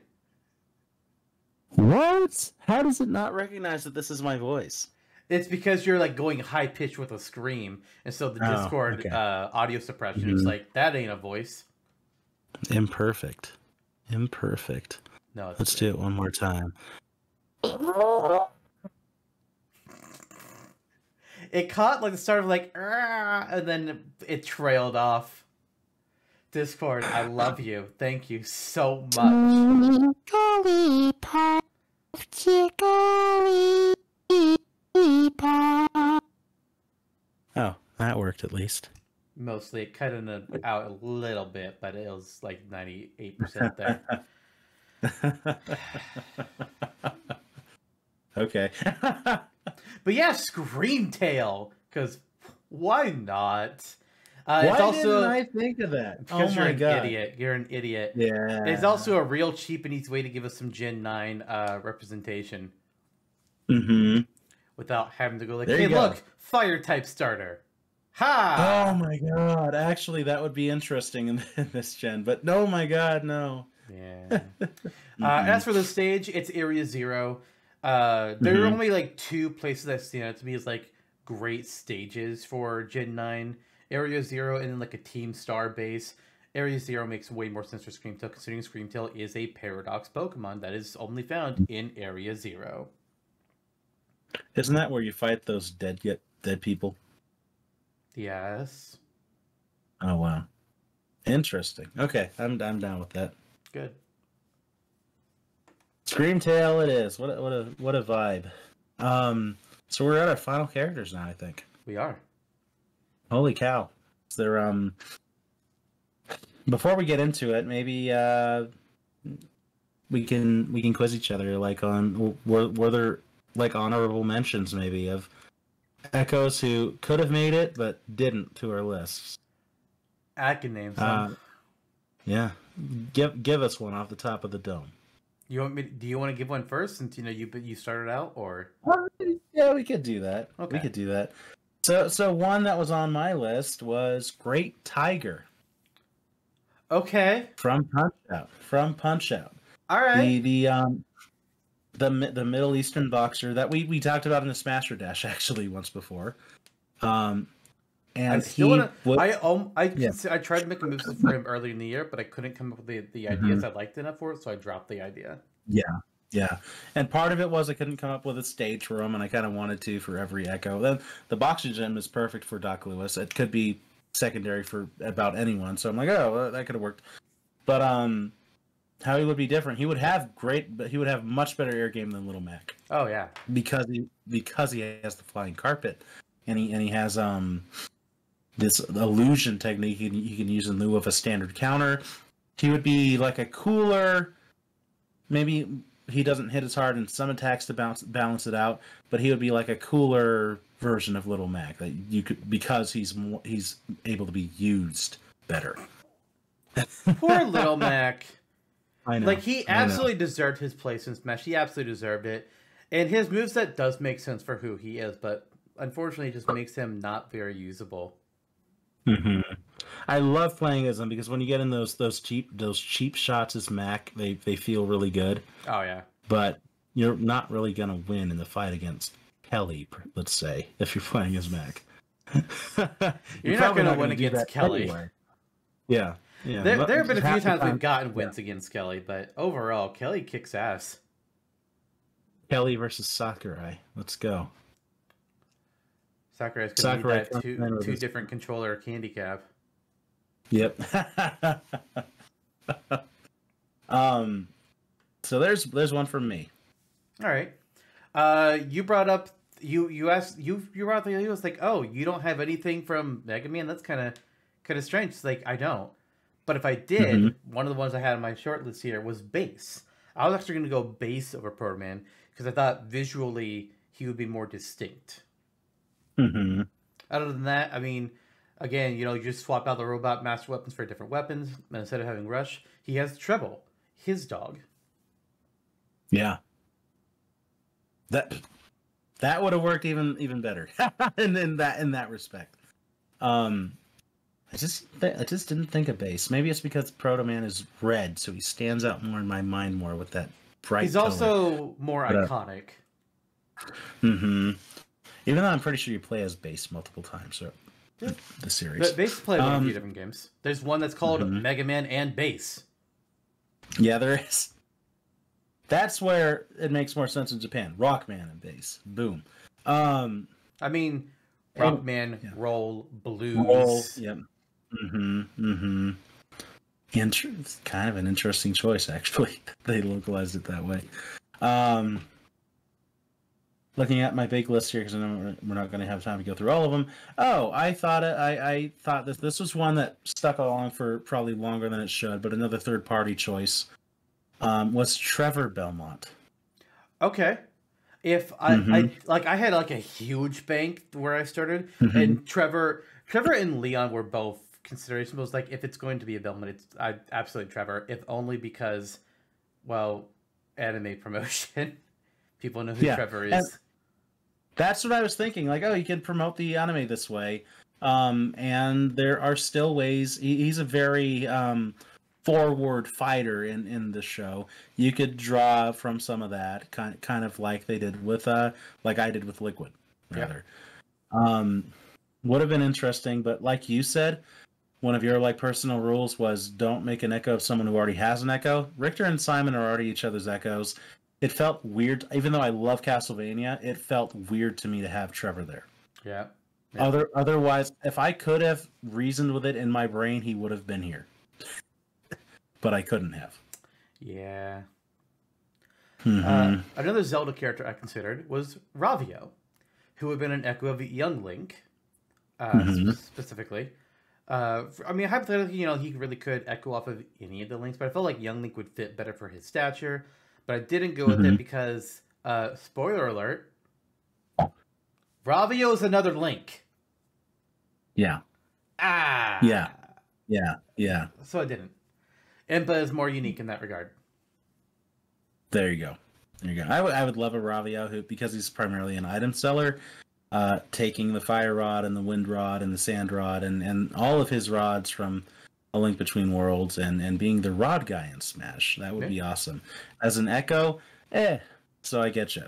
What? How does it not recognize that this is my voice? It's because you're like going high pitched with a scream, and so the Discord audio suppression is like, that ain't a voice. Imperfect. No, let's do it one more time. It caught like the start of like, and then it trailed off. Discord, I love you. Thank you so much. Oh, that worked at least. Mostly, it cut out a little bit, but it was like 98% there. Okay. But yeah, Screamtail, because why not? Why didn't I think of that? Because you're an idiot. You're an idiot. Yeah. It's also a real cheap and easy way to give us some Gen 9 representation. Without having to go like, hey, look, fire type starter. Ha! Oh my god. Actually, that would be interesting in this gen, but no, my god, no. Yeah. As for the stage, it's Area 0. There are only like two places that stand out to me as like great stages for Gen 9. Area 0 and then like a Team Star base. Area 0 makes way more sense for Screamtail, considering Screamtail is a Paradox Pokemon that is only found in Area 0. Isn't that where you fight those dead dead people? Yes. Oh wow, interesting. Okay, I'm down with that. Good. Screamtail it is. What a vibe. So we're at our final characters now, I think. We are. Holy cow. So they're before we get into it, maybe we can quiz each other like on were there like honorable mentions maybe of echoes who could have made it but didn't to our lists. I can name some. Yeah. Give us one off the top of the dome. You want me? Do you want to give one first, since you started out, or? Yeah, we could do that. Okay. We could do that. So one that was on my list was Great Tiger. Okay. From Punch Out. All right. The Middle Eastern boxer that we talked about in the Smasher Dash actually once before. And I tried to make a move for him earlier in the year, but I couldn't come up with the ideas I liked enough for it, so I dropped the idea. Yeah. And part of it was I couldn't come up with a stage for him, and I kind of wanted to for every Echo. Then the boxing gym is perfect for Doc Lewis. It could be secondary for about anyone, so I'm like, oh, well, that could have worked. But how he would be different? He would have much better air game than Little Mac. Oh yeah, because he has the flying carpet, and he has this illusion technique he can use in lieu of a standard counter. He would be like a cooler, maybe he doesn't hit as hard in some attacks to balance it out, but he would be like a cooler version of Little Mac that you could, because he's able to be used better. Poor Little Mac. I know. Like, he absolutely deserved his place in Smash. He absolutely deserved it. And his moveset does make sense for who he is, but unfortunately it just makes him not very usable. Mm-hmm. I love playing as him because when you get in those cheap shots as Mac, they feel really good. Oh yeah. But you're not really gonna win in the fight against Kelly, let's say, if you're playing as Mac. You're not gonna win against Kelly. Anyway. Yeah. Yeah. There have been a few times we've gotten wins against Kelly, but overall, Kelly kicks ass. Kelly versus Sakurai. Let's go. Sakurai's gonna need that two different controller candy cap. Yep. So there's one from me. All right. You brought up you brought up the idea. Was like, oh, you don't have anything from Mega Man. That's kind of strange. It's like, I don't. But if I did, one of the ones I had on my short list here was Bass. I was actually going to go Bass over Proto Man because I thought visually he would be more distinct. Mm-hmm. Other than that, I mean, again, you just swap out the robot master weapons for different weapons. And instead of having Rush, he has Treble, his dog. Yeah. That would have worked even better in that respect. I just didn't think of Bass. Maybe it's because Proto Man is red, so he stands out more in my mind more with that bright. He's also more iconic. Mm-hmm. Even though I'm pretty sure you play as Bass multiple times, so the series. Bass played a few different games. There's one that's called Mega Man and Bass. Yeah, there is. That's where it makes more sense in Japan. Rockman and Bass. Boom. I mean, Rockman, Roll, Blues. Roll, yep. It's kind of an interesting choice, actually. They localized it that way. Looking at my big list here, because I know we're not going to have time to go through all of them. Oh, I thought this was one that stuck along for probably longer than it should, but another third-party choice was Trevor Belmont. Okay. If I had like a huge bank where I started, and Trevor and Leon were both considerations. It was like, if it's going to be a Belmont, it's absolutely Trevor. If only because, well, anime promotion, people know who Trevor is. And that's what I was thinking. Like, oh, you can promote the anime this way, and there are still ways. He's a very forward fighter in the show. You could draw from some of that, kind of like they did with like I did with Liquid, rather. Would have been interesting, but like you said, one of your personal rules was don't make an echo of someone who already has an echo. Richter and Simon are already each other's echoes. It felt weird, even though I love Castlevania. It felt weird to me to have Trevor there. Yeah. Yeah. Otherwise, if I could have reasoned with it in my brain, he would have been here. But I couldn't have. Yeah. Mm-hmm. Another Zelda character I considered was Ravio, who would have been an echo of young Link, Mm-hmm. specifically. I mean, hypothetically, he really could echo off of any of the Links, but I felt like young Link would fit better for his stature. But I didn't go with Mm-hmm. it because, spoiler alert, Ravio is another Link. Yeah. Ah. Yeah. Yeah. Yeah. So I didn't. Impa is more unique in that regard. There you go. There you go. I would love a Ravio who, because he's primarily an item seller, taking the fire rod and the wind rod and the sand rod and all of his rods from A Link Between Worlds and being the rod guy in Smash. That would be awesome. As an Echo, so I get you.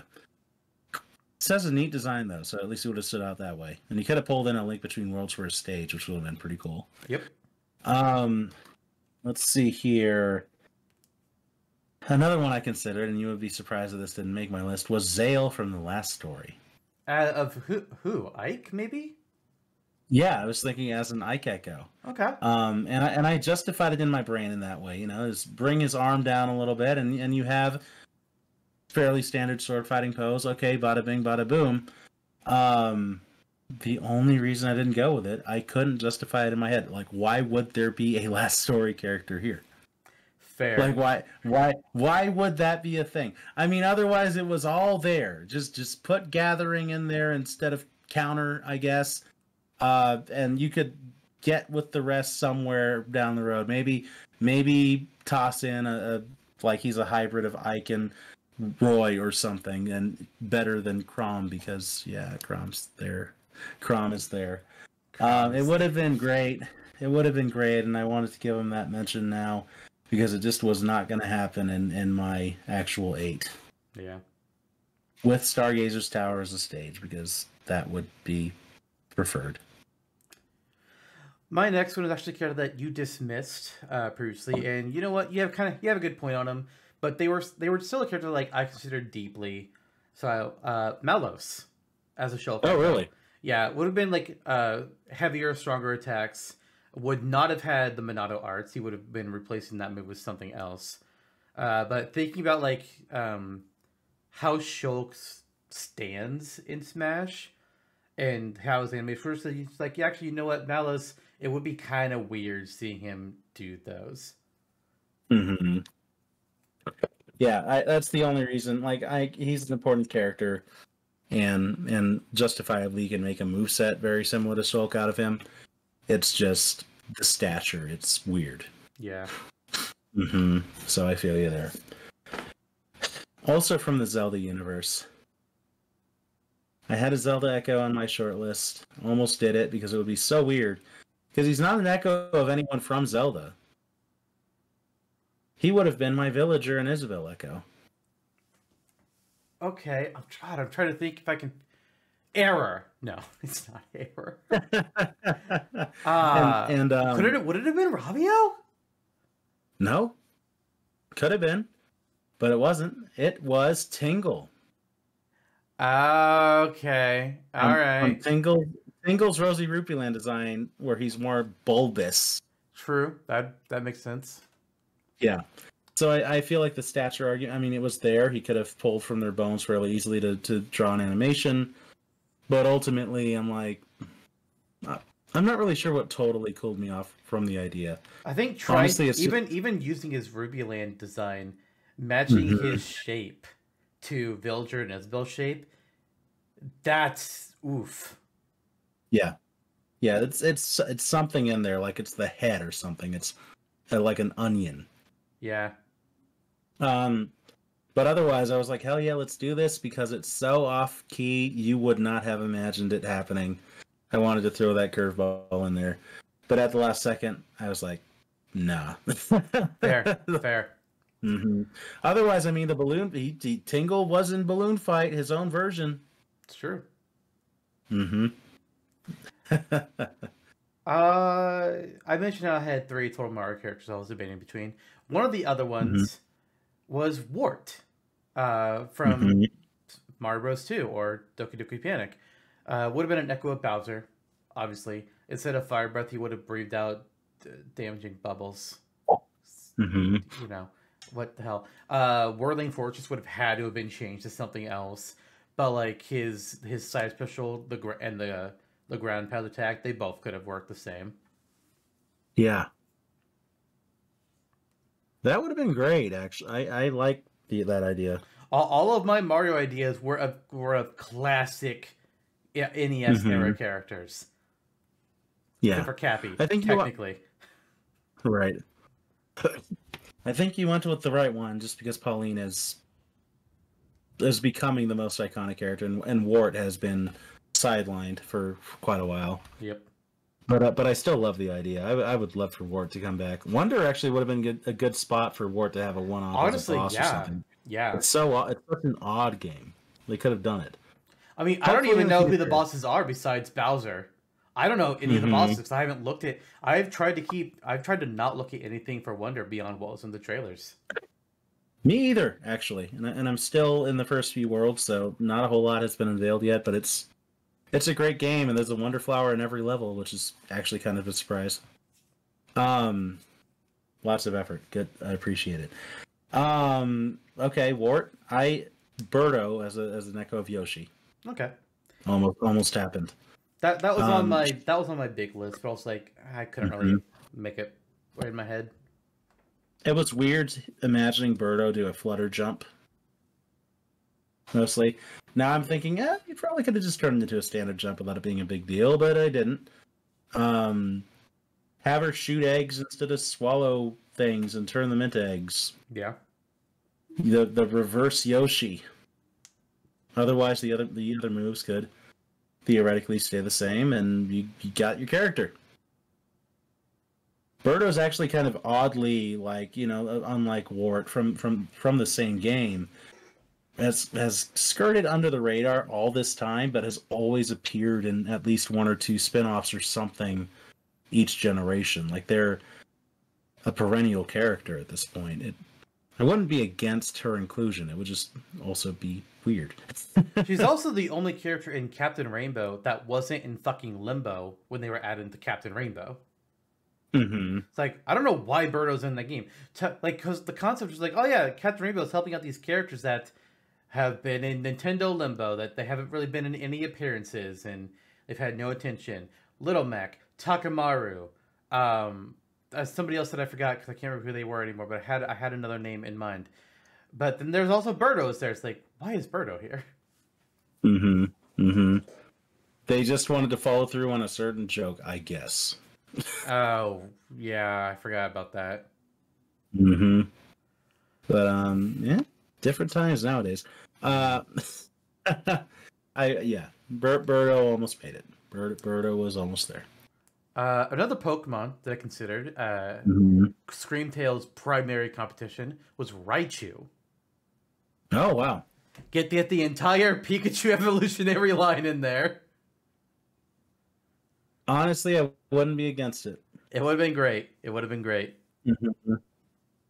This has a neat design though, so at least it would have stood out that way. And he could have pulled in A Link Between Worlds for a stage, which would have been pretty cool. Yep. Let's see here. Another one I considered, and you would be surprised that this didn't make my list, was Zale from the last story. Of who? Ike, maybe? Yeah, I was thinking as an Ike Echo. Okay. And I justified it in my brain in that way. Just bring his arm down a little bit, and you have fairly standard sword fighting pose. Okay, bada bing, bada boom. The only reason I didn't go with it, I couldn't justify it in my head. Like, why would there be a last story character here? Fair. Like, why would that be a thing? I mean, otherwise it was all there. Just put gathering in there instead of counter, I guess. And you could get with the rest somewhere down the road. Maybe toss in a like he's a hybrid of Ike and Roy or something, and better than Crom because Crom's there. Crom is there. It would have been great. It would have been great, and I wanted to give him that mention now because it just was not going to happen in my actual 8. Yeah. With Stargazer's Tower as a stage, because that would be preferred. My next one is actually a character that you dismissed previously, and you know what? You have a good point on him, but they were still a character like I considered deeply. So Malos as a shell. Oh, really? Yeah, would have been like heavier, stronger attacks. Would not have had the Monado arts. He would have been replacing that move with something else. But thinking about like how Shulk stands in Smash and how his anime first, it's like actually, you know what, Malos, it would be kind of weird seeing him do those. Mm-hmm. Yeah, that's the only reason. Like, he's an important character, and justifiably you can make a moveset very similar to Shulk out of him. It's just the stature. It's weird. Yeah. Mm-hmm. So I feel you there. Also from the Zelda universe, I had a Zelda Echo on my short list. Almost did it because it would be so weird. Because he's not an echo of anyone from Zelda. He would have been my villager in Isabelle Echo. Okay, I'm trying to think if I can. Error. No, it's not error. Would it have been Ravio? No. Could have been. But it wasn't. It was Tingle. Okay. All right. Tingle's Rosie Rupee Land design, where he's more bulbous. True. That makes sense. Yeah. So I feel like the stature argument, I mean, it was there. He could have pulled from their bones fairly easily to draw an animation. But ultimately, I'm like, I'm not really sure what totally cooled me off from the idea. I think Honestly, even using his Ruby Land design, matching his shape to Villager and Isabelle shape, that's oof. Yeah, it's something in there, like it's the head or something. It's like an onion. Yeah. But otherwise, I was like, hell yeah, let's do this because it's so off key. You would not have imagined it happening. I wanted to throw that curveball in there, but at the last second, I was like, nah. Fair. Mm-hmm. Otherwise, I mean, the balloon Tingle was in Balloon Fight, his own version. It's true. Mm-hmm. I mentioned how I had 3 total Mario characters I was debating between. One of the other ones was Wart from Mario Bros. 2 or Doki Doki Panic. Would have been an echo of Bowser, obviously. Instead of fire breath, he would have breathed out damaging bubbles. Mm-hmm. You know, what the hell? Whirling Fortress would have had to have been changed to something else. But like his side special, and the ground pound attack, they both could have worked the same. Yeah. That would have been great, actually. I like that idea. All of my Mario ideas were of classic NES era characters. Yeah. Except for Cappy, I think technically. Right. I think you went with the right one just because Pauline is becoming the most iconic character, and Wart has been sidelined for quite a while. Yep. But I still love the idea. I would love for Wart to come back. Wonder actually would have been a good spot for Wart to have a one-off Honestly, as a boss or something. Yeah. It's such an odd game. They could have done it. I mean, I don't even know who the bosses are besides Bowser. I don't know any of the bosses because I haven't looked at. I've tried to not look at anything for Wonder beyond what was in the trailers. Me either, actually. And I'm still in the first few worlds, so not a whole lot has been unveiled yet. But it's a great game, and there's a Wonder Flower in every level, which is actually kind of a surprise. Lots of effort. Good, I appreciate it. Okay, Wart. Birdo as an echo of Yoshi. Okay. Almost happened. That was on my big list, but I was like, I couldn't really make it right in my head. It was weird imagining Birdo do a flutter jump. Mostly. Now I'm thinking, you probably could have just turned it into a standard jump without it being a big deal, but I didn't. Have her shoot eggs instead of swallow things and turn them into eggs. Yeah. The reverse Yoshi. Otherwise, the other moves could theoretically stay the same, and you got your character. Birdo's actually kind of oddly, like, unlike Wart from the same game, has skirted under the radar all this time, but has always appeared in at least one or two spin-offs or something each generation. Like, they're a perennial character at this point. I wouldn't be against her inclusion. It would just also be weird. She's also the only character in Captain Rainbow that wasn't in fucking limbo when they were adding to Captain Rainbow. Mm-hmm. It's like, I don't know why Birdo's in the game. Because the concept is like, oh yeah, Captain Rainbow is helping out these characters that have been in Nintendo limbo, that they haven't really been in any appearances, and they've had no attention. Little Mac, Takamaru, somebody else that I forgot because I can't remember who they were anymore, but I had another name in mind. But then there's also Birdo's there. It's like, why is Birdo here? Mm-hmm. Mm-hmm. They just wanted to follow through on a certain joke, I guess. Oh, yeah, I forgot about that. Mm-hmm. But, yeah, different times nowadays. Birdo almost made it. Birdo was almost there. Another Pokemon that I considered, Screamtail's primary competition was Raichu. Oh, wow. Get the entire Pikachu evolutionary line in there. Honestly, I wouldn't be against it. It would have been great. Mm-hmm.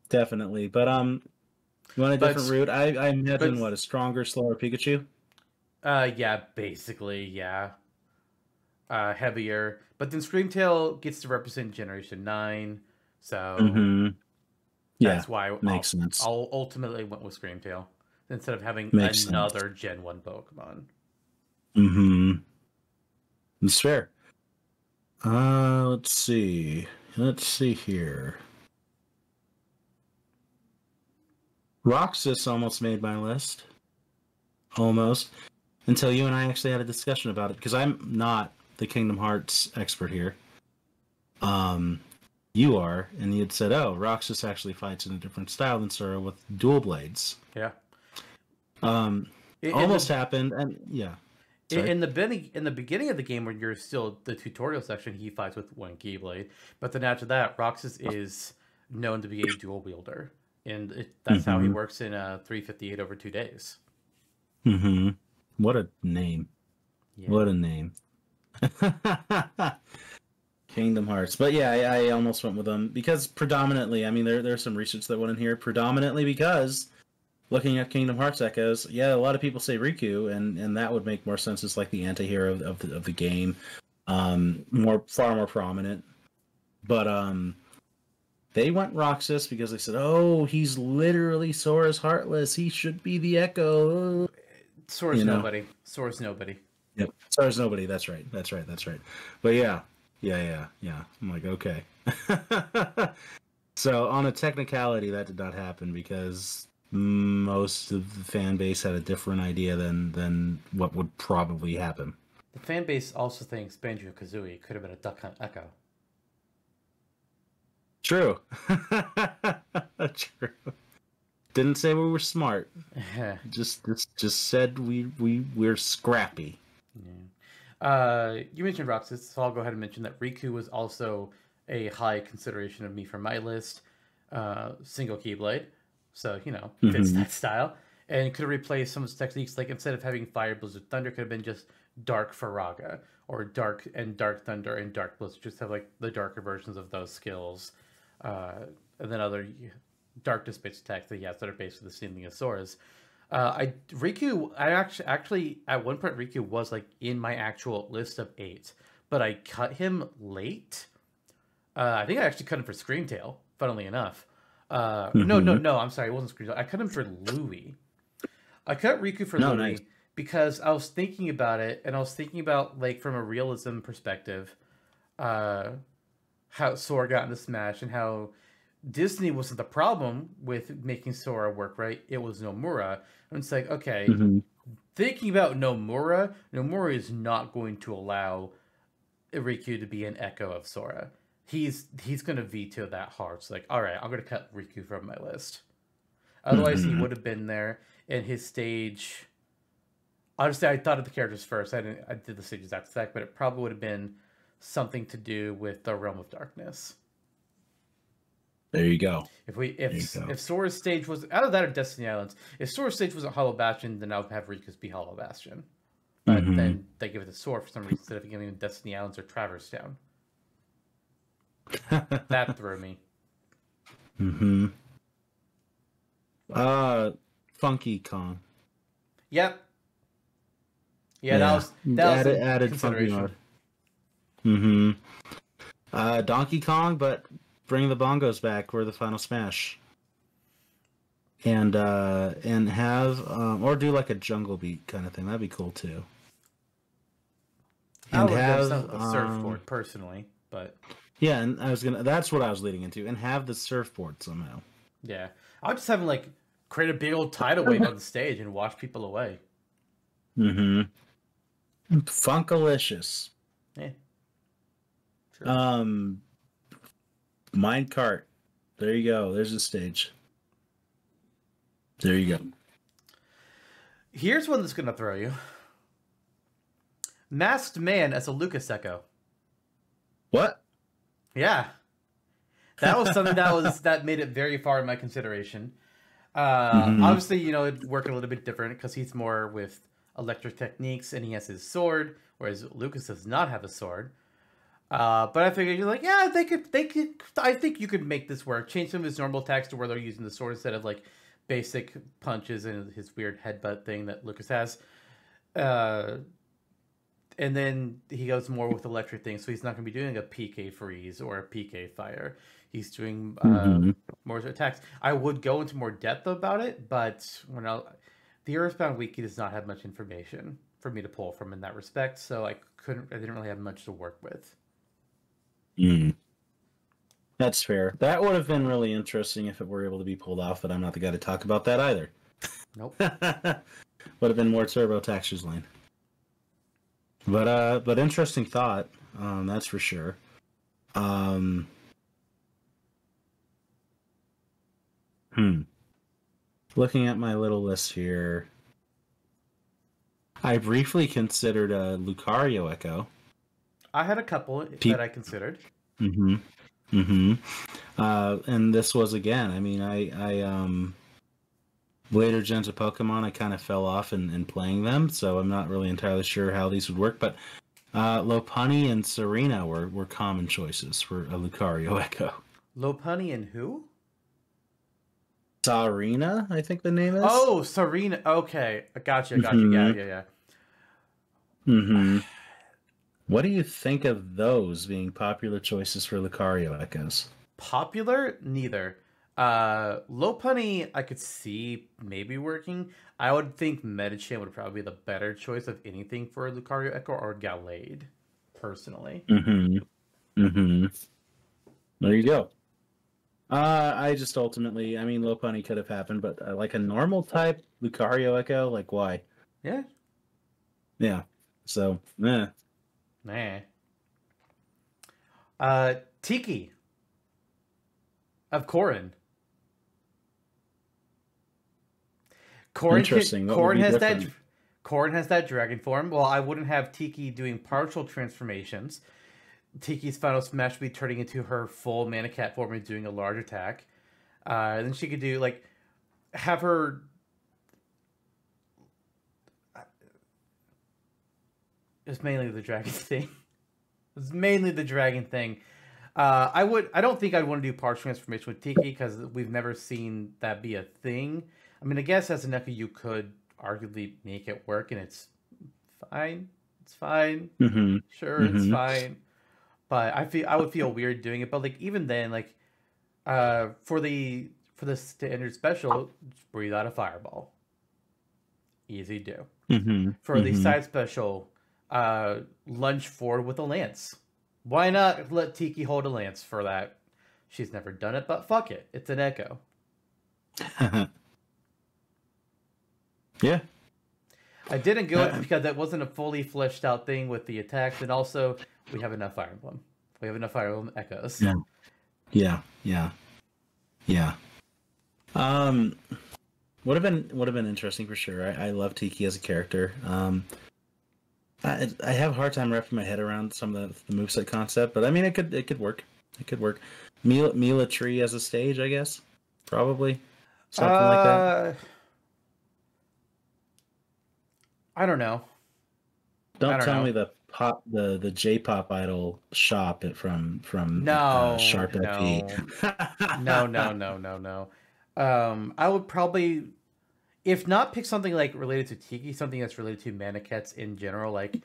Definitely. But, you want a different route? I imagine, a stronger, slower Pikachu? Yeah, basically, yeah. Heavier. But then Screamtail gets to represent Generation 9, so that's why makes sense. I'll ultimately went with Screamtail instead of having another Gen 1 Pokemon. Mm-hmm. It's fair. Let's see here. Roxas almost made my list. Almost. Until you and I actually had a discussion about it, because I'm not the Kingdom Hearts expert here. You are, and you had said, Roxas actually fights in a different style than Sora with dual blades. Yeah. Almost happened, and yeah. In the beginning of the game, when you're still the tutorial section, he fights with one Keyblade. But then after that, Roxas is known to be a dual wielder, and that's how he works in 358 over 2 days. Mm-hmm. What a name! Yeah. What a name! Kingdom Hearts, but yeah, I almost went with them because predominantly, I mean, there's some research that went in here predominantly because looking at Kingdom Hearts echoes, yeah, a lot of people say Riku, and that would make more sense as like the anti-hero of the game, far more prominent. But they went Roxas because they said, "Oh, he's literally Sora's Heartless. He should be the Echo." Sora's nobody. Sora's nobody. Yep, Sora's nobody. That's right. But yeah. I'm like, okay. So on a technicality, that did not happen because most of the fan base had a different idea than what would probably happen. The fan base also thinks Banjo-Kazooie could have been a Duck Hunt Echo. True. True. Didn't say we were smart. just said we're scrappy. Yeah. You mentioned Roxas, so I'll go ahead and mention that Riku was also a high consideration of me for my list. Single Keyblade, so fits that style, and it could have replaced some of the techniques. Like instead of having Fire, Blizzard, Thunder, could have been just Dark Faraga or Dark Thunder and Dark Blizzard. Just have like the darker versions of those skills, and then other darkness-based attacks that are basically the same thing as Sora's. I actually at one point Riku was like in my actual list of 8, but I cut him late. I think I actually cut him for Screamtail, funnily enough. No, I'm sorry, it wasn't Screamtail. I cut him for Louie. I cut Riku for Louie nice. because I was thinking about it, and I was thinking about, like, from a realism perspective, how Sora got into Smash, and how Disney wasn't the problem with making Sora work right. It was Nomura. And it's like, okay, thinking about Nomura is not going to allow Riku to be an echo of Sora. He's going to veto that hard. It's like, all right, I'm going to cut Riku from my list. Otherwise, he would have been there in his stage. Honestly, I thought of the characters first. I did the stages after that, but it probably would have been something to do with the Realm of Darkness. There you go. If Sora's stage was out of that or Destiny Islands, if Sora's stage wasn't Hollow Bastion, then I would have Riku's be Hollow Bastion. But then they give it to Sora for some reason instead of giving it Destiny Islands or Traverse Town. That threw me. Funky Kong. Yep. Yeah, that was added funky mode. Donkey Kong, but bring the bongos back for the final Smash. And have or do like a jungle beat kind of thing. That'd be cool too. And have a surfboard personally, but yeah, and that's what I was leading into, and have the surfboard somehow. Yeah, I would just have him like create a big old tidal wave on the stage and wash people away. Funkalicious. Yeah. Sure. Minecart. There you go. There's the stage. There you go. Here's one that's gonna throw you. Masked Man as a Lucas Echo. What? Yeah. That was something that made it very far in my consideration. Obviously, it'd work a little bit different because he's more with electric techniques and he has his sword, whereas Lucas does not have a sword. But I figured you're like, yeah, they could. I think you could make this work. Change some of his normal attacks to where they're using the sword instead of like basic punches and his weird headbutt thing that Lucas has. And then he goes more with electric things, so he's not going to be doing a PK freeze or a PK fire. He's doing more attacks. I would go into more depth about it, but the Earthbound Wiki does not have much information for me to pull from in that respect, so I didn't really have much to work with. That's fair. That would have been really interesting if it were able to be pulled off, but I'm not the guy to talk about that either. Nope. Would have been more TurboTax's lane. But interesting thought. That's for sure. Looking at my little list here, I briefly considered a Lucario Echo. I had a couple that I considered. And this was again. I mean, I later gens of Pokemon, I kind of fell off in playing them, so I'm not really entirely sure how these would work. But Lopunny and Serena were common choices for a Lucario Echo. Lopunny and who? Sarina, I think the name is. Oh, Serena. Okay, I got you. Mhm. Yeah. Mm-hmm. What do you think of those being popular choices for Lucario Echoes? Popular? Neither. Lopunny, I could see maybe working. I would think Medicham would probably be the better choice of anything for Lucario Echo or Gallade, personally. Mm-hmm. Mm-hmm. There you go. I just ultimately, I mean, Lopunny could have happened, but like a normal type Lucario Echo, like why? Yeah. Yeah. So, Nah. Tiki of Corrin. interesting. What would Corrin be has that. different? Corrin has that dragon form. Well, I wouldn't have Tiki doing partial transformations. Tiki's final smash would be turning into her full Mana Cat form and doing a large attack. Then she could do like have her. It's mainly the dragon thing. It's mainly the dragon thing. I don't think I'd want to do partial transformation with Tiki because we've never seen that be a thing. I mean, I guess as an Echo you could arguably make it work, and it's fine. It's fine. Mm-hmm. Sure, it's Mm-hmm. fine. But I would feel weird doing it. But like even then, like for the standard special, just breathe out a fireball. Easy do. Mm-hmm. For the Mm-hmm. side special, lunge forward with a lance. Why not let Tiki hold a lance for that? She's never done it, but fuck it. It's an Echo. Yeah. I didn't go with it because that wasn't a fully fleshed out thing with the attacks, and also we have enough Fire Emblem. We have enough Fire Emblem Echoes. Yeah. Yeah. Yeah. Yeah. Um, would have been interesting for sure. I love Tiki as a character. I have a hard time wrapping my head around some of the moveset concept, but I mean it could work. It could work. Mila Tree as a stage, I guess. Probably. Something like that. I don't know. I Don't don't tell know. me the J-pop idol shop from No, Sharp FP. no, no. I would probably, if not, pick something like related to Tiki, something that's related to Manakets in general, like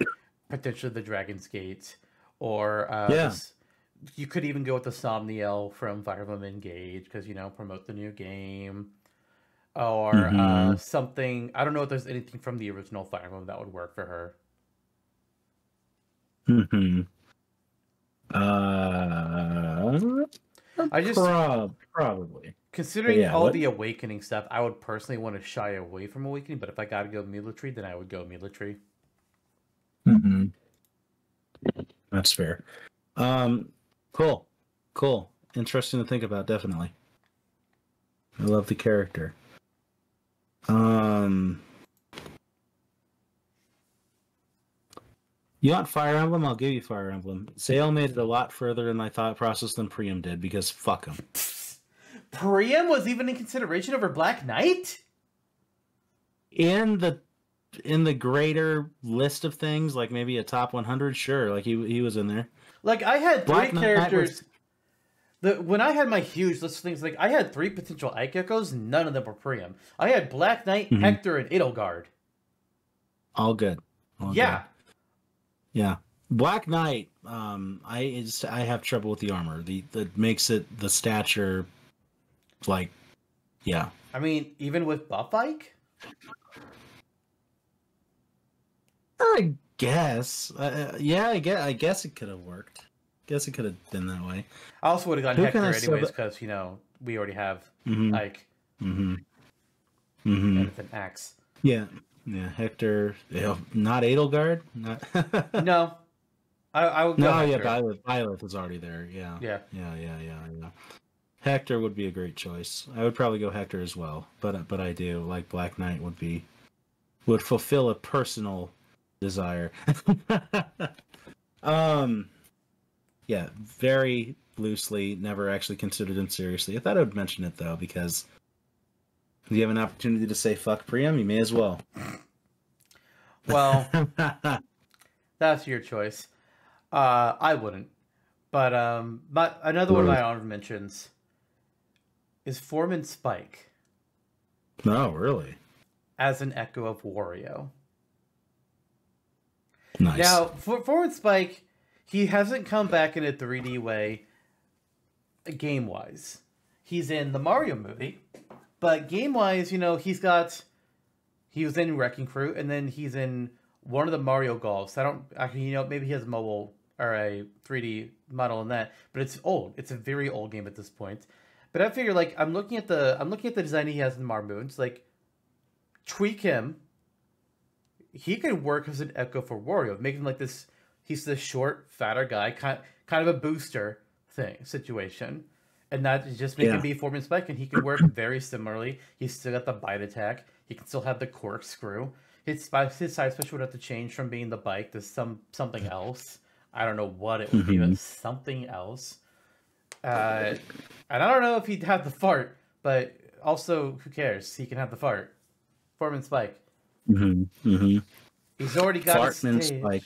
potentially the Dragon's Gate, or Yeah. this. You could even go with the Somniel from Fire Emblem Engage because promote the new game, or Mm-hmm. something. I don't know if there's anything from the original Fire Emblem that would work for her. Mm-hmm. Uh, I just probably. But Considering yeah, all what? the awakening stuff, I would personally want to shy away from awakening. But if I gotta go Military, then I would go Military. Mm-hmm. That's fair. Um, cool, cool, interesting to think about. Definitely, I love the character. Um, you want Fire Emblem? I'll give you Fire Emblem. Sale made it a lot further in my thought process than Priam did because fuck him. Priam was even in consideration over Black Knight. In the greater list of things, like maybe a top 100, sure, like he was in there. Like I had three Black Knight was. characters. When I had my huge list of things, like I had three potential Ike-Echoes, none of them were Priam. I had Black Knight, Mhm. Hector, and Edelgard. All good. All Yeah. good. Yeah. Black Knight, I have trouble with the armor. That makes it the stature like yeah. I mean, even with Buff Ike? I guess. Yeah, I guess it could have worked. Guess it could have been that way. I also would have gone Who can Hector I sub- anyways, because we already have Mhm. Ike Mhm. and Mhm. it's an axe. Yeah. Yeah, Hector, not Edelgard, not No. I would go No, yeah, Hector. Byleth is already there. Yeah. Yeah. Yeah. Hector would be a great choice. I would probably go Hector as well, but I do like Black Knight would fulfill a personal desire. Yeah, very loosely, never actually considered him seriously. I thought I would mention it though because if you have an opportunity to say fuck Priam, you may as well. Well, that's your choice. I wouldn't. But another one of my honorable mentions is Foreman Spike. No, really? as an echo of Wario. Nice. Now, for Forward Spike, he hasn't come back in a 3D way, game-wise. He's in the Mario movie, but game-wise, he was in Wrecking Crew, and then he's in one of the Mario golfs. I don't actually, maybe he has mobile or a 3D model in that, but it's old. It's a very old game at this point. But I figure, like, I'm looking at the design he has in Mario movie. It's like, tweak him. He could work as an echo for Wario, making like this. He's this short, fatter guy, kind of a booster situation, and that is just make him be Foreman Spike, and he can work very similarly. He's still got the bite attack. He can still have the corkscrew. His side special would have to change from being the bike to something else. I don't know what it would be, but something else. And I don't know if he'd have the fart, but also who cares? He can have the fart. Foreman Spike. He's already got his stage. Spike.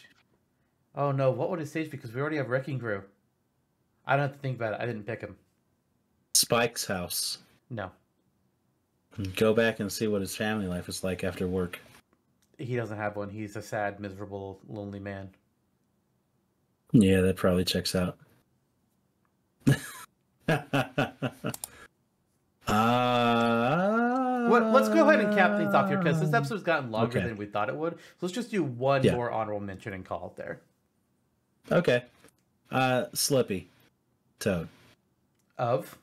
Oh no, what would his stage be? Because we already have Wrecking Crew. I don't have to think about it. I didn't pick him. Spike's house. No. Go back and see what his family life is like after work. He doesn't have one. He's a sad, miserable, lonely man. Yeah, that probably checks out. Let's go ahead and cap things off here, because this episode's gotten longer than we thought it would. So let's just do one more honorable mention and call it there. Okay. Slippy. Toad. Of?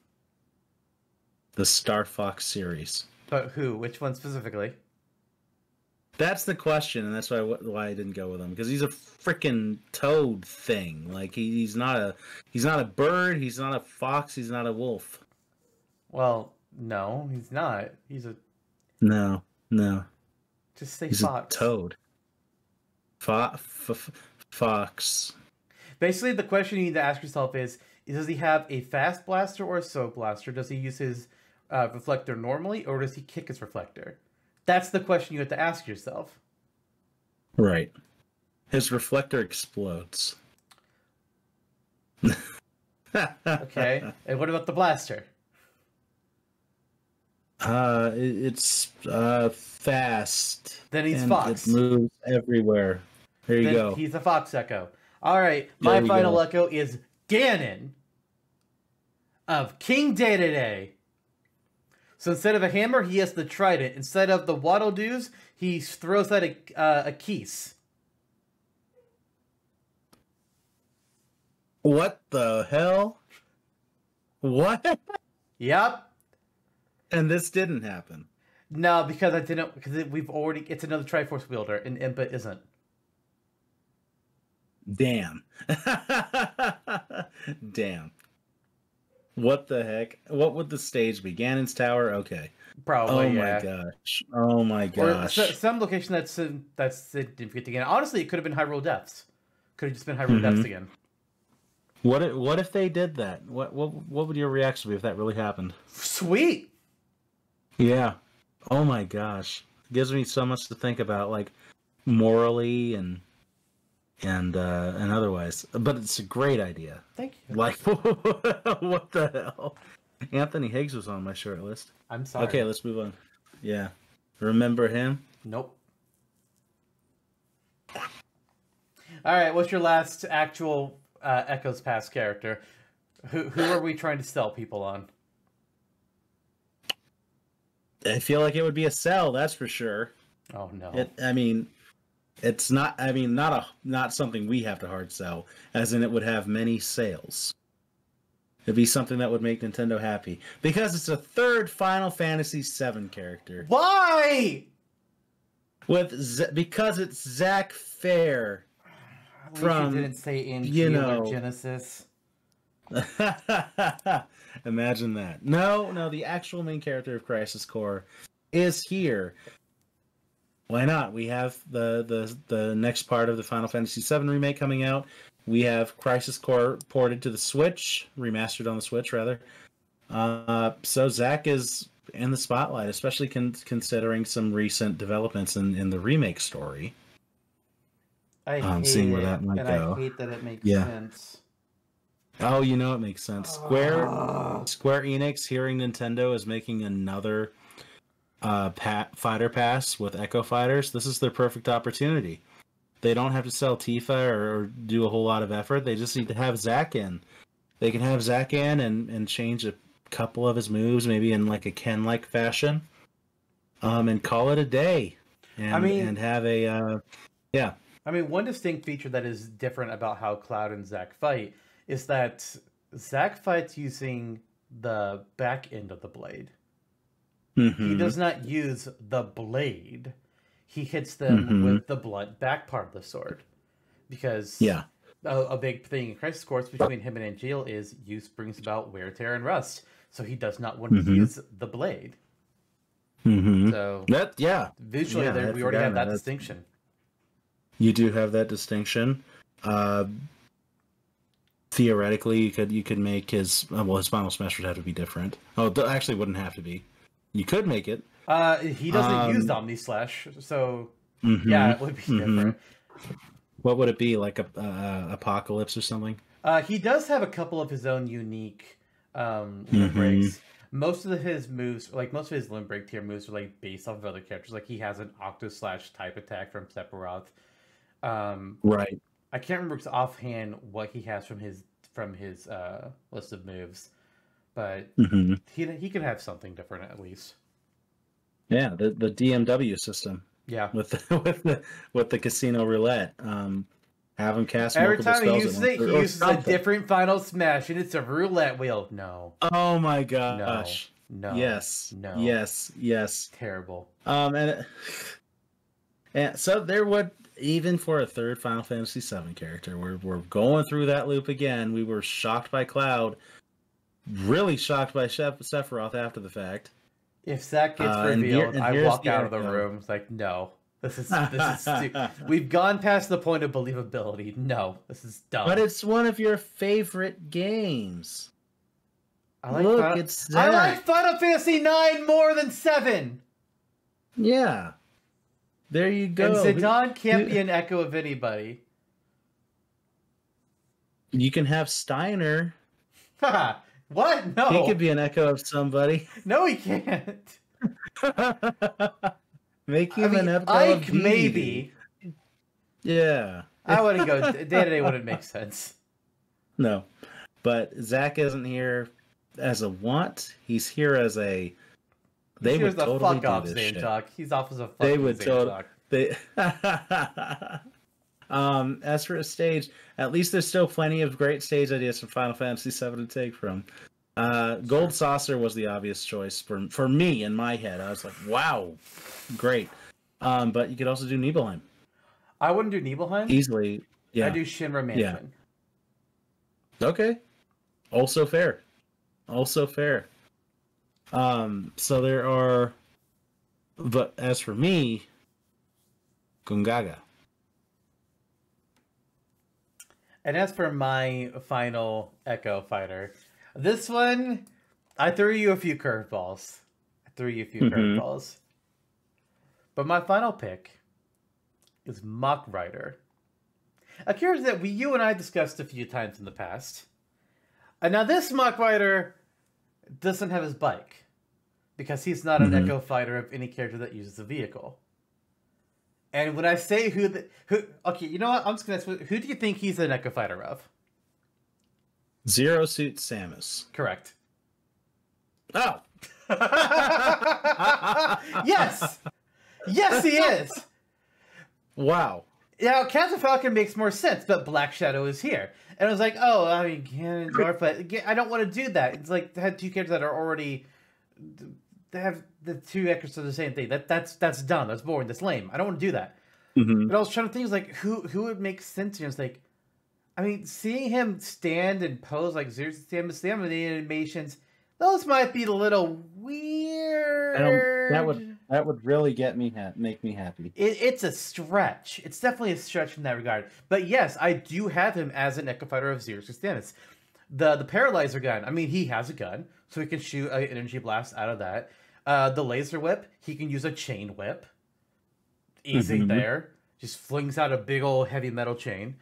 The Star Fox series. But who? Which one specifically? That's the question, and that's why I didn't go with him, because he's a freaking toad thing. Like he's not a bird, he's not a fox, he's not a wolf. Well, no, he's not. He's a no. Just say he's fox. A toad. Fox. Basically, the question you need to ask yourself is: does he have a fast blaster or a slow blaster? Does he use his reflector normally, or does he kick his reflector? That's the question you have to ask yourself. Right. His reflector explodes. Okay. And what about the blaster? It's fast. Then he's Fox. It moves everywhere. There you go. He's a Fox Echo. All right. My final Echo is Ganon of King Dedede. So instead of a hammer, he has the trident. Instead of the waddle doos, he throws out a keys. What the hell? What? Yep. And this didn't happen. No, because I didn't. Because it's another Triforce wielder, and Impa isn't. Damn. Damn. What the heck? What would the stage be? Ganon's Tower? Okay. Probably. Oh my gosh. Or some location that's significant again. Honestly, it could have been Hyrule Depths. Could have just been Hyrule Depths again. What if they did that? What would your reaction be if that really happened? Sweet. Yeah. Oh my gosh. It gives me so much to think about, like morally and otherwise. But it's a great idea. Thank you. Like, what the hell? Anthony Higgs was on my short list. I'm sorry. Okay, let's move on. Yeah. Remember him? Nope. All right, what's your last actual Echoes Pass character? Who are we trying to sell people on? I feel like it would be a sell, that's for sure. Oh no. It's not. Not something we have to hard sell. As in, it would have many sales. It'd be something that would make Nintendo happy because it's a third Final Fantasy VII character. Why? Because it's Zack Fair. From you didn't say or Genesis. Imagine that. No, the actual main character of Crisis Core is here. Why not? We have the next part of the Final Fantasy VII remake coming out. We have Crisis Core ported to the Switch, remastered on the Switch, rather. So Zack is in the spotlight, especially considering some recent developments in the remake story. I hate seeing where it, that might go. I hate that it makes sense. Oh, it makes sense. Square Enix, hearing Nintendo is making another fighter pass with Echo fighters, this is their perfect opportunity. They don't have to sell Tifa or do a whole lot of effort. They just need to have Zack in. They can have Zack in and change a couple of his moves, maybe in like a Ken-like fashion, and call it a day. And have a yeah. I mean, one distinct feature that is different about how Cloud and Zack fight is that Zack fights using the back end of the blade. Mm-hmm. He does not use the blade. He hits them with the blunt back part of the sword. Because a big thing in Crisis Course between him and Angeal is use brings about wear, tear, and rust. So he does not want to use the blade. So visually, we already have that distinction. You do have that distinction. Theoretically, you could make his final smash would have to be different. Oh, actually, wouldn't have to be. You could make it. He doesn't use Omni Slash, so yeah, it would be different. What would it be, like a Apocalypse or something? He does have a couple of his own unique limb breaks. Most of his moves, like most of his limb break tier moves, are like based off of other characters. Like he has an Octo Slash type attack from Sephiroth. Right. I can't remember offhand what he has from his list of moves, but he could have something different at least. Yeah, the DMW system. Yeah, with the casino roulette. Have him cast every multiple time spells he uses it. He uses a different final smash, and it's a roulette wheel. No. Oh my gosh. No. Yes. No. Yes. Terrible. And so there would, even for a third Final Fantasy VII character, we're going through that loop again. We were shocked by Cloud, really shocked by Sephiroth after the fact. If Zack gets revealed, I walk out of the room. It's like, no, this is stupid. We've gone past the point of believability. No, this is dumb. But it's one of your favorite games. I like Final Fantasy IX more than 7. Yeah. There you go. And Zidane can't be an echo of anybody. You can have Steiner. What? No. He could be an echo of somebody. No, he can't. Make him an echo of Ike, maybe. Yeah. I wouldn't go. Day-to-day wouldn't make sense. No. But Zack isn't here as a want. He's here as a... They would totally do this shit. Zantok. He's off as a fuck They would totally... As for a stage, at least there's still plenty of great stage ideas from Final Fantasy VII to take from. Gold Saucer was the obvious choice for me in my head. I was like, wow, great. But you could also do Nibelheim. I wouldn't do Nibelheim. Easily, yeah. I do Shinra Mansion. Yeah. Okay. Also fair. So there are... But as for me, Gungaga. And as for my final Echo Fighter, this one, I threw you a few curveballs. But my final pick is Mach Rider. A character that you and I discussed a few times in the past. And now this Mach Rider doesn't have his bike, because he's not an Echo Fighter of any character that uses a vehicle. And when I say who, okay, you know what? I'm just gonna ask, who do you think he's an Echo Fighter of? Zero Suit Samus. Correct. Oh. Yes, he is. Wow. Now, Captain Falcon makes more sense, but Black Shadow is here. And I was like, oh, I mean, Ganon, Dorf, I don't want to do that. It's like they had two characters that are already... They have the two echoes of the same thing. That's dumb. That's boring. That's lame. I don't want to do that. But I was trying to think, like, who would make sense here? It's like, I mean, seeing him stand and pose like Zero Samus, the animations, those might be a little weird. That would really make me happy. It's a stretch. It's definitely a stretch in that regard. But yes, I do have him as an Echo Fighter of Zero Samus. The Paralyzer gun. I mean, he has a gun, so he can shoot an energy blast out of that. The Laser Whip, he can use a Chain Whip. Easy there. Just flings out a big old heavy metal chain.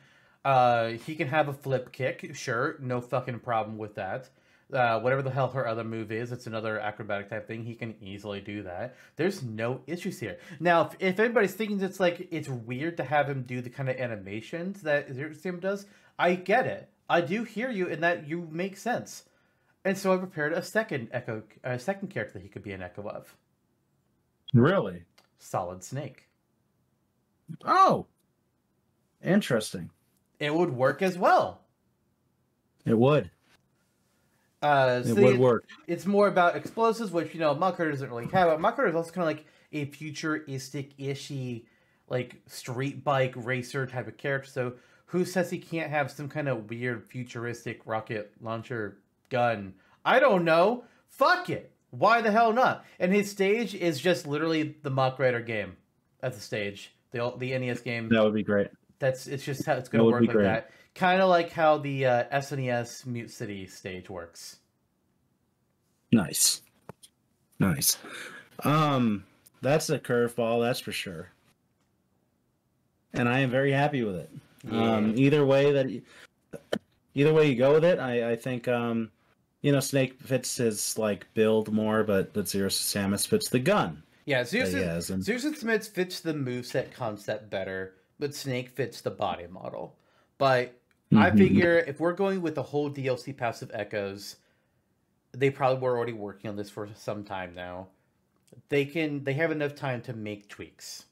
He can have a Flip Kick. Sure, no fucking problem with that. Whatever the hell her other move is, it's another acrobatic type thing. He can easily do that. There's no issues here. Now, if anybody's thinking it's like it's weird to have him do the kind of animations that Zero Suit does, I get it. I do hear you in that you make sense. And so I prepared a second character that he could be an echo of. Really? Solid Snake. Oh, interesting. It would work as well. It would. It would work. It's more about explosives, which Mudcrusher doesn't really have. But Mudcrusher is also kind of like a futuristic-ishy, like street bike racer type of character. So who says he can't have some kind of weird futuristic rocket launcher gun? I don't know. Fuck it. Why the hell not? And his stage is just literally the Mach Rider game as a stage. The NES game. That would be great. It's just how it's going to work like that. Kind of like how the SNES Mute City stage works. Nice. That's a curveball, that's for sure. And I am very happy with it. Yeah. Either way you go with it, I think Snake fits his like build more, but Zero Suit Samus fits the gun. Yeah, Zero Suit Samus fits the moveset concept better, but Snake fits the body model. But I figure if we're going with the whole DLC passive echoes, they probably were already working on this for some time now. They have enough time to make tweaks.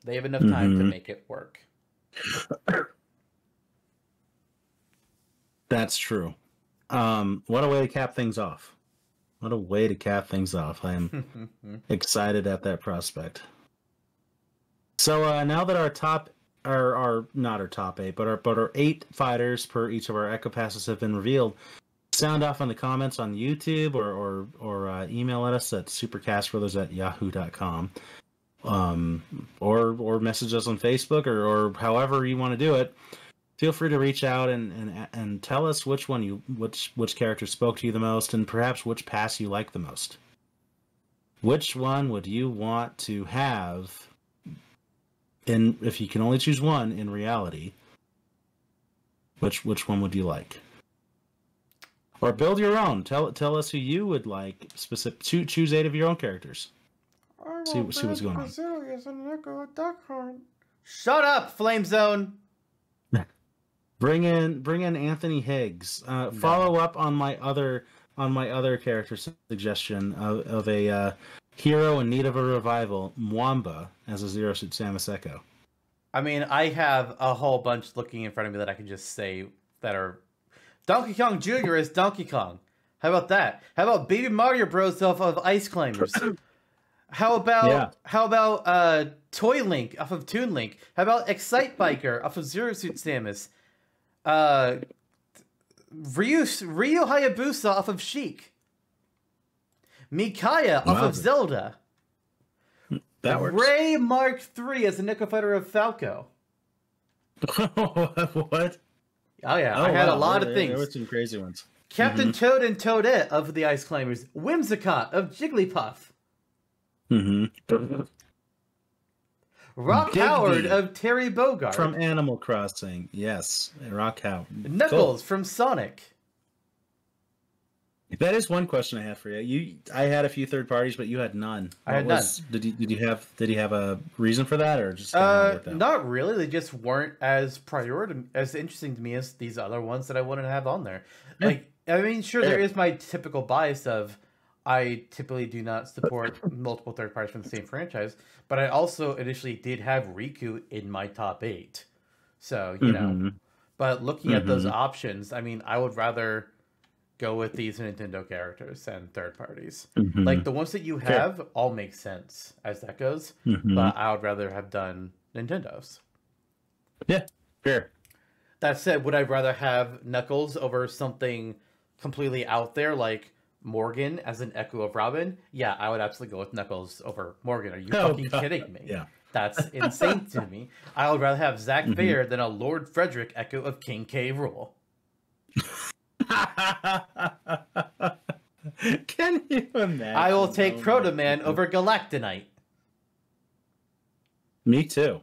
They have enough time to make it work. That's true. What a way to cap things off. I am excited at that prospect. So now that not our top 8, but our 8 fighters per each of our Echo Passes have been revealed, sound off in the comments on YouTube or email at us at supercastbrothers@yahoo.com. Or message us on Facebook or however you want to do it. Feel free to reach out and tell us which character spoke to you the most, and perhaps which pass you like the most. Which one would you want to have? And if you can only choose one in reality, which one would you like? Or build your own. Tell us who you would like. Choose 8 of your own characters. See what's going on. Shut up, Flame Zone. Bring in Anthony Higgs. Follow up on my other character suggestion of a hero in need of a revival, Mwamba, as a Zero Suit Samus Echo. I mean, I have a whole bunch looking in front of me that I can just say that are... Donkey Kong Jr. is Donkey Kong. How about that? How about Baby Mario Bros. Off of Ice Climbers? How about Toy Link off of Toon Link? How about Excite Biker off of Zero Suit Samus? Ryu Hayabusa off of Sheik. Mikaya off of Zelda. That works. Ray Mark III as the Nico Fighter of Falco. What? Oh yeah, I had a lot of things. There were some crazy ones. Captain Toad and Toadette of the Ice Climbers. Whimsicott of Jigglypuff. Rock Digby Howard of Terry Bogard. From Animal Crossing. Yes, Rock Howard. Knuckles from Sonic. That is one question I have for you. I had a few third parties, but you had none. I had none. Did he have a reason for that, or just not really? They just weren't as interesting to me as these other ones that I wanted to have on there. Yeah. Like, I mean, sure, there is my typical bias of I typically do not support multiple third parties from the same franchise, but I also initially did have Riku in my top 8. So you know, but looking at those options, I mean, I would rather go with these Nintendo characters and third parties. Like the ones that you have all make sense as that goes, but I would rather have done Nintendo's. Yeah, fair. That said, would I rather have Knuckles over something completely out there like Morgan as an echo of Robin? Yeah, I would absolutely go with Knuckles over Morgan. Are you fucking kidding me? Yeah. That's insane to me. I would rather have Zack Bayer than a Lord Frederick echo of King K. Rool. Can you imagine? I will take Proto Man over Galactonite. Me too.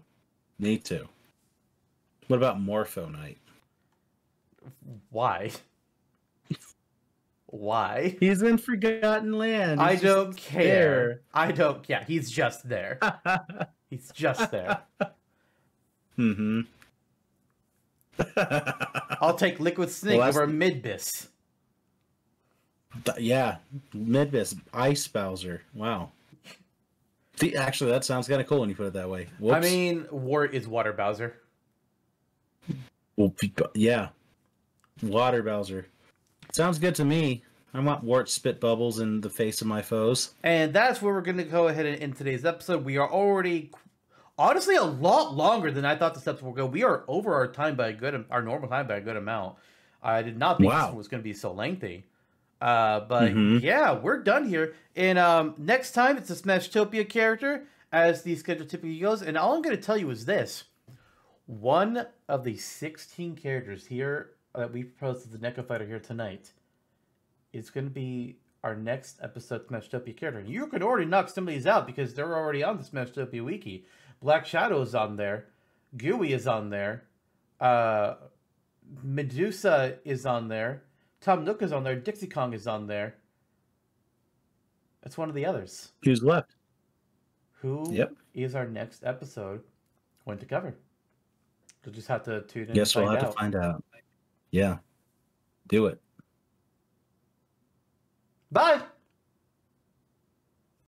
What about Morpho Knight? Why? Why? He's in Forgotten Land. I He's don't just care. I don't. Yeah, he's just there. there. He's just there. Mm-hmm. I'll take Liquid Snake Well, over Midbis. Yeah, Midbis, Ice Bowser. Wow. Actually, that sounds kind of cool when you put it that way. Whoops. I mean, Wart is Water Bowser. Well, yeah, Water Bowser. Sounds good to me. I want Wart spit bubbles in the face of my foes. And that's where we're going to go ahead and end today's episode. We are already, honestly, a lot longer than I thought this episode would go. We are over our time by our normal time by a good amount. I did not think this was going to be so lengthy. But yeah, we're done here. And next time, it's a Smashtopia character, as the schedule typically goes. And all I'm going to tell you is this. One of the 16 characters here that we proposed as the Neko Fighter here tonight is going to be our next episode Smashtopia character. And you could already knock some of these out because they're already on the Smashtopia wiki. Black Shadow is on there. Gooey is on there. Medusa is on there. Tom Nook is on there. Dixie Kong is on there. It's one of the others. Who's left? Who is our next episode going to cover? You'll just have to tune in. Guess we'll have to find out. Yeah. Do it. Bye.